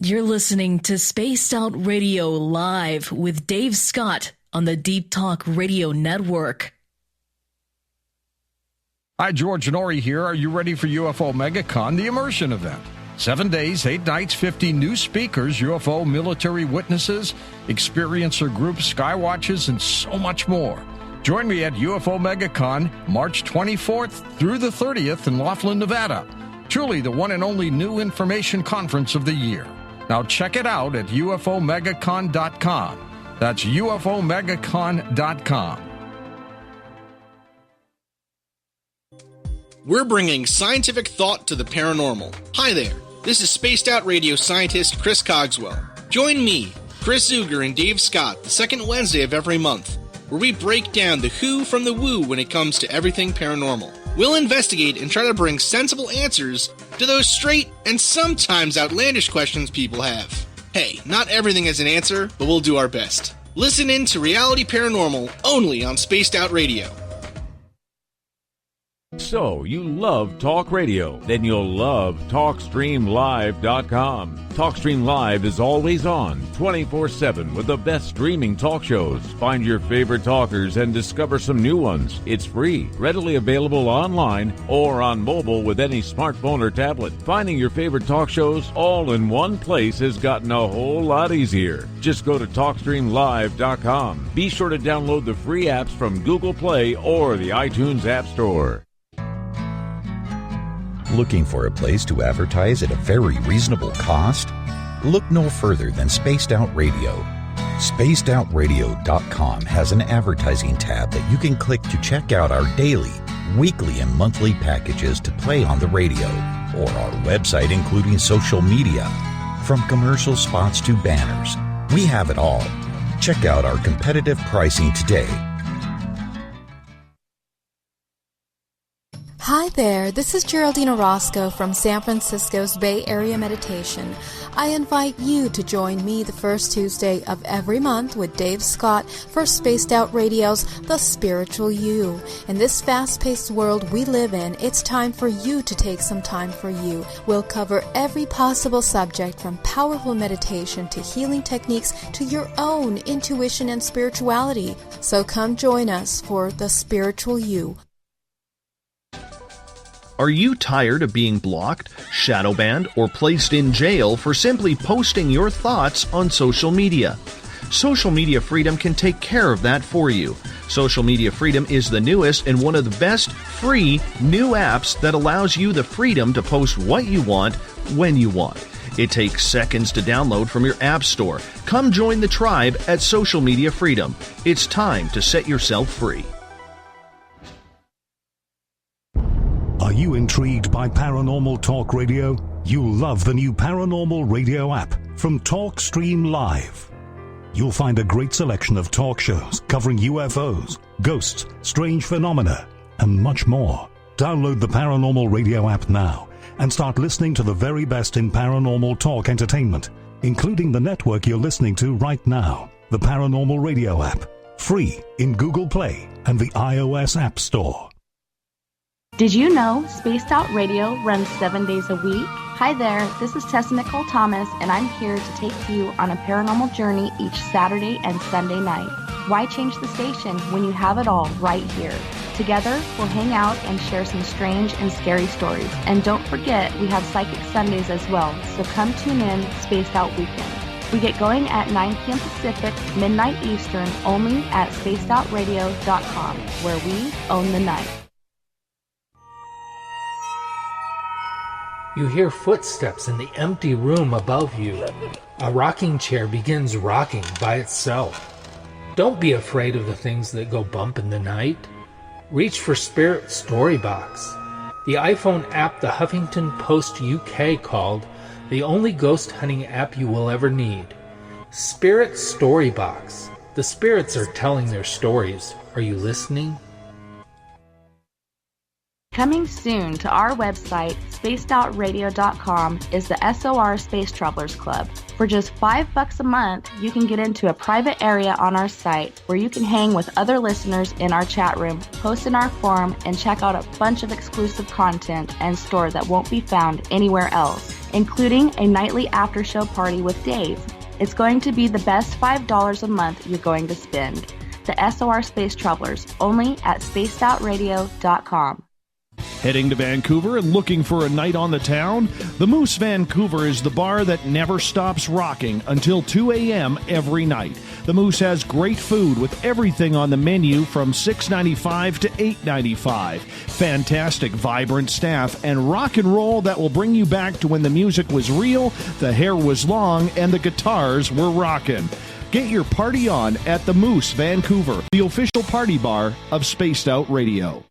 You're listening to Spaced Out Radio Live with Dave Scott on the Deep Talk Radio Network. Hi, George and Ori here. Are you ready for UFO MegaCon, the immersion event? 7 days, 8 nights, 50 new speakers, UFO military witnesses, experiencer groups, skywatches, and so much more. Join me at UFO MegaCon March 24th through the 30th in Laughlin, Nevada. Truly the one and only new information conference of the year. Now check it out at UFOMegaCon.com. That's UFOMegaCon.com. We're bringing scientific thought to the paranormal. Hi there, this is Spaced Out Radio scientist Chris Cogswell. Join me, Chris Zuger, and Dave Scott the second Wednesday of every month, where we break down the who from the woo when it comes to everything paranormal. We'll investigate and try to bring sensible answers to those straight and sometimes outlandish questions people have. Hey, not everything is an answer, but we'll do our best. Listen in to Reality Paranormal only on Spaced Out Radio. So, you love talk radio? Then you'll love TalkStreamLive.com. TalkStream Live is always on, 24/7, with the best streaming talk shows. Find your favorite talkers and discover some new ones. It's free, readily available online or on mobile with any smartphone or tablet. Finding your favorite talk shows all in one place has gotten a whole lot easier. Just go to TalkStreamLive.com. Be sure to download the free apps from Google Play or the iTunes App Store. Looking for a place to advertise at a very reasonable cost? Look no further than Spaced Out Radio. SpacedOutRadio.com has an advertising tab that you can click to check out our daily, weekly, and monthly packages to play on the radio, or our website including social media. From commercial spots to banners, we have it all. Check out our competitive pricing today. Hi there, this is Geraldine Orozco from San Francisco's Bay Area Meditation. I invite you to join me the first Tuesday of every month with Dave Scott for Spaced Out Radio's The Spiritual You. In this fast-paced world we live in, it's time for you to take some time for you. We'll cover every possible subject from powerful meditation to healing techniques to your own intuition and spirituality. So come join us for The Spiritual You. Are you tired of being blocked, shadow banned, or placed in jail for simply posting your thoughts on social media? Social Media Freedom can take care of that for you. Social Media Freedom is the newest and one of the best free new apps that allows you the freedom to post what you want, when you want. It takes seconds to download from your app store. Come join the tribe at Social Media Freedom. It's time to set yourself free. Are you intrigued by Paranormal Talk Radio? You'll love the new Paranormal Radio app from TalkStream Live. You'll find a great selection of talk shows covering UFOs, ghosts, strange phenomena, and much more. Download the Paranormal Radio app now and start listening to the very best in paranormal talk entertainment, including the network you're listening to right now, the Paranormal Radio app, free in Google Play and the iOS App Store. Did you know Spaced Out Radio runs 7 days a week? Hi there, this is Tessa Nicole Thomas, and I'm here to take you on a paranormal journey each Saturday and Sunday night. Why change the station when you have it all right here? Together, we'll hang out and share some strange and scary stories. And don't forget, we have Psychic Sundays as well, so come tune in Spaced Out Weekend. We get going at 9 p.m. Pacific, midnight Eastern, only at spacedoutradio.com, where we own the night. You hear footsteps in the empty room above you. A rocking chair begins rocking by itself. Don't be afraid of the things that go bump in the night. Reach for Spirit Storybox, the iPhone app the Huffington Post UK called the only ghost hunting app you will ever need. Spirit Storybox. The spirits are telling their stories. Are you listening? Coming soon to our website, spacedoutradio.com, is the SOR Space Travelers Club. For just $5 a month, you can get into a private area on our site where you can hang with other listeners in our chat room, post in our forum, and check out a bunch of exclusive content and store that won't be found anywhere else, including a nightly after-show party with Dave. It's going to be the best $5 a month you're going to spend. The SOR Space Travelers, only at spacedoutradio.com. Heading to Vancouver and looking for a night on the town? The Moose Vancouver is the bar that never stops rocking until 2 a.m. every night. The Moose has great food with everything on the menu from $6.95 to $8.95. Fantastic, vibrant staff and rock and roll that will bring you back to when the music was real, the hair was long, and the guitars were rocking. Get your party on at the Moose Vancouver, the official party bar of Spaced Out Radio.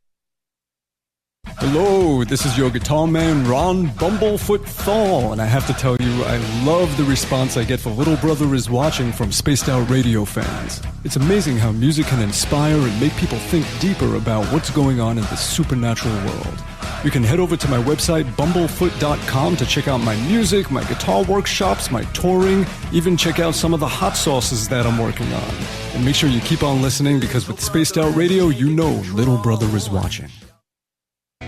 Hello, this is your guitar man, Ron Bumblefoot THAL, and I have to tell you, I love the response I get for Little Brother is Watching from Spaced Out Radio fans. It's amazing how music can inspire and make people think deeper about what's going on in the supernatural world. You can head over to my website, bumblefoot.com, to check out my music, my guitar workshops, my touring, even check out some of the hot sauces that I'm working on. And make sure you keep on listening, because with Spaced Out Radio, you know Little Brother is watching.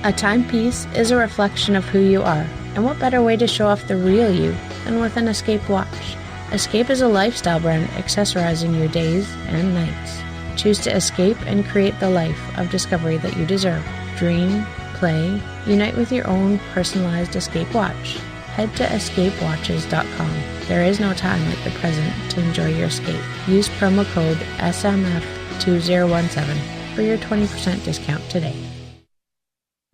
A timepiece is a reflection of who you are, and what better way to show off the real you than with an Escape watch. Escape is a lifestyle brand accessorizing your days and nights. Choose to escape and create the life of discovery that you deserve. Dream, play, unite with your own personalized Escape watch. Head to escapewatches.com. There is no time like the present to enjoy your escape. Use promo code SMF2017 for your 20% discount today.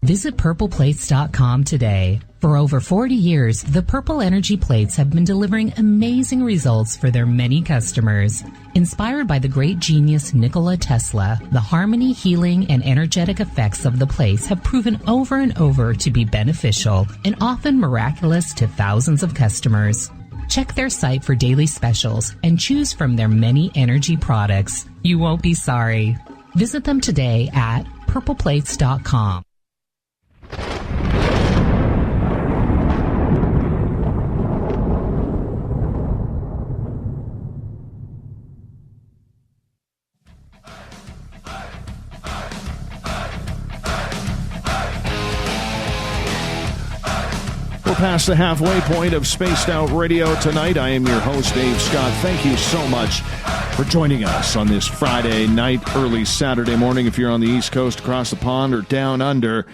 Visit purpleplates.com today. For over 40 years, the Purple Energy Plates have been delivering amazing results for their many customers. Inspired by the great genius Nikola Tesla, the harmony, healing, and energetic effects of the plates have proven over and over to be beneficial and often miraculous to thousands of customers. Check their site for daily specials and choose from their many energy products. You won't be sorry. Visit them today at purpleplates.com. We're past the halfway point of Spaced Out Radio tonight. I am your host, Dave Scott. Thank you so much for joining us on this Friday night, early Saturday morning, if you're on the East Coast, across the pond, or down under.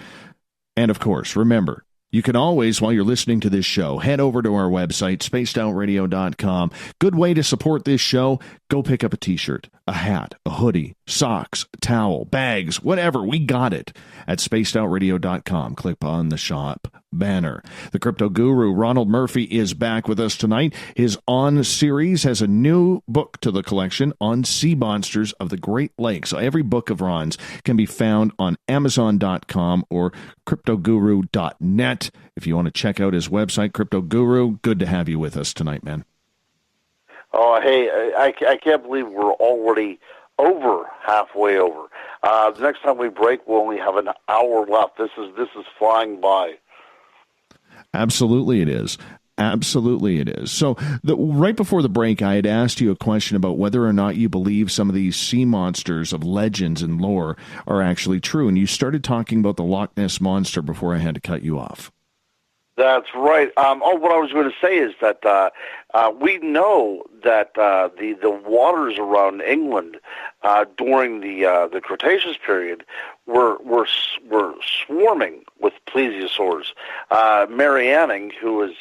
And, of course, remember, you can always, while you're listening to this show, head over to our website, spacedoutradio.com. Good way to support this show. Go pick up a t-shirt, a hat, a hoodie, socks, a towel, bags, whatever. We got it at spacedoutradio.com. Click on the shop banner. The crypto guru, Ronald Murphy, is back with us tonight. His On series has a new book to the collection on sea monsters of the Great Lakes. So every book of Ron's can be found on Amazon.com or cryptoguru.net. If you want to check out his website, Crypto Guru, good to have you with us tonight, man. Oh, hey, I can't believe we're already halfway over. The next time we break, we'll only have an hour left. This is flying by. Absolutely it is. Absolutely it is. So right before the break, I had asked you a question about whether or not you believe some of these sea monsters of legends and lore are actually true. And you started talking about the Loch Ness Monster before I had to cut you off. That's right. What I was going to say is that we know that the waters around England during the Cretaceous period were swarming with plesiosaurs. Mary Anning, who was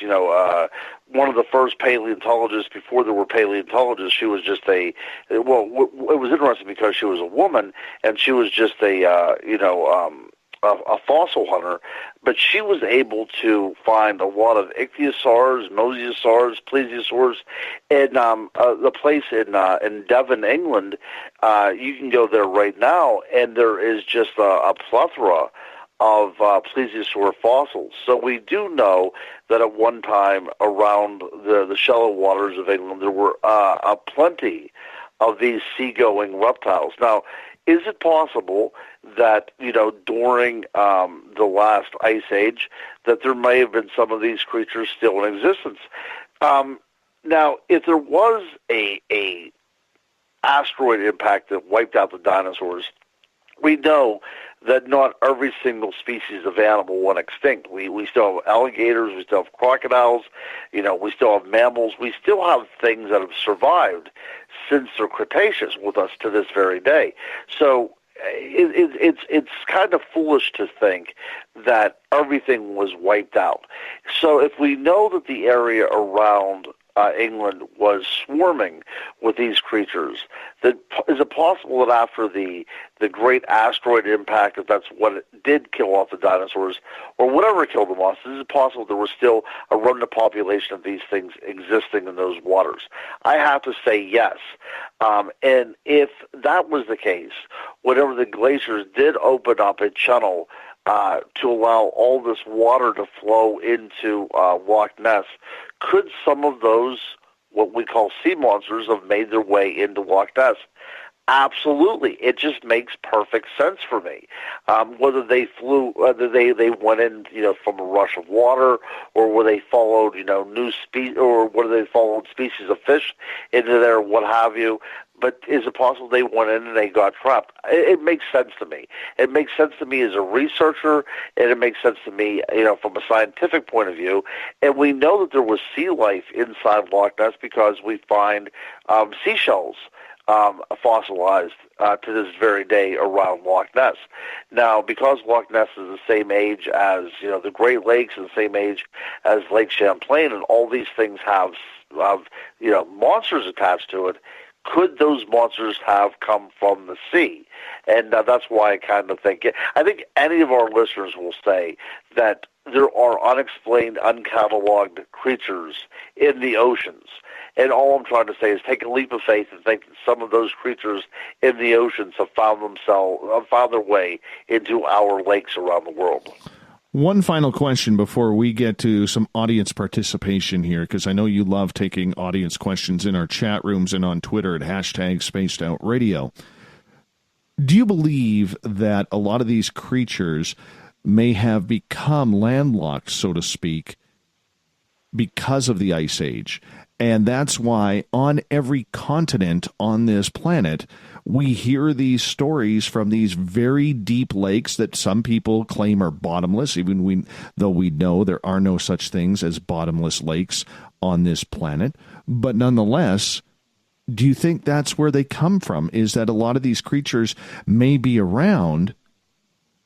one of the first paleontologists before there were paleontologists, she was just it was interesting because she was a woman and she was just a fossil hunter, but she was able to find a lot of ichthyosaurs, mosasaurs, plesiosaurs, and the place in Devon, England. You can go there right now, and there is just a plethora of plesiosaur fossils. So we do know that at one time around the shallow waters of England there were a plenty of these seagoing reptiles. Now, is it possible that, during the last ice age, that there may have been some of these creatures still in existence? Now, if there was a asteroid impact that wiped out the dinosaurs, we know that not every single species of animal went extinct. We still have alligators, we still have crocodiles, we still have mammals, we still have things that have survived since the Cretaceous with us to this very day. So it's kind of foolish to think that everything was wiped out. So if we know that the area around England was swarming with these creatures, that is it possible that after the great asteroid impact, if that's what it did kill off the dinosaurs, or whatever killed them off, is it possible there was still a remnant population of these things existing in those waters? I have to say yes. And if that was the case, whenever the glaciers did open up a channel to allow all this water to flow into Loch Ness, could some of those, what we call sea monsters, have made their way into Loch Ness? Absolutely. It just makes perfect sense for me. Whether they flew, whether they went in, from a rush of water, or whether they followed, new species, or whether they followed species of fish into there, what have you. But is it possible they went in and they got trapped? It makes sense to me. It makes sense to me as a researcher, and it makes sense to me, from a scientific point of view. And we know that there was sea life inside Loch Ness because we find seashells fossilized to this very day around Loch Ness. Now, because Loch Ness is the same age as the Great Lakes and the same age as Lake Champlain, and all these things have monsters attached to it, could those monsters have come from the sea? And that's why I kind of think I think any of our listeners will say that there are unexplained, uncatalogued creatures in the oceans. And all I'm trying to say is take a leap of faith and think that some of those creatures in the oceans have found their way into our lakes around the world. One final question before we get to some audience participation here, because I know you love taking audience questions in our chat rooms and on Twitter at #SpacedOutRadio. Do you believe that a lot of these creatures may have become landlocked, so to speak, because of the Ice Age? And that's why on every continent on this planet, we hear these stories from these very deep lakes that some people claim are bottomless, though we know there are no such things as bottomless lakes on this planet. But nonetheless, do you think that's where they come from? Is that a lot of these creatures may be around,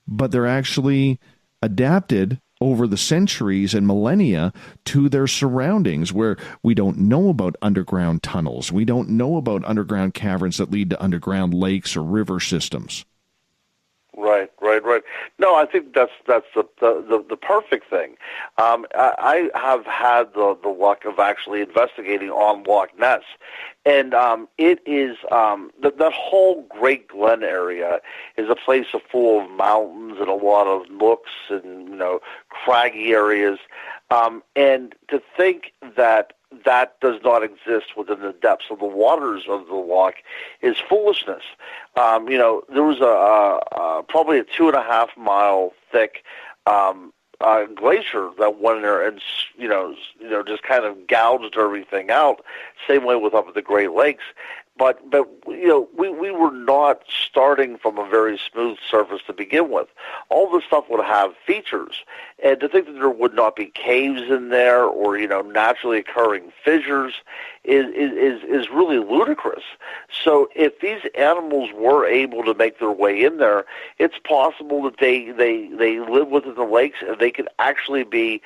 but they're actually adapted over the centuries and millennia to their surroundings, where we don't know about underground tunnels. We don't know about underground caverns that lead to underground lakes or river systems. Right. No, I think that's the perfect thing. I have had the luck of actually investigating on Loch Ness, and it is that whole Great Glen area is a place full of mountains and a lot of nooks and craggy areas, and to think that does not exist within the depths of the waters of the loch is foolishness. There was probably a 2.5 mile thick glacier that went in there and just kind of gouged everything out. Same way with up at the Great Lakes. But we were not starting from a very smooth surface to begin with. All this stuff would have features, and to think that there would not be caves in there or naturally occurring fissures is really ludicrous. So if these animals were able to make their way in there, it's possible that they live within the lakes, and they could actually be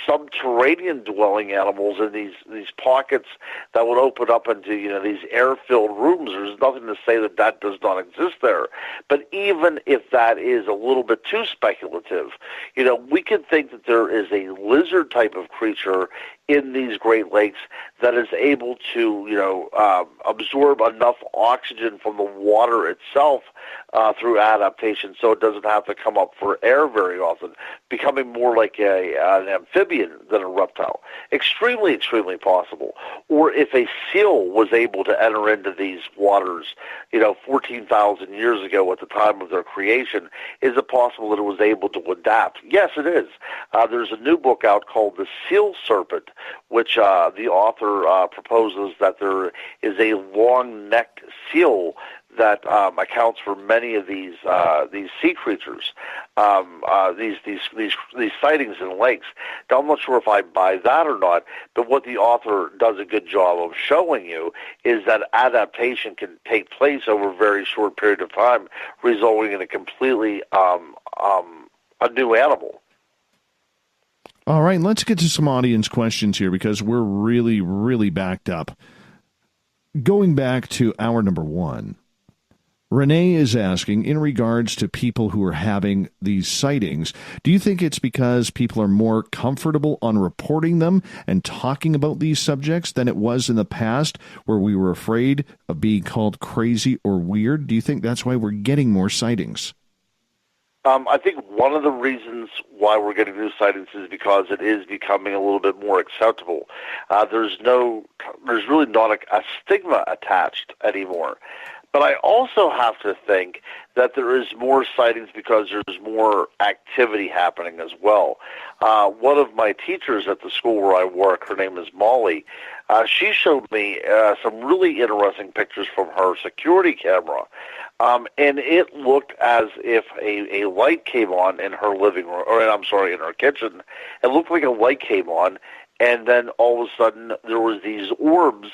subterranean dwelling animals in these pockets that would open up into these air-filled rooms. There's nothing to say that does not exist there. But even if that is a little bit too speculative, we could think that there is a lizard type of creature in these Great Lakes that is able to, absorb enough oxygen from the water itself through adaptation, so it doesn't have to come up for air very often, becoming more like an amphibian than a reptile. Extremely, extremely possible. Or if a seal was able to enter into these waters, 14,000 years ago at the time of their creation, is it possible that it was able to adapt? Yes, it is. There's a new book out called The Seal Serpent, which the author proposes that there is a long-necked seal that accounts for many of these sea creatures, these sightings in lakes. Now, I'm not sure if I buy that or not, but what the author does a good job of showing you is that adaptation can take place over a very short period of time, resulting in a completely a new animal. All right, let's get to some audience questions here because we're really, really backed up. Going back to hour number 1, Renee is asking, in regards to people who are having these sightings, do you think it's because people are more comfortable on reporting them and talking about these subjects than it was in the past where we were afraid of being called crazy or weird? Do you think that's why we're getting more sightings? I think one of the reasons why we're getting new sightings is because it is becoming a little bit more acceptable. There's really not a stigma attached anymore. But I also have to think that there is more sightings because there's more activity happening as well. One of my teachers at the school where I work, her name is Molly, she showed me some really interesting pictures from her security camera. And it looked as if a light came on in her living room, in her kitchen. It looked like a light came on, and then all of a sudden there was these orbs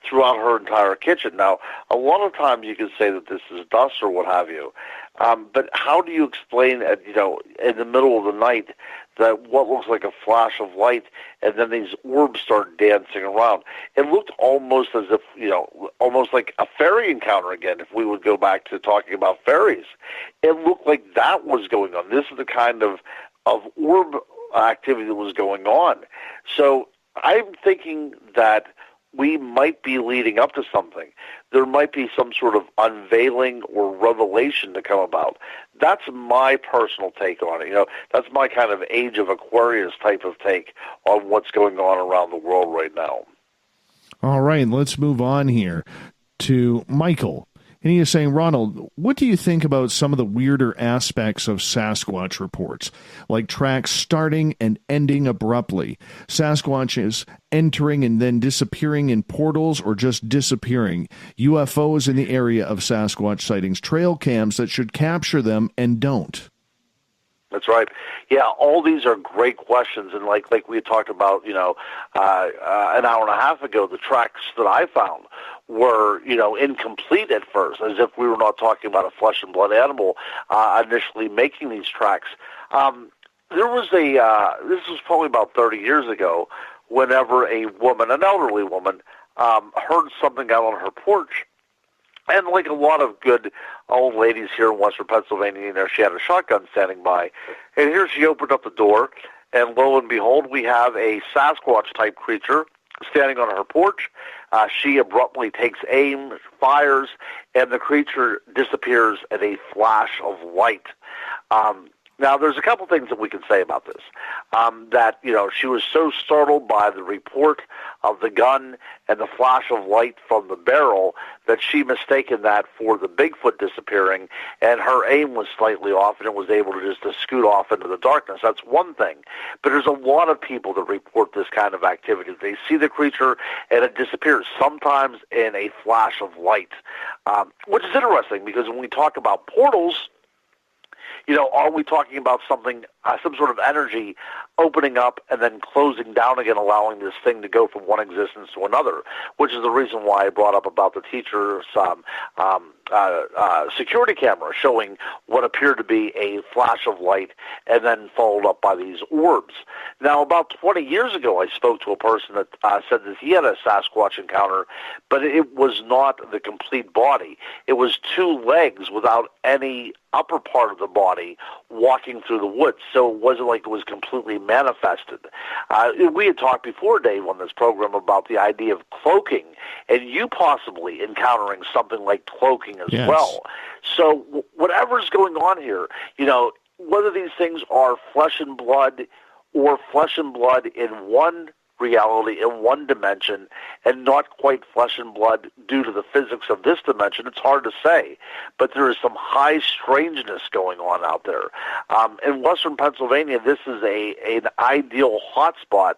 throughout her entire kitchen. Now, a lot of times you can say that this is dust or what have you, but how do you explain, in the middle of the night, that what looks like a flash of light and then these orbs start dancing around? It looked almost as if, almost like a fairy encounter again, if we would go back to talking about fairies. It looked like that was going on. This is the kind of orb activity that was going on. So I'm thinking that we might be leading up to something. There might be some sort of unveiling or revelation to come about. That's my personal take on it. That's my kind of Age of Aquarius type of take on what's going on around the world right now. All right, let's move on here to Michael. And he is saying, Ronald, what do you think about some of the weirder aspects of Sasquatch reports, like tracks starting and ending abruptly, Sasquatches entering and then disappearing in portals or just disappearing, UFOs in the area of Sasquatch sightings, trail cams that should capture them and don't? That's right. Yeah, all these are great questions, and like we talked about, an hour and a half ago, the tracks that I found were, incomplete at first, as if we were not talking about a flesh and blood animal initially making these tracks. There was this was probably about 30 years ago, whenever a woman, an elderly woman, heard something out on her porch. And like a lot of good old ladies here in Western Pennsylvania, she had a shotgun standing by. And here she opened up the door, and lo and behold, we have a Sasquatch-type creature standing on her porch. She abruptly takes aim, fires, and the creature disappears in a flash of light. Now, there's a couple things that we can say about this. That, she was so startled by the report of the gun and the flash of light from the barrel that she mistaken that for the Bigfoot disappearing, and her aim was slightly off, and it was able to scoot off into the darkness. That's one thing. But there's a lot of people that report this kind of activity. They see the creature, and it disappears, sometimes in a flash of light, which is interesting, because when we talk about portals, are we talking about something, some sort of energy opening up and then closing down again, allowing this thing to go from one existence to another, which is the reason why I brought up about the teacher's security camera showing what appeared to be a flash of light and then followed up by these orbs. Now, about 20 years ago, I spoke to a person that said that he had a Sasquatch encounter, but it was not the complete body. It was two legs without any upper part of the body walking through the woods, so it wasn't like it was completely manifested. We had talked before, Dave, on this program about the idea of cloaking, and you possibly encountering something like cloaking as well. So whatever's going on here, whether these things are flesh and blood or flesh and blood in one reality, in one dimension, and not quite flesh and blood due to the physics of this dimension, it's hard to say. But there is some high strangeness going on out there. In Western Pennsylvania, this is an ideal hotspot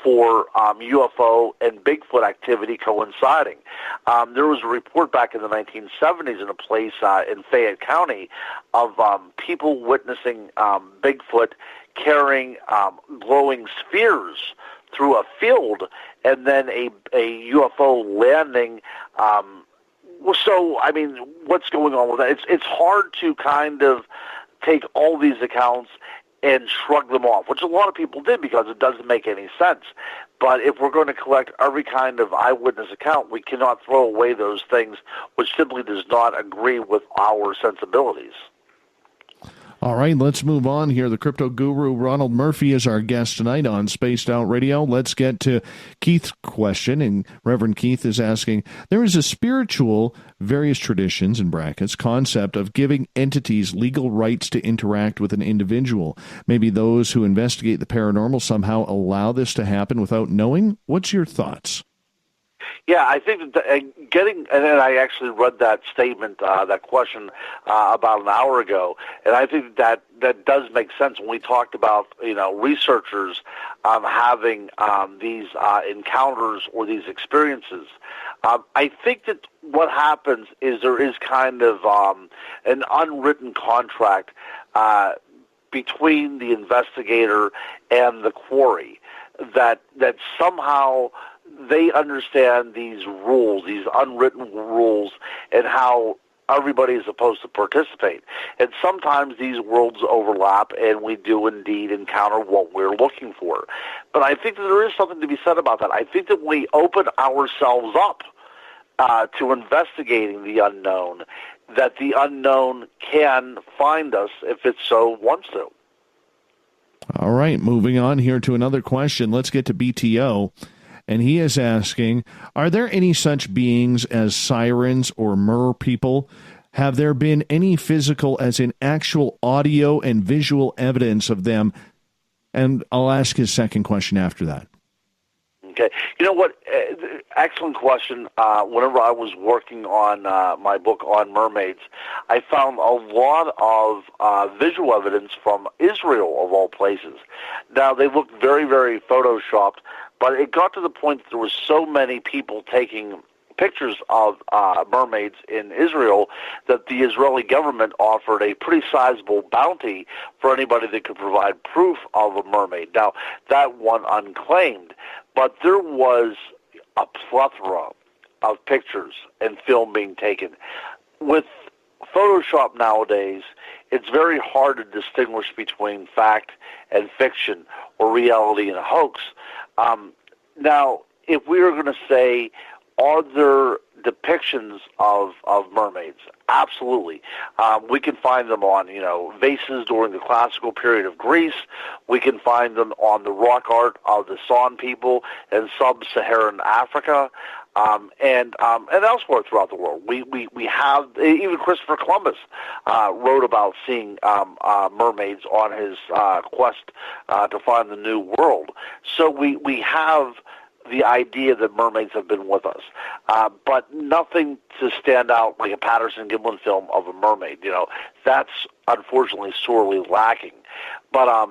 for UFO and Bigfoot activity coinciding. There was a report back in the 1970s in a place in Fayette County of people witnessing Bigfoot carrying glowing spheres through a field, and then a UFO landing. So, I mean, what's going on with that? It's hard to kind of take all these accounts and shrug them off, which a lot of people did because it doesn't make any sense. But if we're going to collect every kind of eyewitness account, we cannot throw away those things which simply does not agree with our sensibilities. All right, let's move on here. The crypto guru Ronald Murphy is our guest tonight on Spaced Out Radio. Let's get to Keith's question, and Reverend Keith is asking, there is a spiritual, various traditions, in brackets, concept of giving entities legal rights to interact with an individual. Maybe those who investigate the paranormal somehow allow this to happen without knowing? What's your thoughts? Yeah, I think that and then I actually read that statement, that question, about an hour ago, and I think that does make sense when we talked about, researchers having these encounters or these experiences. I think that what happens is there is kind of an unwritten contract between the investigator and the quarry that somehow they understand these rules, these unwritten rules, and how everybody is supposed to participate. And sometimes these worlds overlap, and we do indeed encounter what we're looking for. But I think that there is something to be said about that. I think that we open ourselves up to investigating the unknown, that the unknown can find us if it so wants to. All right, moving on here to another question. Let's get to BTO. And he is asking, are there any such beings as sirens or mer people? Have there been any physical, as in actual audio and visual evidence of them? And I'll ask his second question after that. Okay. You know what? Excellent question. Whenever I was working on my book on mermaids, I found a lot of visual evidence from Israel, of all places. Now, they looked very, very photoshopped, but it got to the point that there were so many people taking pictures of mermaids in Israel that the Israeli government offered a pretty sizable bounty for anybody that could provide proof of a mermaid. Now, that one unclaimed, but there was a plethora of pictures and film being taken. With Photoshop nowadays, it's very hard to distinguish between fact and fiction or reality and a hoax. Now, if we were going to say, are there depictions of mermaids? Absolutely. We can find them on, vases during the classical period of Greece. We can find them on the rock art of the San people in sub-Saharan Africa, and elsewhere throughout the world. We have, even Christopher Columbus wrote about seeing mermaids on his quest to find the New World. So we have the idea that mermaids have been with us, but nothing to stand out like a Patterson-Gimlin film of a mermaid. That's unfortunately sorely lacking. But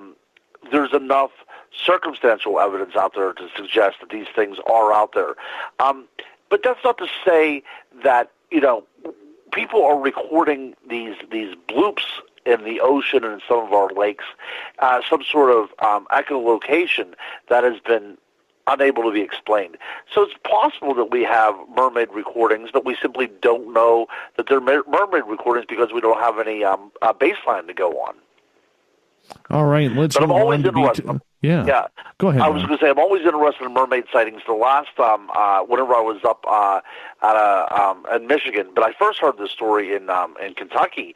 there's enough circumstantial evidence out there to suggest that these things are out there. But that's not to say that, people are recording these bloops in the ocean and in some of our lakes, some sort of echolocation that has been unable to be explained. So it's possible that we have mermaid recordings, but we simply don't know that they're mermaid recordings because we don't have any baseline to go on. All right, let's move on to BTO. Yeah. Go ahead. I was going to say, I'm always interested in mermaid sightings. The last whenever I was up in Michigan, but I first heard this story in Kentucky.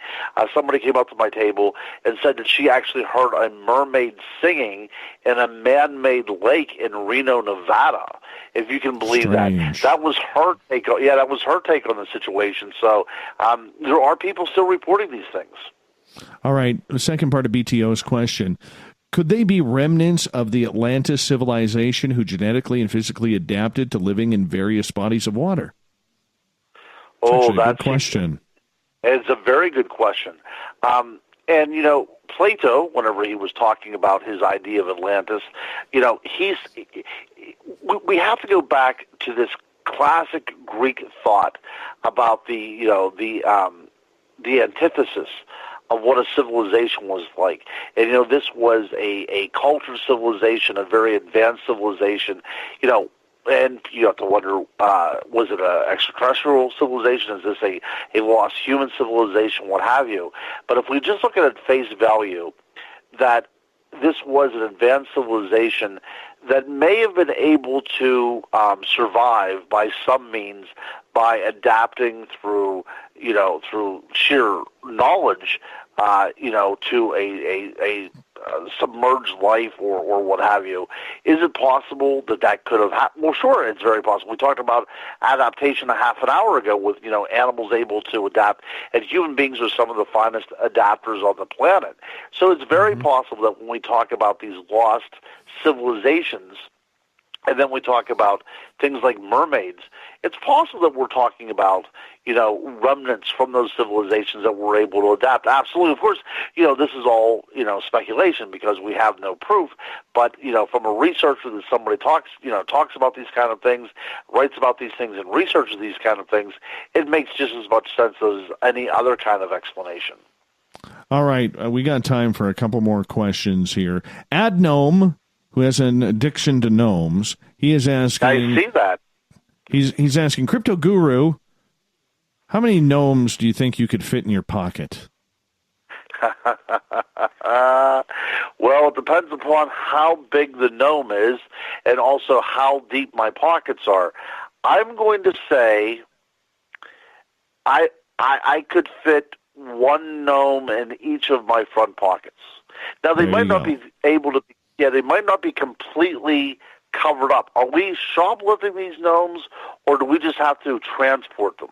Somebody came up to my table and said that she actually heard a mermaid singing in a man-made lake in Reno, Nevada. If you can believe Strange. that was her take. That was her take on the situation. So there are people still reporting these things. All right, the second part of BTO's question. Could they be remnants of the Atlantis civilization who genetically and physically adapted to living in various bodies of water? That's a good question. It's a very good question. And, Plato, whenever he was talking about his idea of Atlantis, we have to go back to this classic Greek thought about the antithesis of what a civilization was like. And, this was a cultured civilization, a very advanced civilization, and you have to wonder, was it an extraterrestrial civilization? Is this a lost human civilization, what have you? But if we just look at it at face value, that this was an advanced civilization that may have been able to survive by some means by adapting through sheer knowledge, to a submerged life or what have you. Is it possible that could have happened? Well, sure, it's very possible. We talked about adaptation a half an hour ago with, animals able to adapt, and human beings are some of the finest adapters on the planet. So it's very possible that when we talk about these lost civilizations, and then we talk about things like mermaids, it's possible that we're talking about, remnants from those civilizations that were able to adapt. Absolutely. Of course, this is all, speculation because we have no proof. But, from a researcher that somebody talks about these kind of things, writes about these things and researches these kind of things, it makes just as much sense as any other kind of explanation. All right. We got time for a couple more questions here. Adnome, who has an addiction to gnomes, he is asking... I see that. He's asking, Crypto Guru, how many gnomes do you think you could fit in your pocket? Well, it depends upon how big the gnome is and also how deep my pockets are. I'm going to say I could fit one gnome in each of my front pockets. Now, they might not be able to... they might not be completely covered up. Are we shoplifting these gnomes, or do we just have to transport them?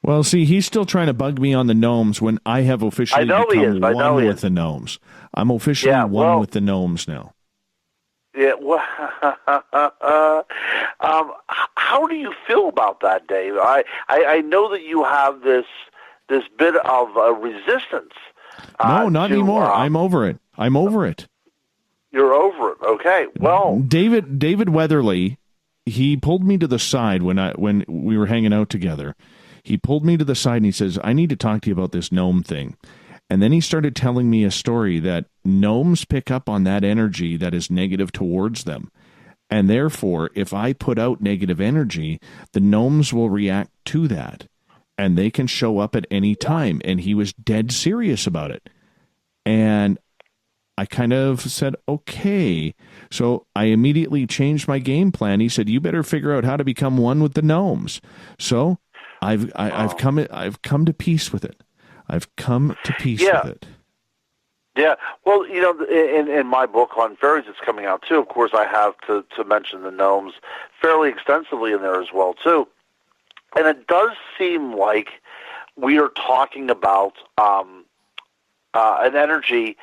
Well, see, he's still trying to bug me on the gnomes when I have officially become one with the gnomes. I'm officially one with the gnomes now. Yeah. Well, how do you feel about that, Dave? I know that you have this bit of resistance. No, not anymore. I'm over it. You're over it. Okay. Well, David Weatherly, he pulled me to the side when we were hanging out together. He pulled me to the side and he says, I need to talk to you about this gnome thing. And then he started telling me a story that gnomes pick up on that energy that is negative towards them. And therefore, if I put out negative energy, the gnomes will react to that. And they can show up at any time. And he was dead serious about it. And I kind of said, okay. So I immediately changed my game plan. He said, you better figure out how to become one with the gnomes. So I've come to peace with it. I've come to peace with it. Yeah. Well, in my book on fairies that's coming out too, of course, I have to mention the gnomes fairly extensively in there as well too. And it does seem like we are talking about an energy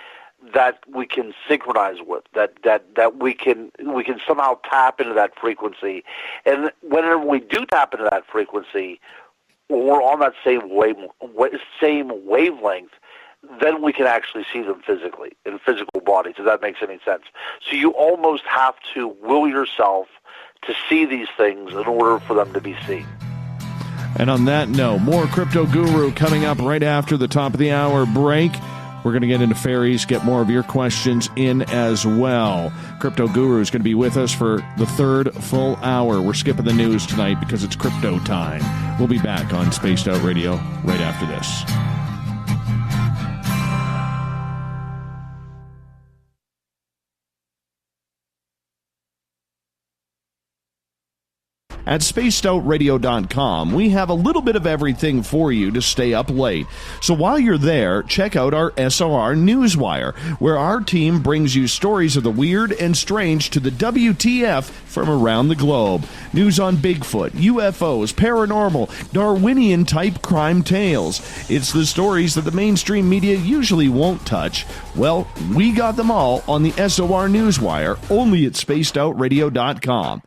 that we can synchronize with, that we can somehow tap into that frequency. And whenever we do tap into that frequency, when we're on that same wavelength, then we can actually see them physically, in physical bodies, if that makes any sense. So you almost have to will yourself to see these things in order for them to be seen. And on that note, more Crypto Guru coming up right after the top of the hour break. We're going to get into fairies, get more of your questions in as well. Crypto Guru is going to be with us for the third full hour. We're skipping the news tonight because it's crypto time. We'll be back on Spaced Out Radio right after this. At spacedoutradio.com, we have a little bit of everything for you to stay up late. So while you're there, check out our SOR Newswire, where our team brings you stories of the weird and strange to the WTF from around the globe. News on Bigfoot, UFOs, paranormal, Darwinian-type crime tales. It's the stories that the mainstream media usually won't touch. Well, we got them all on the SOR Newswire, only at spacedoutradio.com.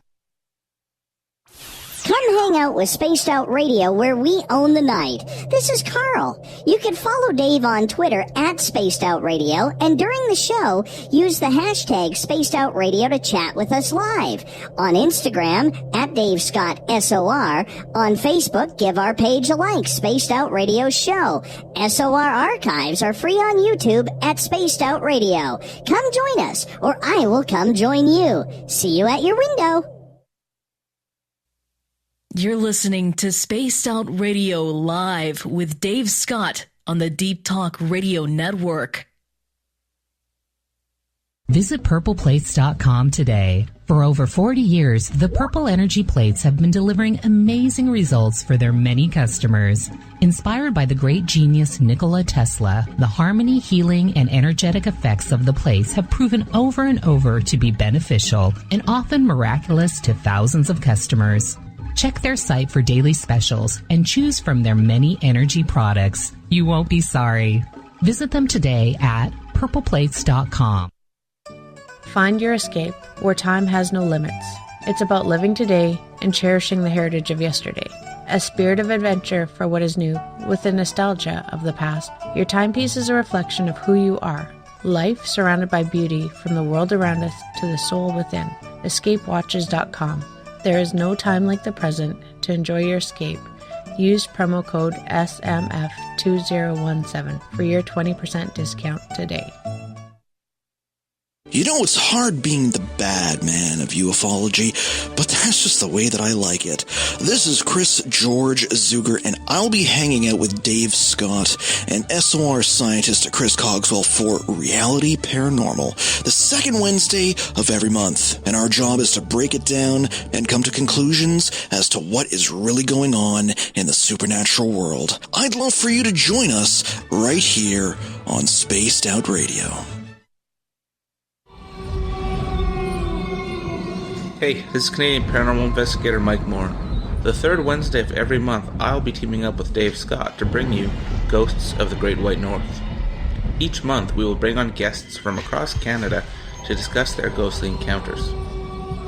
Come hang out with Spaced Out Radio, where we own the night. This is Carl. You can follow Dave on Twitter at Spaced Out Radio, and during the show, use the hashtag Spaced Out Radio to chat with us live. On Instagram, at Dave Scott SOR. On Facebook, give our page a like, Spaced Out Radio Show. SOR archives are free on YouTube at Spaced Out Radio. Come join us, or I will come join you. See you at your window. You're listening to Spaced Out Radio Live with Dave Scott on the Deep Talk Radio Network. Visit purpleplates.com today. For over 40 years, the Purple Energy Plates have been delivering amazing results for their many customers. Inspired by the great genius Nikola Tesla, the harmony, healing, and energetic effects of the plates have proven over and over to be beneficial and often miraculous to thousands of customers. Check their site for daily specials and choose from their many energy products. You won't be sorry. Visit them today at purpleplates.com. Find your escape where time has no limits. It's about living today and cherishing the heritage of yesterday. A spirit of adventure for what is new with the nostalgia of the past. Your timepiece is a reflection of who you are. Life surrounded by beauty from the world around us to the soul within. EscapeWatches.com. There is no time like the present to enjoy your escape. Use promo code SMF2017 for your 20% discount today. You know, it's hard being the bad man of ufology, but that's just the way that I like it. This is Chris George Zuger, and I'll be hanging out with Dave Scott and SOR scientist Chris Cogswell for Reality Paranormal, the second Wednesday of every month. And our job is to break it down and come to conclusions as to what is really going on in the supernatural world. I'd love for you to join us right here on Spaced Out Radio. Hey, this is Canadian Paranormal Investigator Mike Moore. The third Wednesday of every month, I'll be teaming up with Dave Scott to bring you Ghosts of the Great White North. Each month, we will bring on guests from across Canada to discuss their ghostly encounters.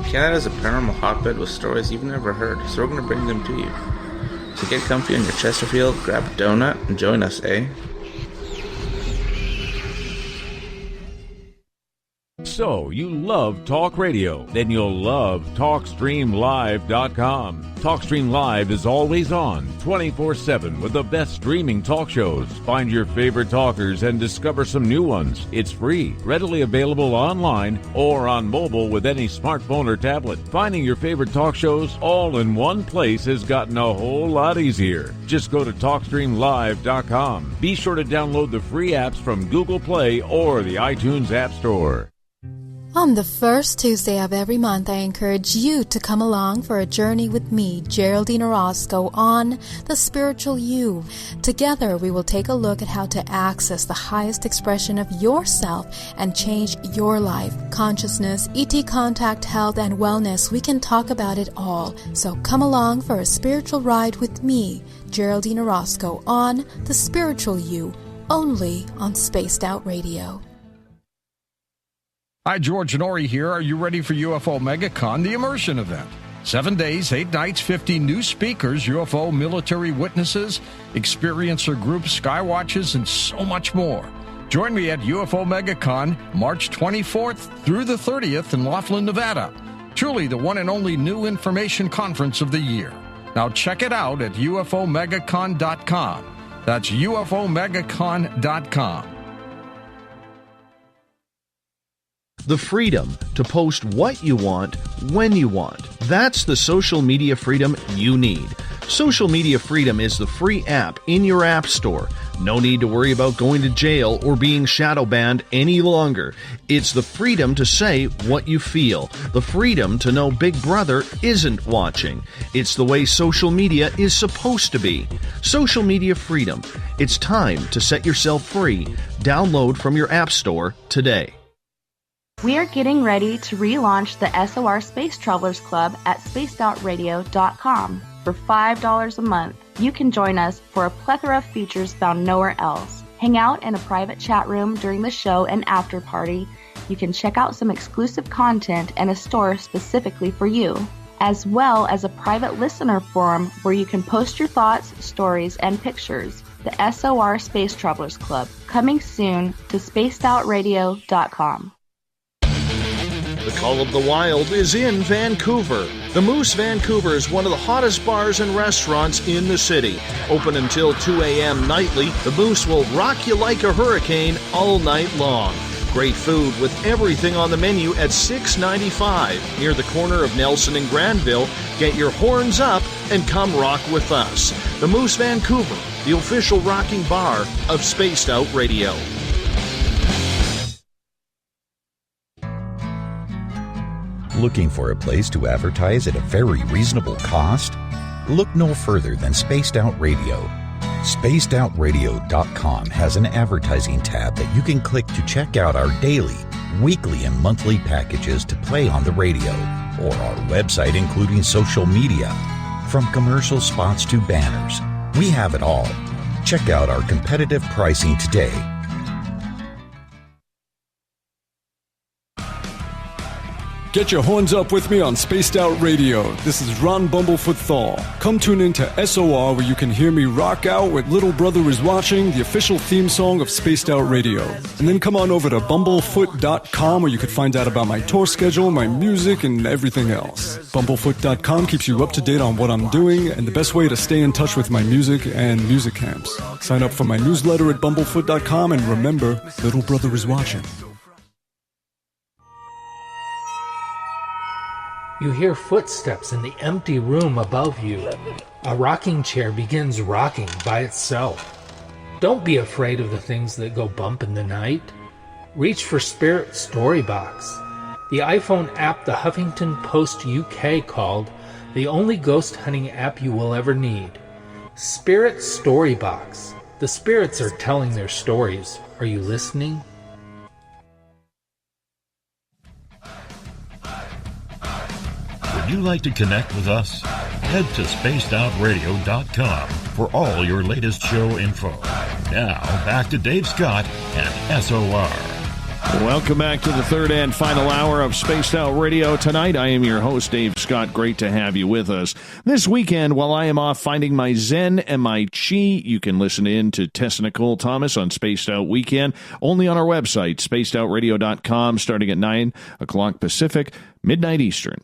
Canada is a paranormal hotbed with stories you've never heard, so we're going to bring them to you. So get comfy on your Chesterfield, grab a donut, and join us, eh? So, you love talk radio? Then you'll love TalkStreamLive.com. TalkStream Live is always on, 24/7, with the best streaming talk shows. Find your favorite talkers and discover some new ones. It's free, readily available online or on mobile with any smartphone or tablet. Finding your favorite talk shows all in one place has gotten a whole lot easier. Just go to TalkStreamLive.com. Be sure to download the free apps from Google Play or the iTunes App Store. On the first Tuesday of every month, I encourage you to come along for a journey with me, Geraldine Orozco, on The Spiritual You. Together, we will take a look at how to access the highest expression of yourself and change your life. Consciousness, ET contact, health, and wellness, we can talk about it all. So come along for a spiritual ride with me, Geraldine Orozco, on The Spiritual You, only on Spaced Out Radio. Hi, George and Ori here. Are you ready for UFO MegaCon, the immersion event? 7 days, 8 nights, 50 new speakers, UFO military witnesses, experiencer groups, skywatches, and so much more. Join me at UFO MegaCon, March 24th through the 30th in Laughlin, Nevada. Truly the one and only new information conference of the year. Now check it out at UFOMegaCon.com. That's UFOMegaCon.com. The freedom to post what you want, when you want. That's the social media freedom you need. Social Media Freedom is the free app in your app store. No need to worry about going to jail or being shadow banned any longer. It's the freedom to say what you feel. The freedom to know Big Brother isn't watching. It's the way social media is supposed to be. Social Media Freedom. It's time to set yourself free. Download from your app store today. We are getting ready to relaunch the SOR Space Travelers Club at spacedoutradio.com. For $5 a month, you can join us for a plethora of features found nowhere else. Hang out in a private chat room during the show and after party. You can check out some exclusive content and a store specifically for you. as well as a private listener forum where you can post your thoughts, stories, and pictures. The SOR Space Travelers Club, coming soon to spacedoutradio.com. The Call of the Wild is in Vancouver. The Moose Vancouver is one of the hottest bars and restaurants in the city. Open until 2 a.m. nightly, the Moose will rock you like a hurricane all night long. Great food with everything on the menu at $6.95 near the corner of Nelson and Granville. Get your horns up and come rock with us. The Moose Vancouver, the official rocking bar of Spaced Out Radio. Looking for a place to advertise at a very reasonable cost? Look no further than Spaced Out Radio. SpacedOutRadio.com has an advertising tab that you can click to check out our daily, weekly, and monthly packages to play on the radio, or our website including social media. From commercial spots to banners, we have it all. Check out our competitive pricing today. Get your horns up with me on Spaced Out Radio. This is Ron Bumblefoot Thal. Come tune in to SOR where you can hear me rock out with Little Brother is Watching, the official theme song of Spaced Out Radio. And then come on over to bumblefoot.com where you can find out about my tour schedule, my music, and everything else. Bumblefoot.com keeps you up to date on what I'm doing and the best way to stay in touch with my music and music camps. Sign up for my newsletter at bumblefoot.com and remember, Little Brother is Watching. You hear footsteps in the empty room above you. A rocking chair begins rocking by itself. Don't be afraid of the things that go bump in the night. Reach for Spirit Storybox, the iPhone app the Huffington Post UK called the only ghost hunting app you will ever need. Spirit Storybox. The spirits are telling their stories. Are you listening? Would you like to connect with us? Head to spacedoutradio.com for all your latest show info. Now, back to Dave Scott and SOR. Welcome back to the third and final hour of Spaced Out Radio tonight. I am your host, Dave Scott. Great to have you with us. This weekend, while I am off finding my Zen and my Chi, you can listen in to Tessa Nicole Thomas on Spaced Out Weekend, only on our website, spacedoutradio.com, starting at 9 o'clock Pacific, midnight Eastern.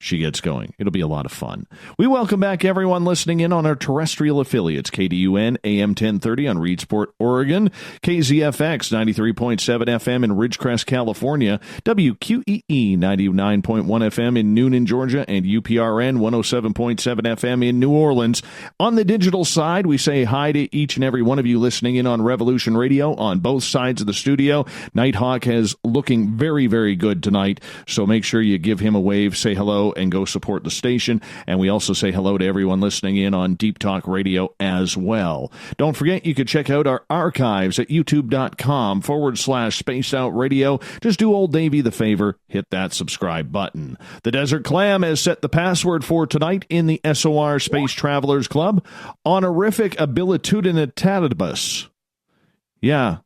She gets going. It'll be a lot of fun. We welcome back everyone listening in on our terrestrial affiliates, KDUN, AM 1030 on Reedsport, Oregon, KZFX 93.7 FM in Ridgecrest, California, WQEE 99.1 FM in Noonan, Georgia, and UPRN 107.7 FM in New Orleans. On the digital side, we say hi to each and every one of you listening in on Revolution Radio on both sides of the studio. Nighthawk is looking very, very good tonight, so make sure you give him a wave, say hello, and go support the station. And we also say hello to everyone listening in on Deep Talk Radio as well. Don't forget, you can check out our archives at youtube.com/Spaced Out Radio. Just do old Davey the favor, hit that subscribe button. The Desert Clam has set the password for tonight in the SOR Space Travelers Club. Honorific abilitudinatibus. Yeah,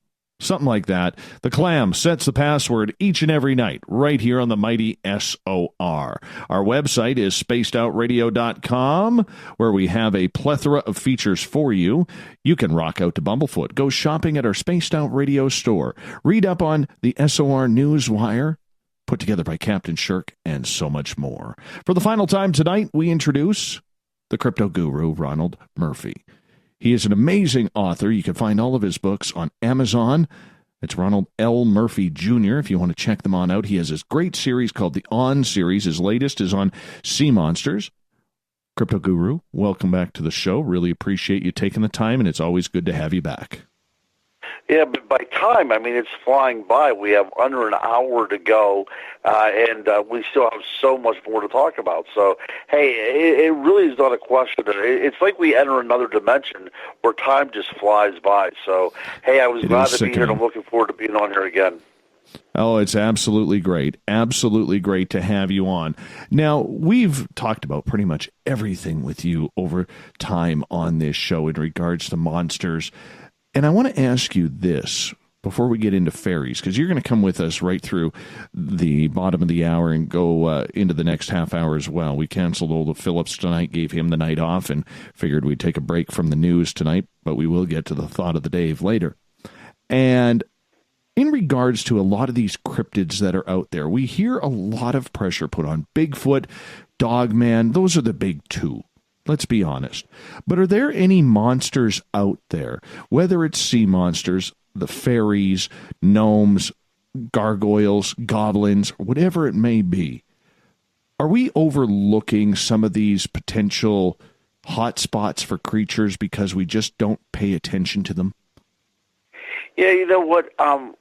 something like that. The Clam sets the password each and every night right here on the mighty SOR. Our website is spacedoutradio.com, where we have a plethora of features for you. You can rock out to Bumblefoot, go shopping at our Spaced Out Radio store, read up on the SOR Newswire, put together by Captain Shirk, and so much more. For the final time tonight, we introduce the crypto guru, Ronald Murphy. He is an amazing author. You can find all of his books on Amazon. It's Ronald L. Murphy Jr. if you want to check them on out. He has this great series called the On series. His latest is on sea monsters. Crypto Guru, welcome back to the show. Really appreciate you taking the time, and it's always good to have you back. Yeah, but by time, I mean, it's flying by. We have under an hour to go, and we still have so much more to talk about. So, hey, it really is not a question. It's like we enter another dimension where time just flies by. So, hey, I was glad to be here, and I'm looking forward to being on here again. Oh, it's absolutely great. Absolutely great to have you on. Now, we've talked about pretty much everything with you over time on this show in regards to monsters. And I want to ask you this. before we get into fairies, because you're going to come with us right through the bottom of the hour and go into the next half hour as well. We canceled old Phillips tonight, gave him the night off, and figured we'd take a break from the news tonight, but we will get to the thought of the day later. And in regards to a lot of these cryptids that are out there, we hear a lot of pressure put on Bigfoot, Dogman. Those are the big two. Let's be honest. But are there any monsters out there, whether it's sea monsters, the fairies, gnomes, gargoyles, goblins, whatever it may be? Are we overlooking some of these potential hot spots for creatures because we just don't pay attention to them? Yeah, you know what?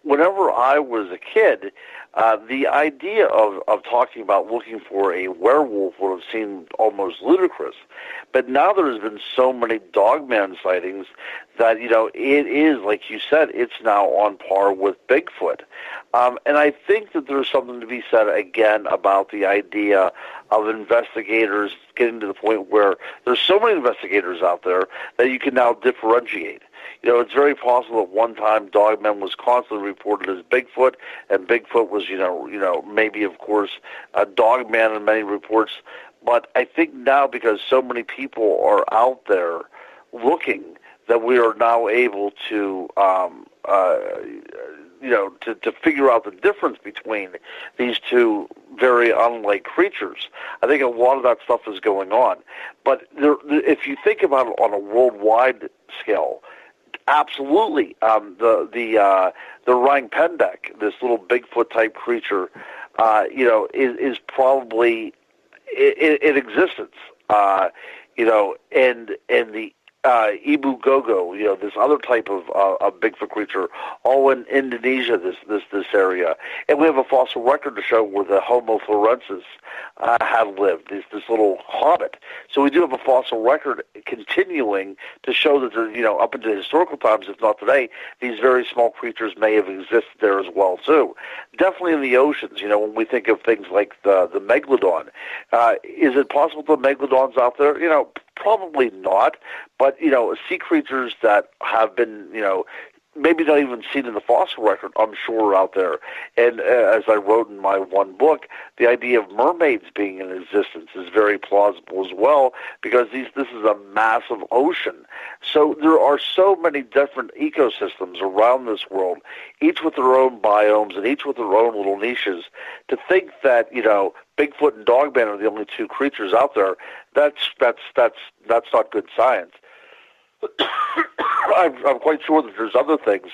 Whenever I was a kid, the idea of talking about looking for a werewolf would have seemed almost ludicrous. But now there's been so many Dogman sightings that, you know, it is, like you said, it's now on par with Bigfoot. And I think that there's something to be said, again, about the idea of investigators getting to the point where there's so many investigators out there that you can now differentiate. You know, it's very possible that one time Dogman was constantly reported as Bigfoot, and Bigfoot was, you know, maybe, of course, a Dogman in many reports. But I think now, because so many people are out there looking, that we are now able to, to figure out the difference between these two very unlike creatures. I think a lot of that stuff is going on. But if you think about it on a worldwide scale, absolutely, the Rang Pendek, this little Bigfoot type creature, is probably in existence. And the Ibu Gogo, you know, this other type of Bigfoot creature, all in Indonesia, this area, and we have a fossil record to show where the Homo florensis have lived. This little hobbit. So we do have a fossil record continuing to show that, you know, up into historical times, if not today, these very small creatures may have existed there as well too. Definitely in the oceans. You know, when we think of things like the megalodon, is it possible the megalodon's out there? You know, probably not. But, you know, sea creatures that have been, you know, maybe not even seen in the fossil record, I'm sure, are out there. And as I wrote in my one book, the idea of mermaids being in existence is very plausible as well, because this is a massive ocean. So there are so many different ecosystems around this world, each with their own biomes and each with their own little niches. To think that, you know, Bigfoot and Dogman are the only two creatures out there, that's not good science. I'm quite sure that there's other things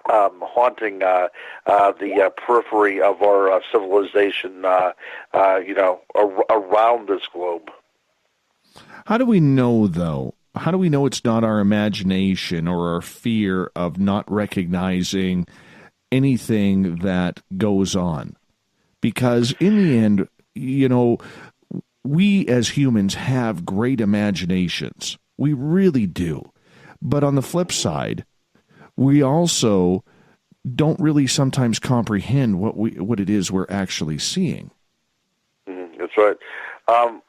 haunting the periphery of our civilization, around this globe. How do we know, though? How do we know it's not our imagination or our fear of not recognizing anything that goes on? Because in the end, you know, we as humans have great imaginations. We really do. But on the flip side, we also don't really sometimes comprehend what it is we're actually seeing. That's right.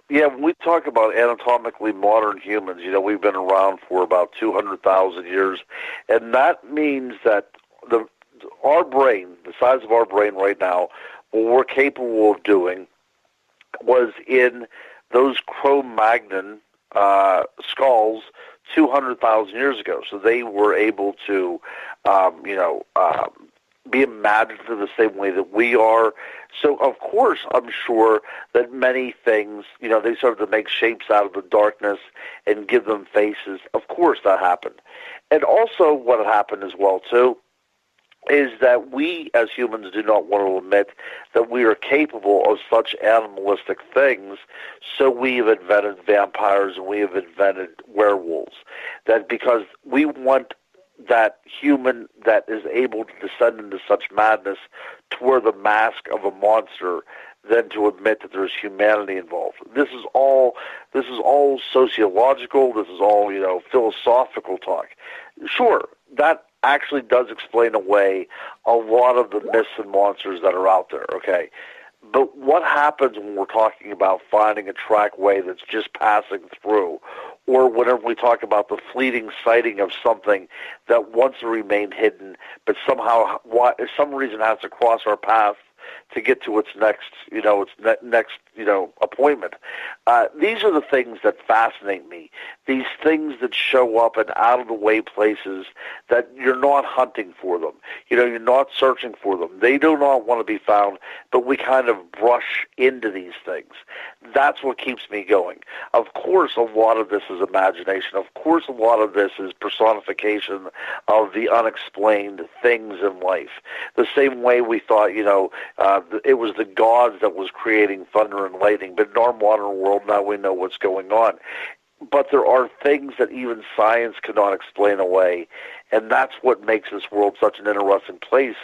When we talk about anatomically modern humans, you know, we've been around for about 200,000 years, and that means that our brain, the size of our brain right now, what we're capable of doing was in those Cro-Magnon skulls 200,000 years ago. So they were able to, be imaginative the same way that we are. So, of course, I'm sure that many things, you know, they started to make shapes out of the darkness and give them faces. Of course that happened. And also what happened as well, too, is that we as humans do not want to admit that we are capable of such animalistic things, so we have invented vampires and we have invented werewolves. That because we want that human that is able to descend into such madness to wear the mask of a monster than to admit that there's humanity involved. This is all sociological, this is all, you know, philosophical talk. Sure, that actually does explain away a lot of the myths and monsters that are out there, okay? But what happens when we're talking about finding a trackway that's just passing through, or whenever we talk about the fleeting sighting of something that once remained hidden but somehow, some reason has to cross our path to get to its next, next appointment. These are the things that fascinate me. These things that show up in out-of-the-way places that you're not hunting for them. You're not searching for them. They do not want to be found, but we kind of brush into these things. That's what keeps me going. Of course, a lot of this is imagination. Of course, a lot of this is personification of the unexplained things in life. The same way we thought, it was the gods that was creating thunder and lightning, but in our modern world now we know what's going on. But there are things that even science cannot explain away, and that's what makes this world such an interesting place,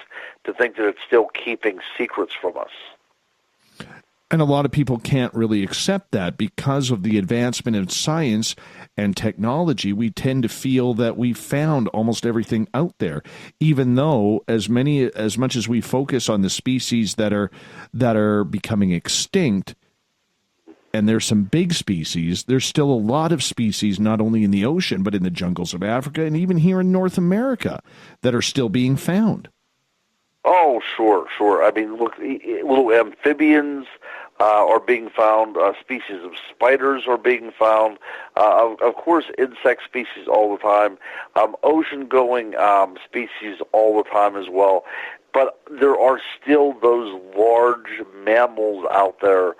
to think that it's still keeping secrets from us. And a lot of people can't really accept that because of the advancement of science and technology. We tend to feel that we've found almost everything out there, even though as much as we focus on the species that are becoming extinct, and there's some big species, there's still a lot of species, not only in the ocean, but in the jungles of Africa and even here in North America, that are still being found. Oh, sure. I mean, look, little amphibians are being found. Species of spiders are being found. Of course, insect species all the time. Ocean-going species all the time as well. But there are still those large mammals out there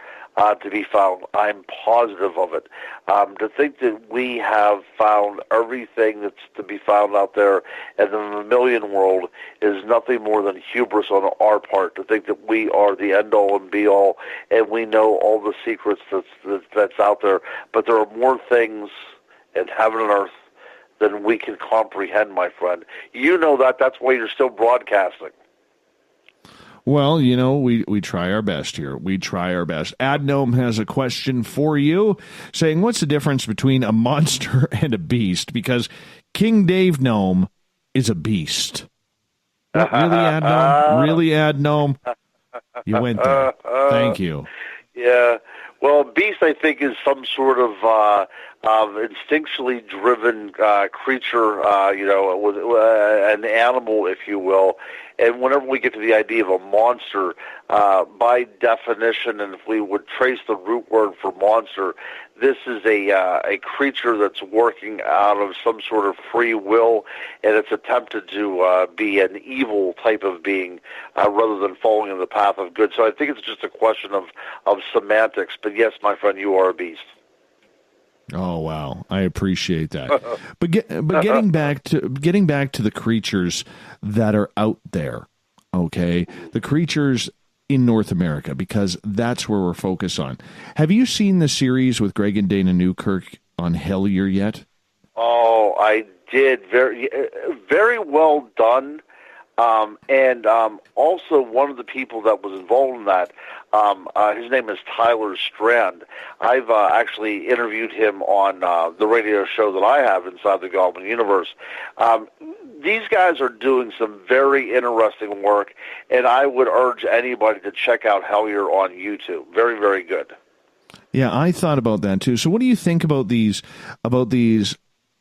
to be found. I'm positive of it. To think that we have found everything that's to be found out there in the mammalian world is nothing more than hubris on our part, to think that we are the end-all and be-all, and we know all the secrets that's out there. But there are more things in heaven and earth than we can comprehend, my friend. You know that. That's why you're still broadcasting. Well, we try our best here. We try our best. Adnome has a question for you, saying, what's the difference between a monster and a beast? Because King Dave Gnome is a beast. What, really, Adnome? Really, Adnome? You went there. Thank you. Yeah. Well, beast, I think, is some sort of instinctually driven creature, with an animal, if you will. And whenever we get to the idea of a monster, by definition, and if we would trace the root word for monster, this is a creature that's working out of some sort of free will, and it's attempted to be an evil type of being rather than following in the path of good. So I think it's just a question of semantics. But yes, my friend, you are a beast. Oh wow, I appreciate that. But getting back to the creatures that are out there, okay? The creatures in North America, because that's where we're focused on. Have you seen the series with Greg and Dana Newkirk on Hellier yet? Oh, I did. Very, very well done. And also one of the people that was involved in that, his name is Tyler Strand. I've actually interviewed him on the radio show that I have inside the Goblin Universe. These guys are doing some very interesting work, and I would urge anybody to check out Hellier on YouTube. Very, very good. Yeah, I thought about that too. So what do you think about these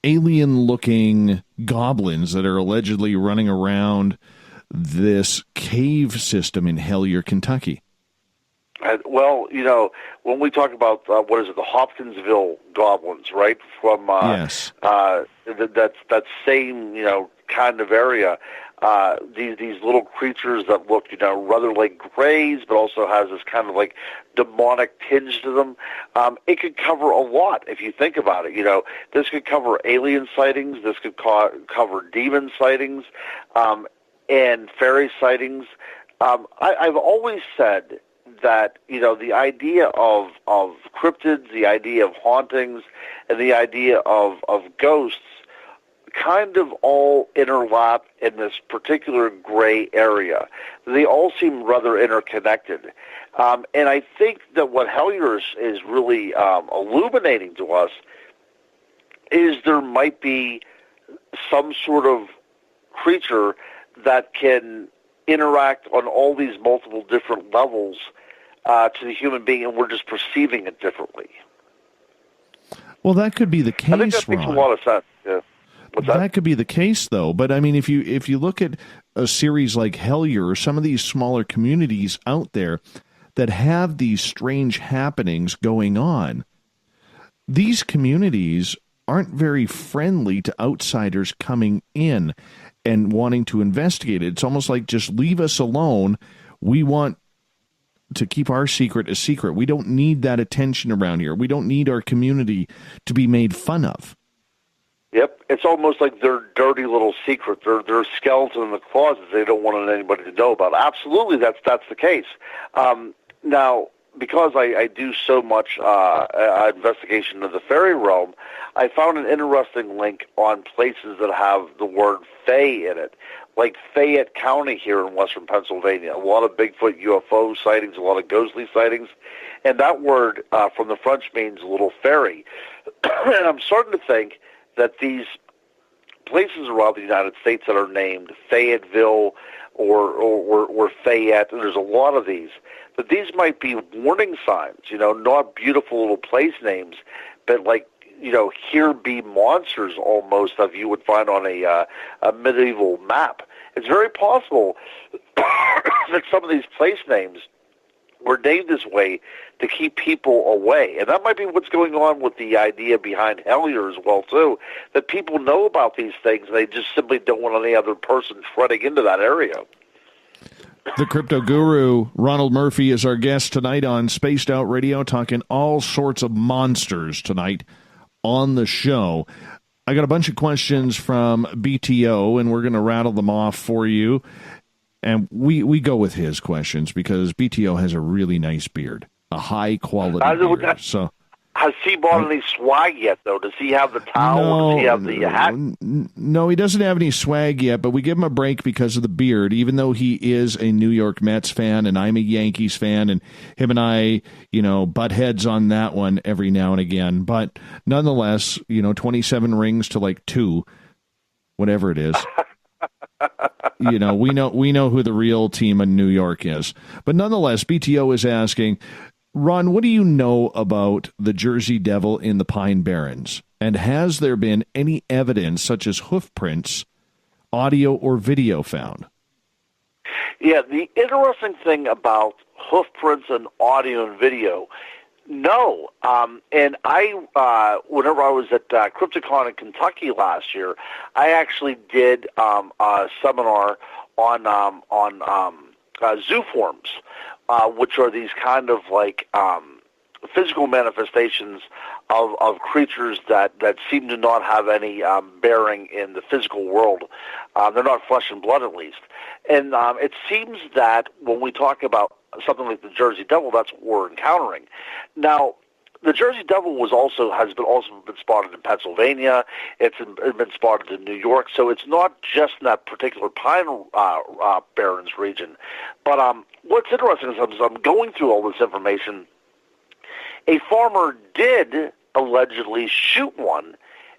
alien-looking goblins that are allegedly running around this cave system in Hellier, Kentucky? Well, when we talk about, the Hopkinsville goblins, right? From yes. that same, kind of area. These little creatures that look, rather like greys, but also has this kind of like demonic tinge to them. It could cover a lot if you think about it. This could cover alien sightings. This could cover demon sightings, and fairy sightings. I've always said that, the idea of cryptids, the idea of hauntings, and the idea of ghosts kind of all interlap in this particular gray area. They all seem rather interconnected. And I think that what Hellier is really illuminating to us is there might be some sort of creature that can interact on all these multiple different levels to the human being, and we're just perceiving it differently. Well, that could be the case, I think that makes a lot of sense, yeah. That could be the case, though. But I mean, if you look at a series like Hellier or some of these smaller communities out there that have these strange happenings going on, these communities aren't very friendly to outsiders coming in and wanting to investigate it. It's almost like, just leave us alone. We want to keep our secret a secret. We don't need that attention around here. We don't need our community to be made fun of. Yep, it's almost like their dirty little secret, their skeleton in the closet they don't want anybody to know about. Absolutely, that's the case. Now, because I do so much investigation of the fairy realm, I found an interesting link on places that have the word Fae in it, like Fayette County here in western Pennsylvania. A lot of Bigfoot UFO sightings, a lot of ghostly sightings, and that word from the French means little fairy. And I'm starting to think that these places around the United States that are named Fayetteville or Fayette, and there's a lot of these, that these might be warning signs, not beautiful little place names, but like, here be monsters almost that you would find on a medieval map. It's very possible that some of these place names were named this way to keep people away. And that might be what's going on with the idea behind Hellier as well, too, that people know about these things and they just simply don't want any other person treading into that area. The crypto guru, Ronald Murphy, is our guest tonight on Spaced Out Radio, talking all sorts of monsters tonight on the show. I got a bunch of questions from BTO, and we're going to rattle them off for you. And we go with his questions because BTO has a really nice beard, a high-quality beard. So, has he bought any swag yet, though? Does he have the towel? Does he have the hat? No, he doesn't have any swag yet, but we give him a break because of the beard, even though he is a New York Mets fan and I'm a Yankees fan, and him and I, butt heads on that one every now and again. But nonetheless, 27 rings to like 2, whatever it is. We know who the real team in New York is. But nonetheless, BTO is asking, Ron, what do you know about the Jersey Devil in the Pine Barrens? And has there been any evidence, such as hoof prints, audio or video, found? Yeah, the interesting thing about hoof prints and audio and video, no. And I, whenever I was at Crypticon in Kentucky last year, I actually did a seminar on zooforms, which are these kind of like physical manifestations of creatures that seem to not have any bearing in the physical world. They're not flesh and blood, at least. And it seems that when we talk about something like the Jersey Devil, that's what we're encountering. Now, the Jersey Devil has also been spotted in Pennsylvania. It's been spotted in New York. So it's not just in that particular Pine Barrens region. But what's interesting is as I'm going through all this information, a farmer did allegedly shoot one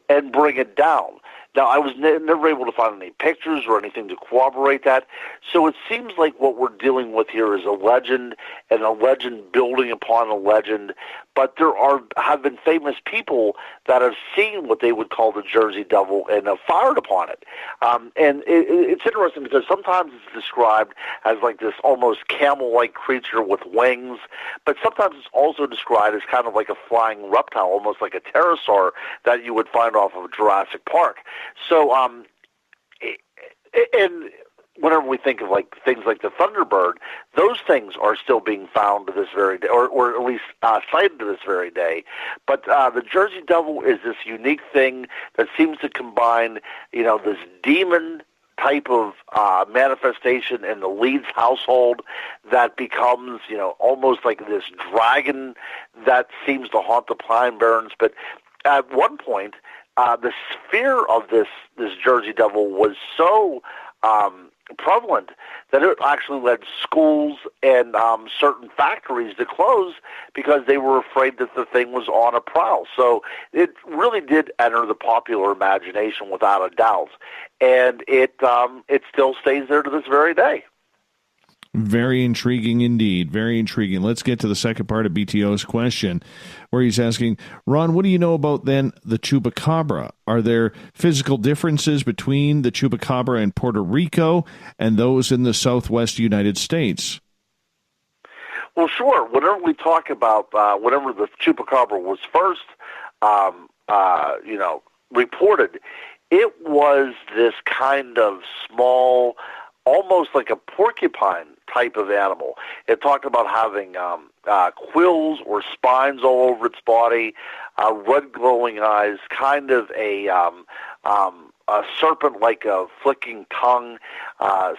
and bring it down. Now, I was never able to find any pictures or anything to corroborate that, so it seems like what we're dealing with here is a legend, and a legend building upon a legend, but there have been famous people that have seen what they would call the Jersey Devil and have fired upon it. And it's interesting because sometimes it's described as like this almost camel-like creature with wings, but sometimes it's also described as kind of like a flying reptile, almost like a pterosaur that you would find off of Jurassic Park. So, and whenever we think of like things like the Thunderbird, those things are still being found to this very day, or at least cited to this very day. But the Jersey Devil is this unique thing that seems to combine, this demon type of manifestation in the Leeds household that becomes, almost like this dragon that seems to haunt the Pine Barrens. But at one point, the sphere of this Jersey Devil was so prevalent that it actually led schools and certain factories to close because they were afraid that the thing was on a prowl. So it really did enter the popular imagination without a doubt, and it still stays there to this very day. Very intriguing indeed. Very intriguing. Let's get to the second part of BTO's question, where he's asking, Ron, what do you know about then the chupacabra? Are there physical differences between the chupacabra in Puerto Rico and those in the southwest United States? Well, sure. Whenever we talk about whenever the chupacabra was first, reported, it was this kind of small, almost like a porcupine type of animal. It talked about having quills or spines all over its body, red glowing eyes, kind of a serpent like a flicking tongue.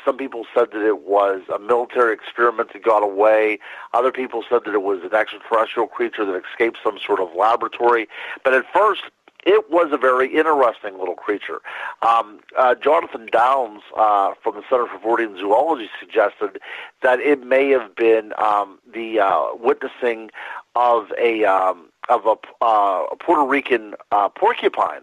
Some people said that it was a military experiment that got away. Other people said that it was an extraterrestrial creature that escaped some sort of laboratory. But at first, it was a very interesting little creature. Jonathan Downs from the Center for Freudian Zoology suggested that it may have been the witnessing of a Puerto Rican porcupine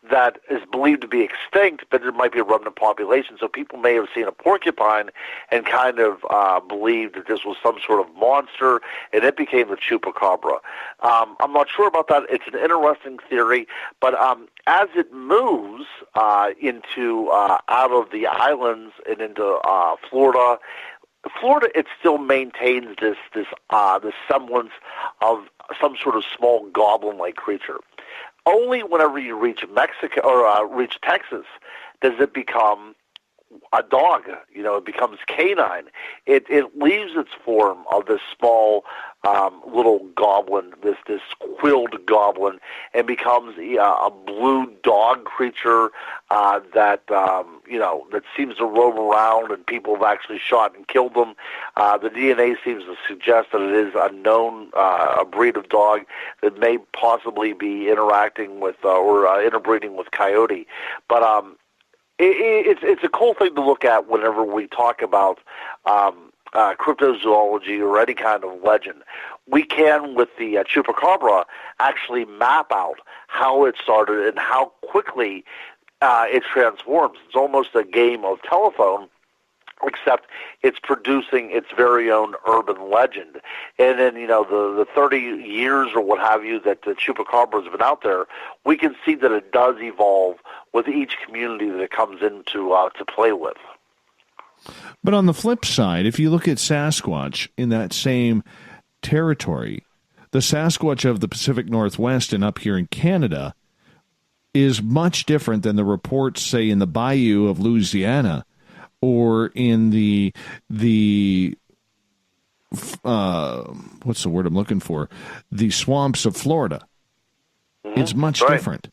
that is believed to be extinct, but there might be a remnant population. So people may have seen a porcupine and kind of believed that this was some sort of monster, and it became the chupacabra. I'm not sure about that. It's an interesting theory, but as it moves into out of the islands and into Florida, it still maintains this semblance of some sort of small goblin-like creature. Only whenever you reach Mexico or reach Texas does it become a dog. It becomes canine. It leaves its form of this small little goblin, this quilled goblin, and becomes a blue dog creature that seems to roam around, and people have actually shot and killed them. The DNA seems to suggest that it is a known a breed of dog that may possibly be interacting with or interbreeding with coyote, but It's a cool thing to look at whenever we talk about cryptozoology or any kind of legend. We can, with the chupacabra, actually map out how it started and how quickly it transforms. It's almost a game of telephone, except it's producing its very own urban legend. And then, the 30 years or what have you that the chupacabra has been out there, we can see that it does evolve with each community that it comes into to play with. But on the flip side, if you look at Sasquatch in that same territory, the Sasquatch of the Pacific Northwest and up here in Canada is much different than the reports, say, in the bayou of Louisiana, or in the what's the word I'm looking for? The swamps of Florida. Mm-hmm. It's much different.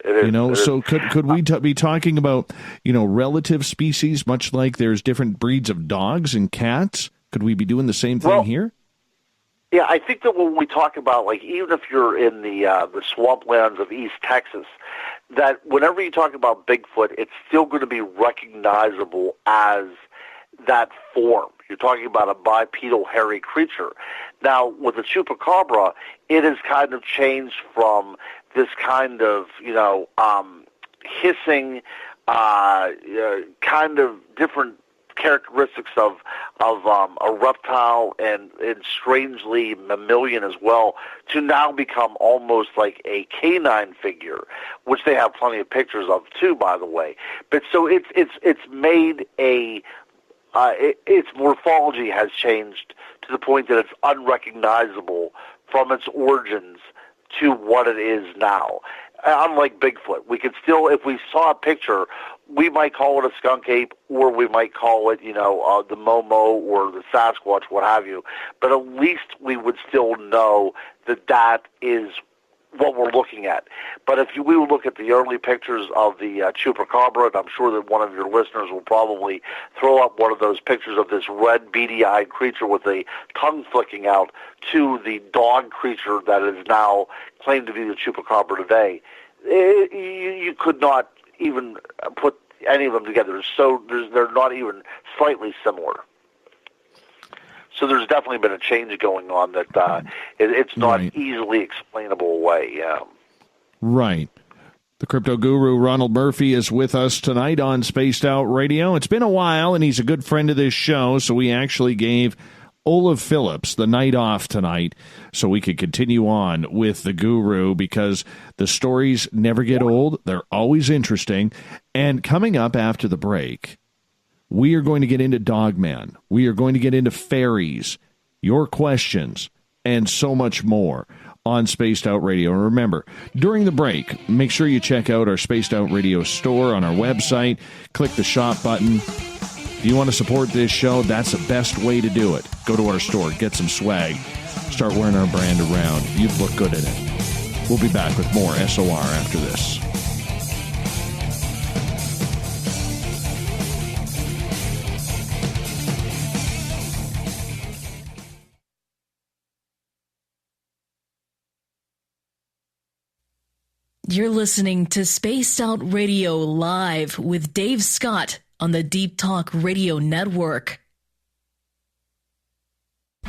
It is, so could we be talking about, relative species, much like there's different breeds of dogs and cats? Could we be doing the same thing here? Yeah, I think that when we talk about, like, even if you're in the swamplands of East Texas, that whenever you talk about Bigfoot, it's still going to be recognizable as that form. You're talking about a bipedal hairy creature. Now, with the chupacabra, it has kind of changed from this kind of, hissing, kind of different characteristics of a reptile and strangely mammalian as well, to now become almost like a canine figure, which they have plenty of pictures of too, by the way. But so it's made its morphology has changed to the point that it's unrecognizable from its origins to what it is now. Unlike Bigfoot, we could still, if we saw a picture, we might call it a skunk ape, or we might call it, the Momo or the Sasquatch, what have you. But at least we would still know that that is what we're looking at. But if we would look at the early pictures of the chupacabra, and I'm sure that one of your listeners will probably throw up one of those pictures of this red, beady-eyed creature with a tongue flicking out, to the dog creature that is now claimed to be the chupacabra today, you could not even put any of them together. So they're not even slightly similar. So there's definitely been a change going on that it's not easily explainable away. Yeah. Right. The crypto guru Ronald Murphy is with us tonight on Spaced Out Radio. It's been a while, and he's a good friend of this show, so we actually gave Olaf Phillips the night off tonight so we could continue on with the guru, because the stories never get old. They're always interesting. And coming up after the break, we are going to get into Dogman. We are going to get into fairies, your questions, and so much more on Spaced Out Radio. And remember, during the break, make sure you check out our Spaced Out Radio store on our website. Click the shop button. If you want to support this show, that's the best way to do it. Go to our store, get some swag, start wearing our brand around. You'd look good in it. We'll be back with more SOR after this. You're listening to Spaced Out Radio Live with Dave Scott on the Deep Talk Radio Network.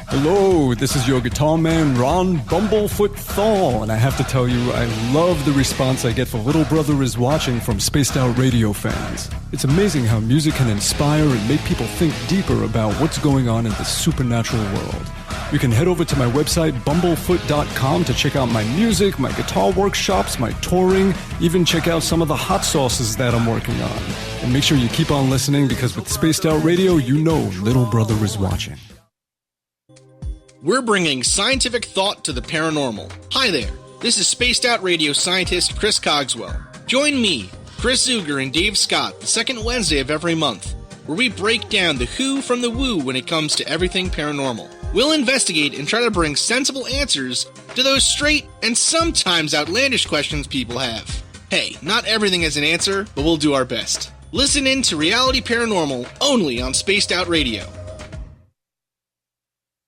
Hello, this is your guitar man, Ron Bumblefoot Thal, and I have to tell you, I love the response I get for Little Brother is Watching from Spaced Out Radio fans. It's amazing how music can inspire and make people think deeper about what's going on in the supernatural world. You can head over to my website, bumblefoot.com, to check out my music, my guitar workshops, my touring, even check out some of the hot sauces that I'm working on. And make sure you keep on listening, because with Spaced Out Radio, you know Little Brother is watching. We're bringing scientific thought to the paranormal. Hi there, this is Spaced Out Radio scientist Chris Cogswell. Join me, Chris Zuger, and Dave Scott the second Wednesday of every month, where we break down the who from the woo when it comes to everything paranormal. We'll investigate and try to bring sensible answers to those straight and sometimes outlandish questions people have. Hey, not everything has an answer, but we'll do our best. Listen in to Reality Paranormal only on Spaced Out Radio.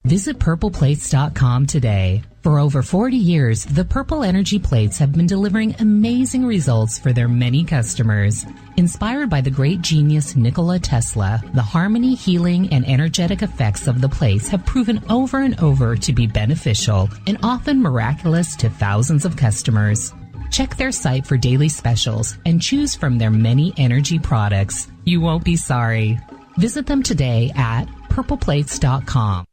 Visit purpleplates.com today. For over 40 years, the Purple Energy Plates have been delivering amazing results for their many customers. Inspired by the great genius Nikola Tesla, the harmony, healing, and energetic effects of the plates have proven over and over to be beneficial and often miraculous to thousands of customers. Check their site for daily specials and choose from their many energy products. You won't be sorry. Visit them today at purpleplates.com.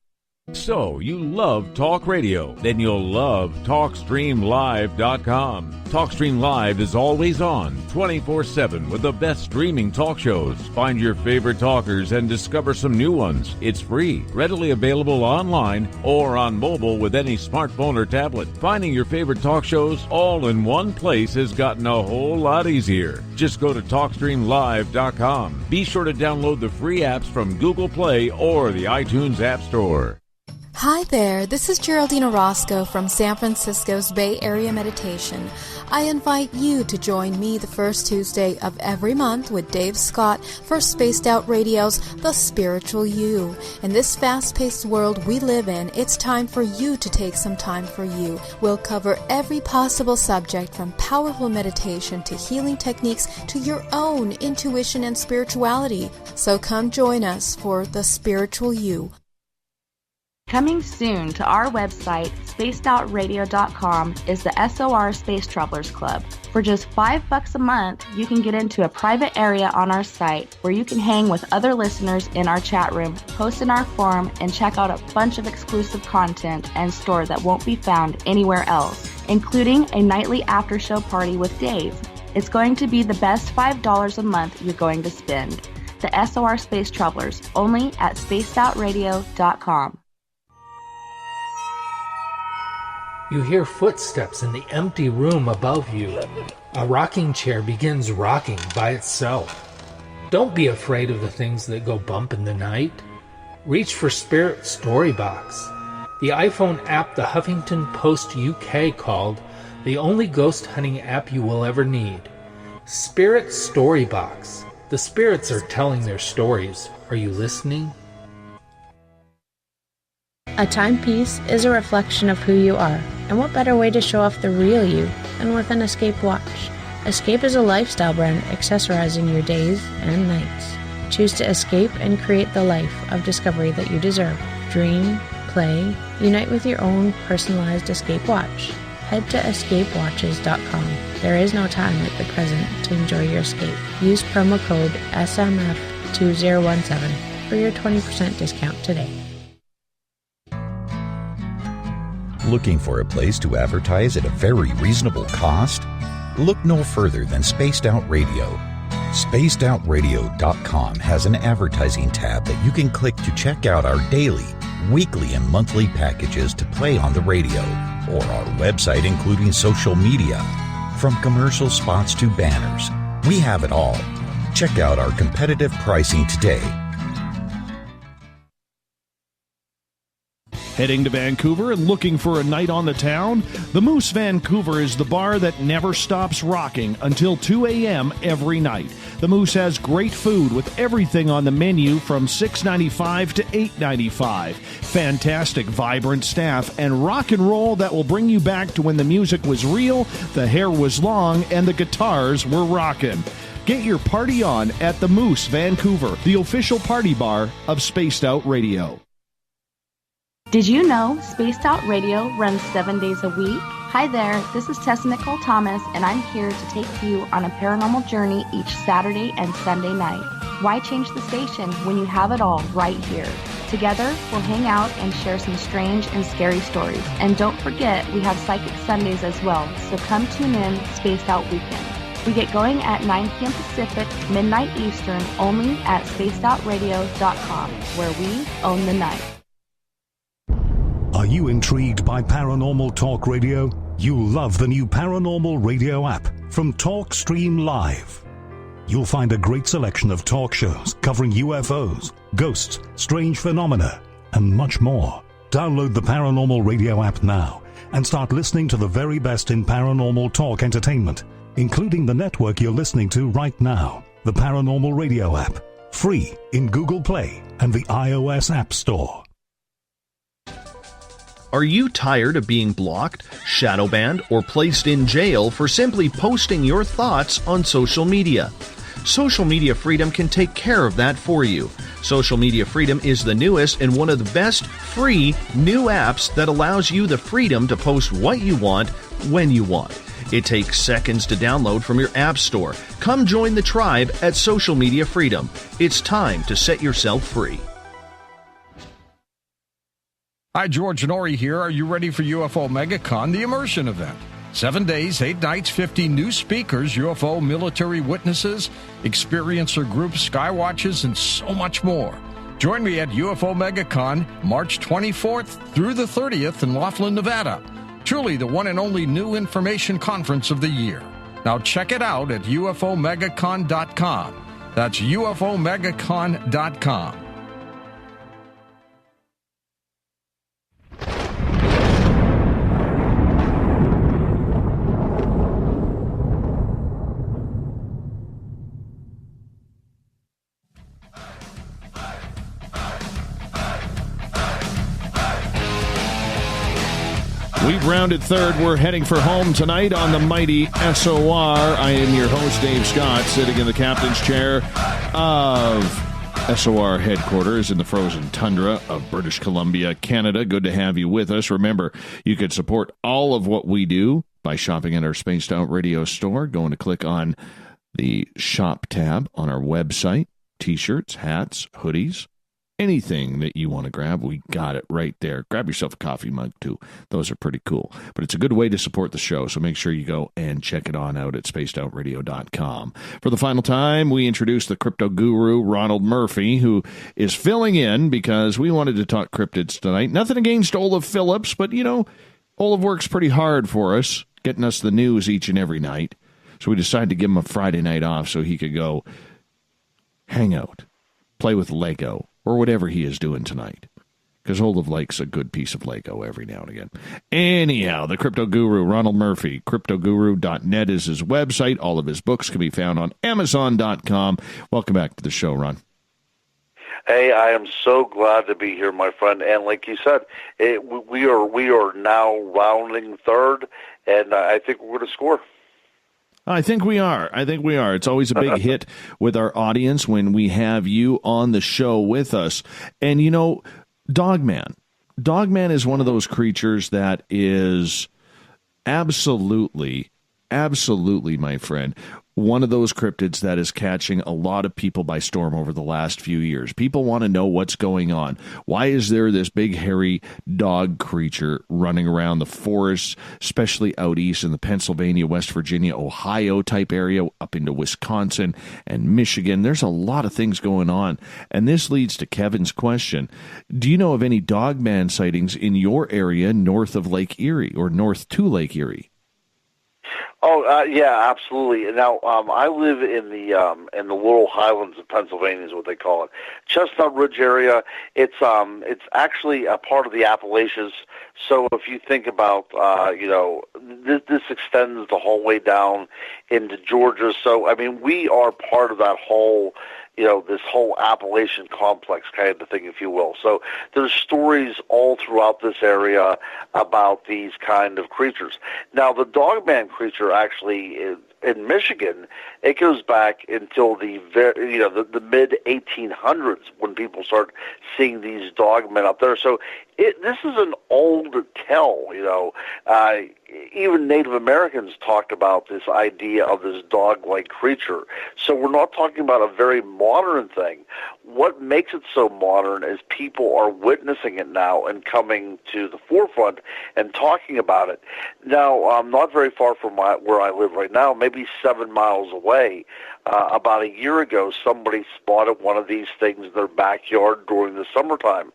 So, you love talk radio? Then you'll love TalkStreamLive.com. TalkStream Live is always on, 24/7, with the best streaming talk shows. Find your favorite talkers and discover some new ones. It's free, readily available online or on mobile with any smartphone or tablet. Finding your favorite talk shows all in one place has gotten a whole lot easier. Just go to TalkStreamLive.com. Be sure to download the free apps from Google Play or the iTunes App Store. Hi there, this is Geraldine Orozco from San Francisco's Bay Area Meditation. I invite you to join me the first Tuesday of every month with Dave Scott for Spaced Out Radio's The Spiritual You. In this fast-paced world we live in, it's time for you to take some time for you. We'll cover every possible subject, from powerful meditation to healing techniques to your own intuition and spirituality. So come join us for The Spiritual You. Coming soon to our website, spacedoutradio.com, is the SOR Space Travelers Club. For just $5 a month, you can get into a private area on our site where you can hang with other listeners in our chat room, post in our forum, and check out a bunch of exclusive content and store that won't be found anywhere else, including a nightly after-show party with Dave. It's going to be the best $5 a month you're going to spend. The SOR Space Travelers, only at spacedoutradio.com. You hear footsteps in the empty room above you. A rocking chair begins rocking by itself. Don't be afraid of the things that go bump in the night. Reach for Spirit Storybox, the iPhone app the Huffington Post UK called the only ghost hunting app you will ever need. Spirit Storybox. The spirits are telling their stories. Are you listening? A timepiece is a reflection of who you are, and what better way to show off the real you than with an Escape watch? Escape is a lifestyle brand accessorizing your days and nights. Choose to escape and create the life of discovery that you deserve. Dream, play, unite with your own personalized Escape watch. Head to escapewatches.com. There is no time like the present to enjoy your escape. Use promo code SMF2017 for your 20% discount today. Looking for a place to advertise at a very reasonable cost? Look no further than Spaced Out Radio. SpacedOutRadio.com has an advertising tab that you can click to check out our daily, weekly, and monthly packages to play on the radio, or our website including social media. From commercial spots to banners, we have it all. Check out our competitive pricing today. Heading to Vancouver and looking for a night on the town? The Moose Vancouver is the bar that never stops rocking until 2 a.m. every night. The Moose has great food with everything on the menu from $6.95 to $8.95. Fantastic, vibrant staff and rock and roll that will bring you back to when the music was real, the hair was long, and the guitars were rocking. Get your party on at the Moose Vancouver, the official party bar of Spaced Out Radio. Did you know Spaced Out Radio runs 7 days a week? Hi there, this is Tessa Nicole Thomas, and I'm here to take you on a paranormal journey each Saturday and Sunday night. Why change the station when you have it all right here? Together, we'll hang out and share some strange and scary stories. And don't forget, we have Psychic Sundays as well, so come tune in Spaced Out Weekend. We get going at 9 p.m. Pacific, midnight Eastern, only at spacedoutradio.com, where we own the night. Are you intrigued by Paranormal Talk Radio? You'll love the new Paranormal Radio app from TalkStream Live. You'll find a great selection of talk shows covering UFOs, ghosts, strange phenomena, and much more. Download the Paranormal Radio app now and start listening to the very best in paranormal talk entertainment, including the network you're listening to right now, the Paranormal Radio app, free in Google Play and the iOS App Store. Are you tired of being blocked, shadow banned, or placed in jail for simply posting your thoughts on social media? Social Media Freedom can take care of that for you. Social Media Freedom is the newest and one of the best free new apps that allows you the freedom to post what you want when you want. It takes seconds to download from your app store. Come join the tribe at Social Media Freedom. It's time to set yourself free. Hi, George Norrie here. Are you ready for UFO MegaCon, the immersion event? 7 days, 8 nights, 50 new speakers, UFO military witnesses, experiencer groups, skywatches, and so much more. Join me at UFO MegaCon, March 24th through the 30th in Laughlin, Nevada. Truly the one and only new information conference of the year. Now check it out at UFOMegaCon.com. That's UFOMegaCon.com. We've rounded third. We're heading for home tonight on the mighty SOR. I am your host, Dave Scott, sitting in the captain's chair of SOR headquarters in the frozen tundra of British Columbia, Canada. Good to have you with us. Remember, you can support all of what we do by shopping at our Spaced Out Radio store. Going to click on the shop tab on our website. T-shirts, hats, hoodies. Anything that you want to grab, we got it right there. Grab yourself a coffee mug, too. Those are pretty cool. But it's a good way to support the show, so make sure you go and check it on out at spacedoutradio.com. For the final time, we introduce the crypto guru, Ronald Murphy, who is filling in because we wanted to talk cryptids tonight. Nothing against Olaf Phillips, but, you know, Olaf works pretty hard for us, getting us the news each and every night. So we decided to give him a Friday night off so he could go hang out, play with Lego, or whatever he is doing tonight. Because Olaf likes a good piece of Lego every now and again. Anyhow, the crypto guru, Ronald Murphy, cryptoguru.net is his website. All of his books can be found on Amazon.com. Welcome back to the show, Ron. Hey, I am so glad to be here, my friend. And like you said, we are now rounding third, and I think we're going to score. I think we are. It's always a big hit with our audience when we have you on the show with us. And, you know, Dogman is one of those creatures that is absolutely absolutely, my friend, one of those cryptids that is catching a lot of people by storm over the last few years. People want to know what's going on. Why is there this big hairy dog creature running around the forests, especially out east in the Pennsylvania, West Virginia, Ohio type area, up into Wisconsin and Michigan? There's a lot of things going on. And this leads to Kevin's question. Do you know of any dogman sightings in your area north of Lake Erie or north to Lake Erie? Oh, yeah, absolutely. Now, I live in the Laurel Highlands of Pennsylvania, is what they call it. Chestnut Ridge area. It's actually a part of the Appalachians. So if you think about, this extends the whole way down into Georgia. So I mean, we are part of that whole, this whole Appalachian complex kind of thing, if you will. So there's stories all throughout this area about these kind of creatures. Now, the dogman creature actually in Michigan, it goes back until the mid 1800s when people start seeing these dogmen up there. So this is an old tale. Even Native Americans talked about this idea of this dog-like creature. So we're not talking about a very modern thing. What makes it so modern is people are witnessing it now and coming to the forefront and talking about it. Now, not very far from where I live right now, maybe 7 miles away, about a year ago, somebody spotted one of these things in their backyard during the summertime.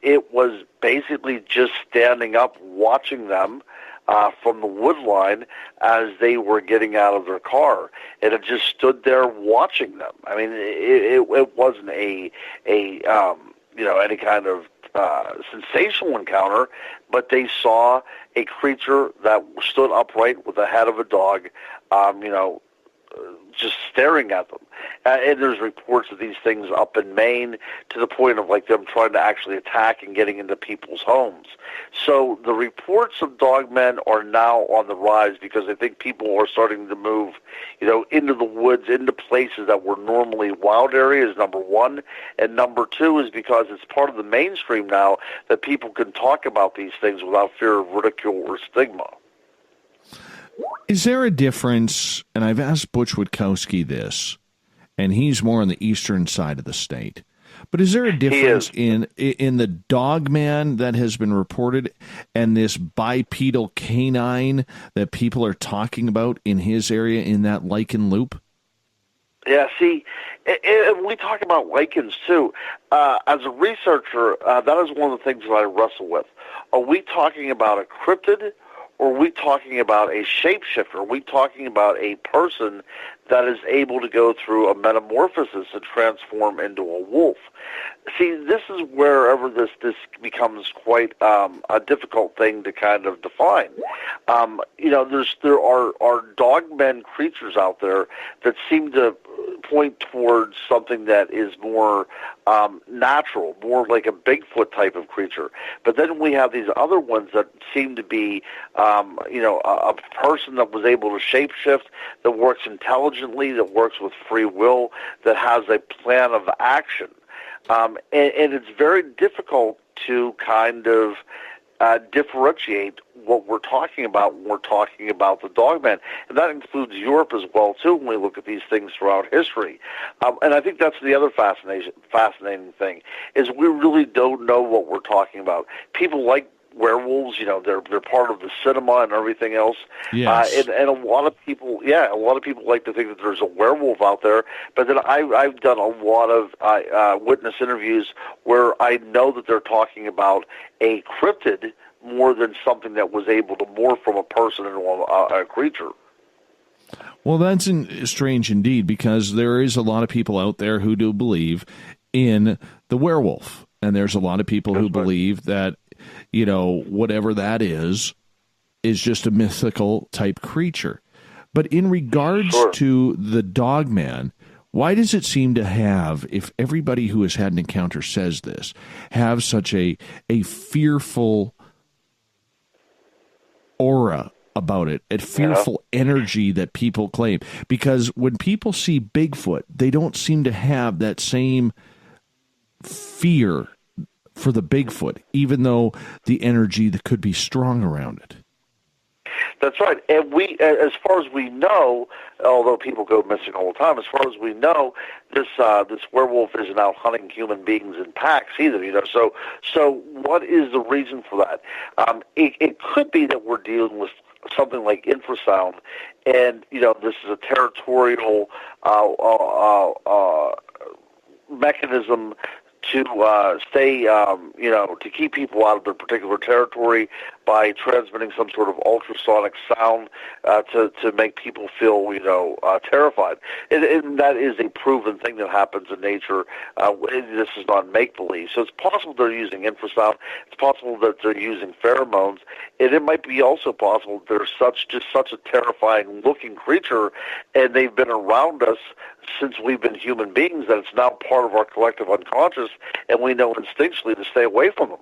It was basically just standing up watching them from the wood line as they were getting out of their car. And it just stood there watching them. I mean, it wasn't any kind of sensational encounter, but they saw a creature that stood upright with the head of a dog, just staring at them. And there's reports of these things up in Maine to the point of them trying to actually attack and getting into people's homes. So the reports of dogmen are now on the rise because I think people are starting to move, into the woods, into places that were normally wild areas, number one. And number two is because it's part of the mainstream now that people can talk about these things without fear of ridicule or stigma. Is there a difference, and I've asked Butch Witkowski this, and he's more on the eastern side of the state, but is there a difference in the dogman that has been reported and this bipedal canine that people are talking about in his area in that lichen loop? Yeah, see, we talk about lichens too. As a researcher, that is one of the things that I wrestle with. Are we talking about a cryptid? Or are we talking about a shapeshifter? Are we talking about a person that is able to go through a metamorphosis and transform into a wolf? See, this is wherever this becomes quite a difficult thing to kind of define. There are dogmen creatures out there that seem to point towards something that is more natural, more like a Bigfoot type of creature. But then we have these other ones that seem to be, a person that was able to shapeshift, that works intelligently, that works with free will, that has a plan of action. And it's very difficult to kind of differentiate what we're talking about when we're talking about the dogman. And that includes Europe as well, too, when we look at these things throughout history. And I think that's the other fascinating thing, is we really don't know what we're talking about. People like werewolves, they're part of the cinema and everything else. Yes. And a lot of people like to think that there's a werewolf out there. But then I've done a lot of witness interviews where I know that they're talking about a cryptid more than something that was able to morph from a person into a creature. Well, that's strange indeed, because there is a lot of people out there who do believe in the werewolf. And there's a lot of people who believe that, whatever that is just a mythical type creature. But in regards to the dogman, why does it seem to have, if everybody who has had an encounter says this, have such a fearful aura about it, a fearful energy that people claim? Because when people see Bigfoot, they don't seem to have that same fear for the Bigfoot, even though the energy that could be strong around it. That's right. And as far as we know, although people go missing all the time, as far as we know, this werewolf isn't out hunting human beings in packs either. So what is the reason for that? It could be that we're dealing with something like infrasound, and this is a territorial mechanism to stay, to keep people out of their particular territory by transmitting some sort of ultrasonic sound to make people feel, terrified. And that is a proven thing that happens in nature. This is not make-believe. So it's possible they're using infrasound. It's possible that they're using pheromones. And it might be also possible they're just such a terrifying-looking creature, and they've been around us since we've been human beings, that it's now part of our collective unconscious, and we know instinctually to stay away from them.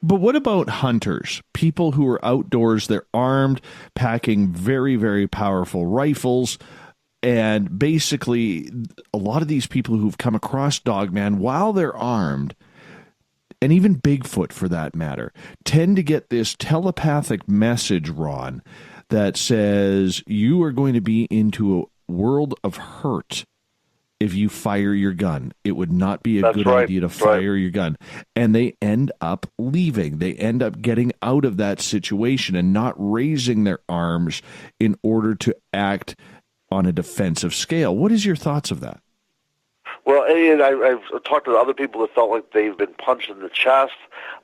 But what about hunters? People who are outdoors, they're armed, packing very, very powerful rifles, and basically a lot of these people who've come across Dogman while they're armed, and even Bigfoot for that matter, tend to get this telepathic message, Ron, that says you are going to be into a world of hurt if you fire your gun. It would not be a good idea to fire your gun. And they end up leaving. They end up getting out of that situation and not raising their arms in order to act on a defensive scale. What is your thoughts of that? Well, and I've talked to other people that felt like they've been punched in the chest,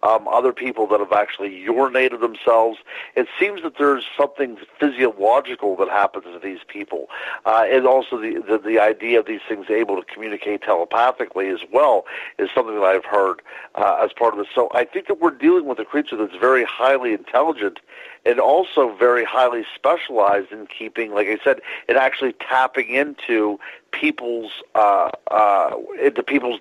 other people that have actually urinated themselves. It seems that there's something physiological that happens to these people. And also the idea of these things able to communicate telepathically as well is something that I've heard as part of this. So I think that we're dealing with a creature that's very highly intelligent and also very highly specialized in keeping, like I said, and actually tapping into people's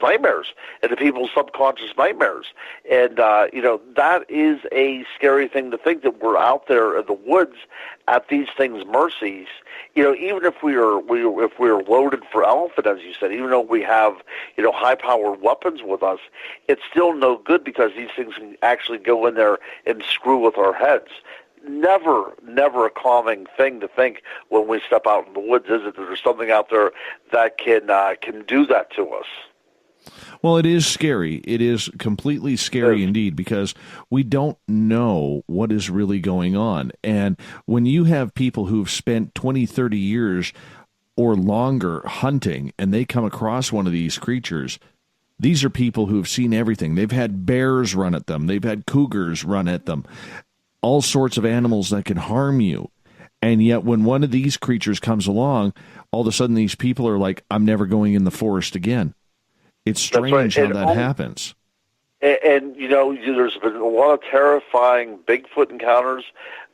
nightmares, into people's subconscious nightmares. And that is a scary thing to think, that we're out there in the woods at these things' mercies. Even if we are loaded for elephant, as you said, even though we have high-powered weapons with us, it's still no good, because these things can actually go in there and screw with our heads. Never a calming thing to think when we step out in the woods, is it? That there's something out there that can do that to us. Well, it is scary. It is completely scary indeed, because we don't know what is really going on. And when you have people who've spent 20, 30 years or longer hunting, and they come across one of these creatures, these are people who've seen everything. They've had bears run at them. They've had cougars run at them. All sorts of animals that can harm you. And yet when one of these creatures comes along, all of a sudden these people are like, I'm never going in the forest again. It's strange how that happens. And there's been a lot of terrifying Bigfoot encounters,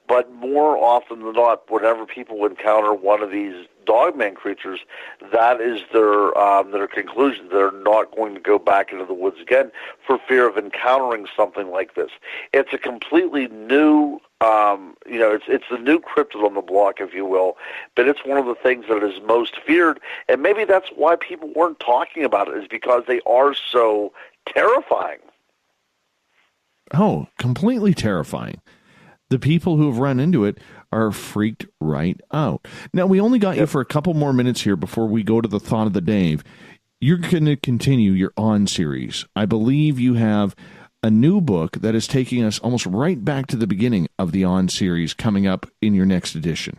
but more often than not, whenever people encounter one of these Dogman creatures, that is their conclusion. They're not going to go back into the woods again for fear of encountering something like this. It's a completely new, it's the new cryptid on the block, if you will, but it's one of the things that is most feared, and maybe that's why people weren't talking about it, is because they are so terrifying. Oh, completely terrifying. The people who have run into it are freaked right out. Now, we only got you for a couple more minutes here before we go to the thought of the day. You're going to continue your On series. I believe you have a new book that is taking us almost right back to the beginning of the On series coming up in your next edition.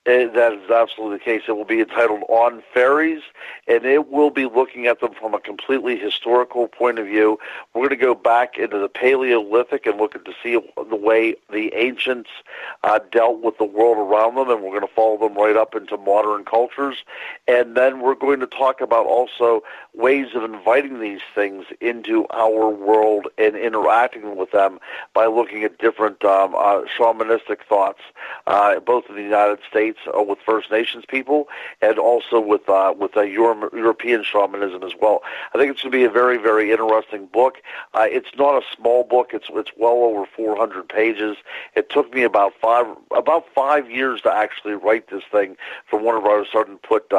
That is absolutely the case. It will be entitled On Fairies, and it will be looking at them from a completely historical point of view. We're going to go back into the Paleolithic and look at to see the way the ancients dealt with the world around them, and we're going to follow them right up into modern cultures. And then we're going to talk about also ways of inviting these things into our world and interacting with them by looking at different shamanistic thoughts, both in the United States states with First Nations people, and also with European shamanism as well. I think it's going to be a very, very interesting book. It's not a small book. It's well over 400 pages. It took me about 5 years to actually write this thing from whenever I was starting to put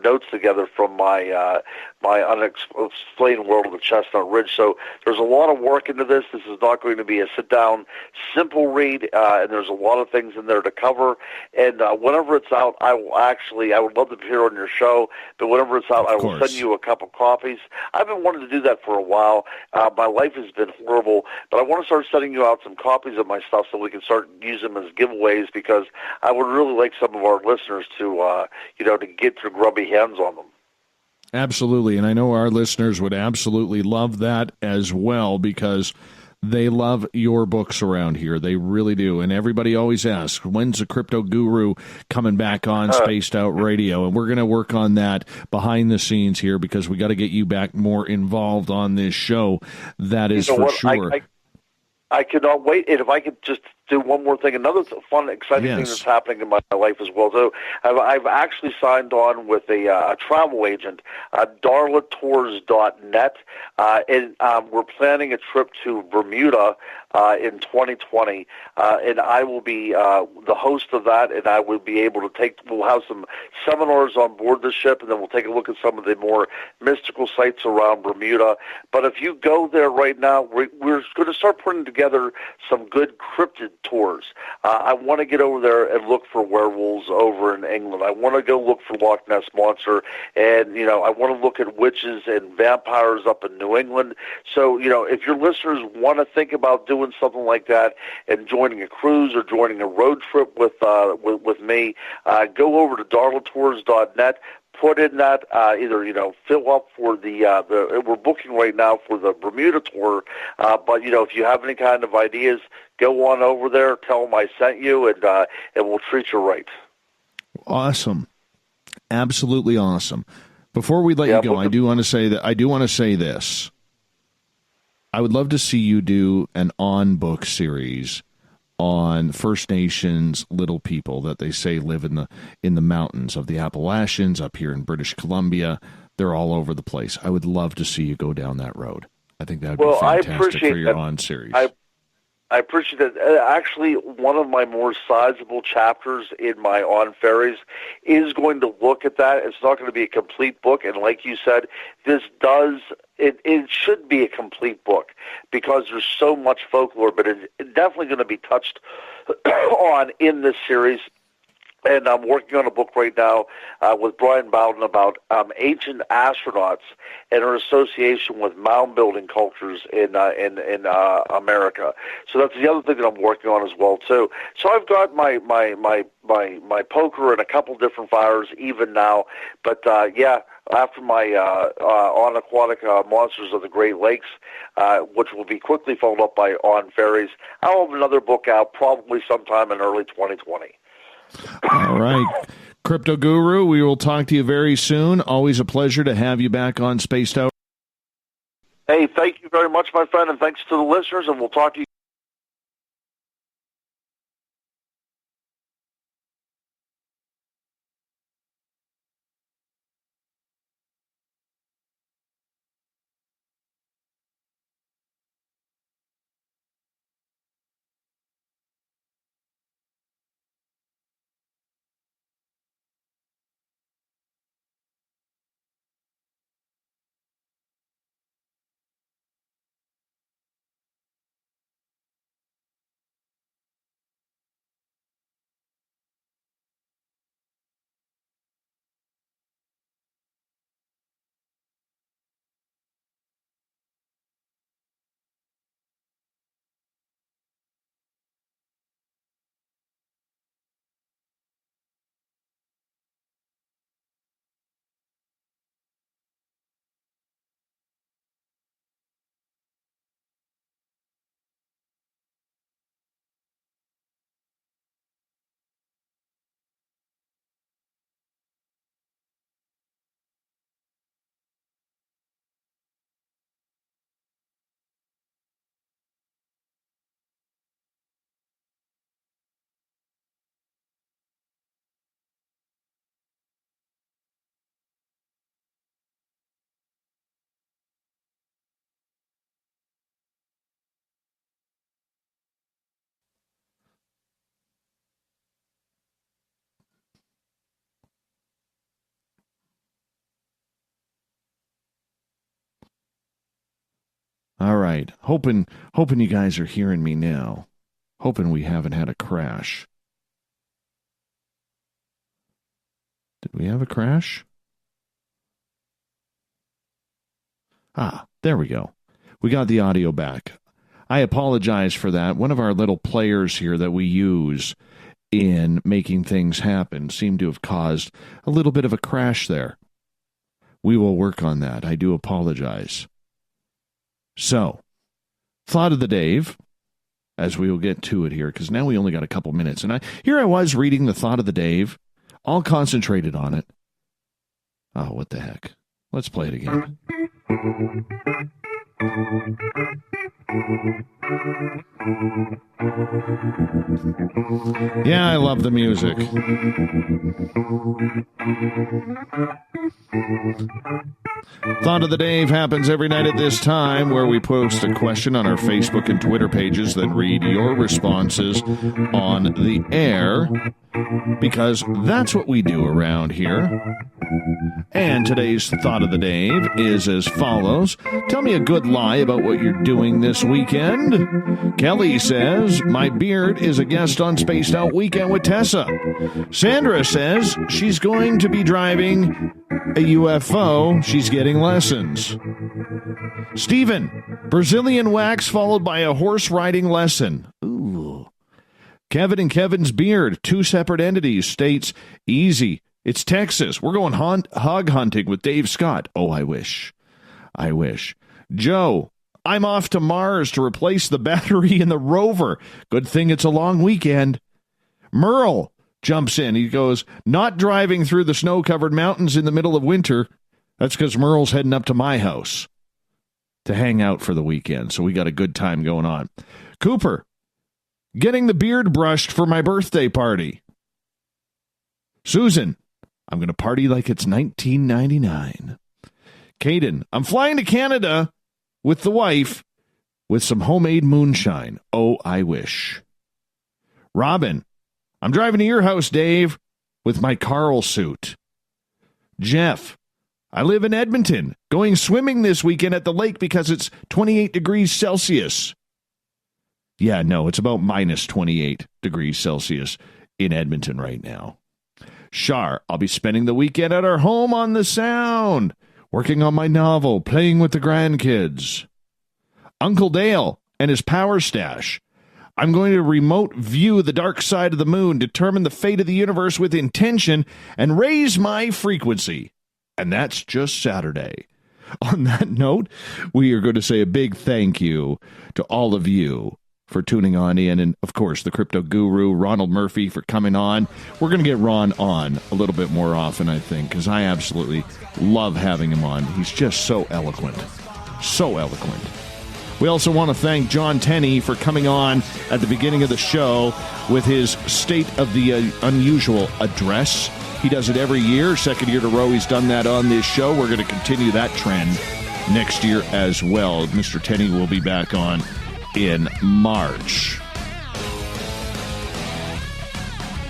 notes together from my unexplained world of the Chestnut Ridge. So there's a lot of work into this. This is not going to be a sit-down, simple read, and there's a lot of things in there to cover. And whenever it's out, I would love to appear on your show, but whenever it's out, I will send you a couple copies. I've been wanting to do that for a while. My life has been horrible, but I want to start sending you out some copies of my stuff so we can start using them as giveaways, because I would really like some of our listeners to get their grubby hands on them. Absolutely, and I know our listeners would absolutely love that as well, because they love your books around here. They really do. And everybody always asks, when's the Crypto Guru coming back on Spaced Out Radio? And we're going to work on that behind the scenes here, because we got to get you back more involved on this show. That is for sure. I cannot wait. And if I could just do one more thing, another fun, exciting thing that's happening in my life as well. So I've actually signed on with a travel agent, darlatours.net, and we're planning a trip to Bermuda in 2020, and I will be the host of that, and I will be able to we'll have some seminars on board the ship, and then we'll take a look at some of the more mystical sites around Bermuda. But if you go there right now, we're going to start putting together some good cryptid tours. I want to get over there and look for werewolves over in England. I want to go look for Loch Ness Monster, and I want to look at witches and vampires up in New England. So if your listeners want to think about doing something like that and joining a cruise or joining a road trip with me, go over to darlatours.net. Put in that fill up for the we're booking right now for the Bermuda tour, but if you have any kind of ideas, go on over there, tell them I sent you, and we'll treat you right. Awesome, absolutely awesome. Before we let you go, I do want to say this. I would love to see you do an on-book series on First Nations little people that they say live in the mountains of the Appalachians up here in British Columbia. They're all over the place. I would love to see you go down that road. I think that would be fantastic for your on series. I appreciate that. Actually, one of my more sizable chapters in my On Fairies is going to look at that. It's not going to be a complete book, and like you said, it should be a complete book because there's so much folklore, but it's definitely going to be touched on in this series. And I'm working on a book right now with Brian Bowden about ancient astronauts and their association with mound-building cultures in America. So that's the other thing that I'm working on as well too. So I've got my poker in a couple different fires even now. But after my on aquatic monsters of the Great Lakes, which will be quickly followed up by On Fairies, I'll have another book out probably sometime in early 2020. All right. Crypto Guru, we will talk to you very soon. Always a pleasure to have you back on Spaced Out. Hey, thank you very much, my friend, and thanks to the listeners, and we'll talk to you. right. Hoping you guys are hearing me now. Hoping we haven't had a crash. Did we have a crash? Ah, there we go. We got the audio back. I apologize for that. One of our little players here that we use in making things happen seemed to have caused a little bit of a crash there. We will work on that. I do apologize. So, thought of the Dave, as we will get to it here, because now we only got a couple minutes. And here I was reading the thought of the Dave, all concentrated on it. Oh, what the heck. Let's play it again. Yeah, I love the music. Thought of the Dave happens every night at this time, where we post a question on our Facebook and Twitter pages, then read your responses on the air, because that's what we do around here. And today's Thought of the Dave is as follows. Tell me a good lie about what you're doing this weekend. Kelly says, my beard is a guest on Spaced Out Weekend with Tessa. Sandra says she's going to be driving a UFO. She's getting lessons. Stephen, Brazilian wax followed by a horse riding lesson. Ooh. Kevin and Kevin's beard, two separate entities, states, easy. It's Texas. We're going hog hunting with Dave Scott. Oh, I wish. I wish. Joe, I'm off to Mars to replace the battery in the rover. Good thing it's a long weekend. Merle jumps in. He goes, not driving through the snow-covered mountains in the middle of winter. That's because Merle's heading up to my house to hang out for the weekend. So we got a good time going on. Cooper, getting the beard brushed for my birthday party. Susan, I'm going to party like it's 1999. Caden, I'm flying to Canada with the wife with some homemade moonshine. Oh, I wish. Robin, I'm driving to your house, Dave, with my Carl suit. Jeff, I live in Edmonton, going swimming this weekend at the lake because it's 28 degrees Celsius. Yeah, no, it's about minus 28 degrees Celsius in Edmonton right now. Shar, I'll be spending the weekend at our home on the Sound, working on my novel, playing with the grandkids. Uncle Dale and his power stash. I'm going to remote view the dark side of the moon, determine the fate of the universe with intention, and raise my frequency. And that's just Saturday. On that note, we are going to say a big thank you to all of you for tuning on in, and of course the crypto guru Ronald Murphy for coming on. We're going to get Ron on a little bit more often, I think, because I absolutely love having him on. He's just so eloquent. So eloquent. We also want to thank John Tenney for coming on at the beginning of the show with his State of the Unusual address. He does it every year. Second year in a row he's done that on this show. We're going to continue that trend next year as well. Mr. Tenney will be back on in March.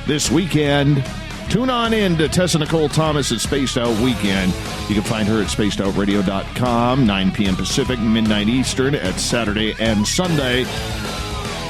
This weekend, tune on in to Tessa Nicole Thomas at Spaced Out Weekend. You can find her at spacedoutradio.com, 9 p.m. Pacific, midnight Eastern, at Saturday and Sunday.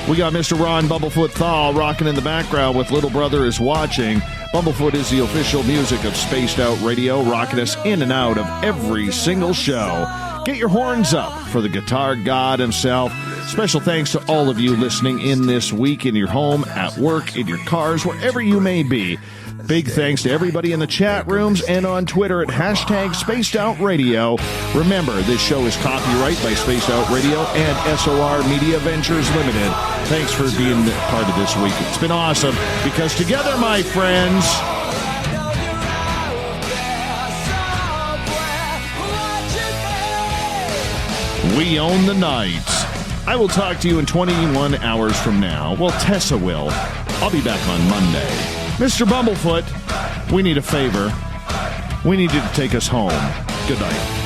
We got Mr. Ron Bumblefoot THAL rocking in the background with Little Brother is Watching. Bumblefoot is the official music of Spaced Out Radio, rocking us in and out of every single show. Get your horns up for the guitar god himself. Special thanks to all of you listening in this week in your home, at work, in your cars, wherever you may be. Big thanks to everybody in the chat rooms and on Twitter at #SpacedOutRadio. Remember, this show is copyright by Spaced Out Radio and SOR Media Ventures Limited. Thanks for being part of this week. It's been awesome because together, my friends, we own the night. I will talk to you in 21 hours from now. Well, Tessa will. I'll be back on Monday. Mr. Bumblefoot, we need a favor. We need you to take us home. Good night.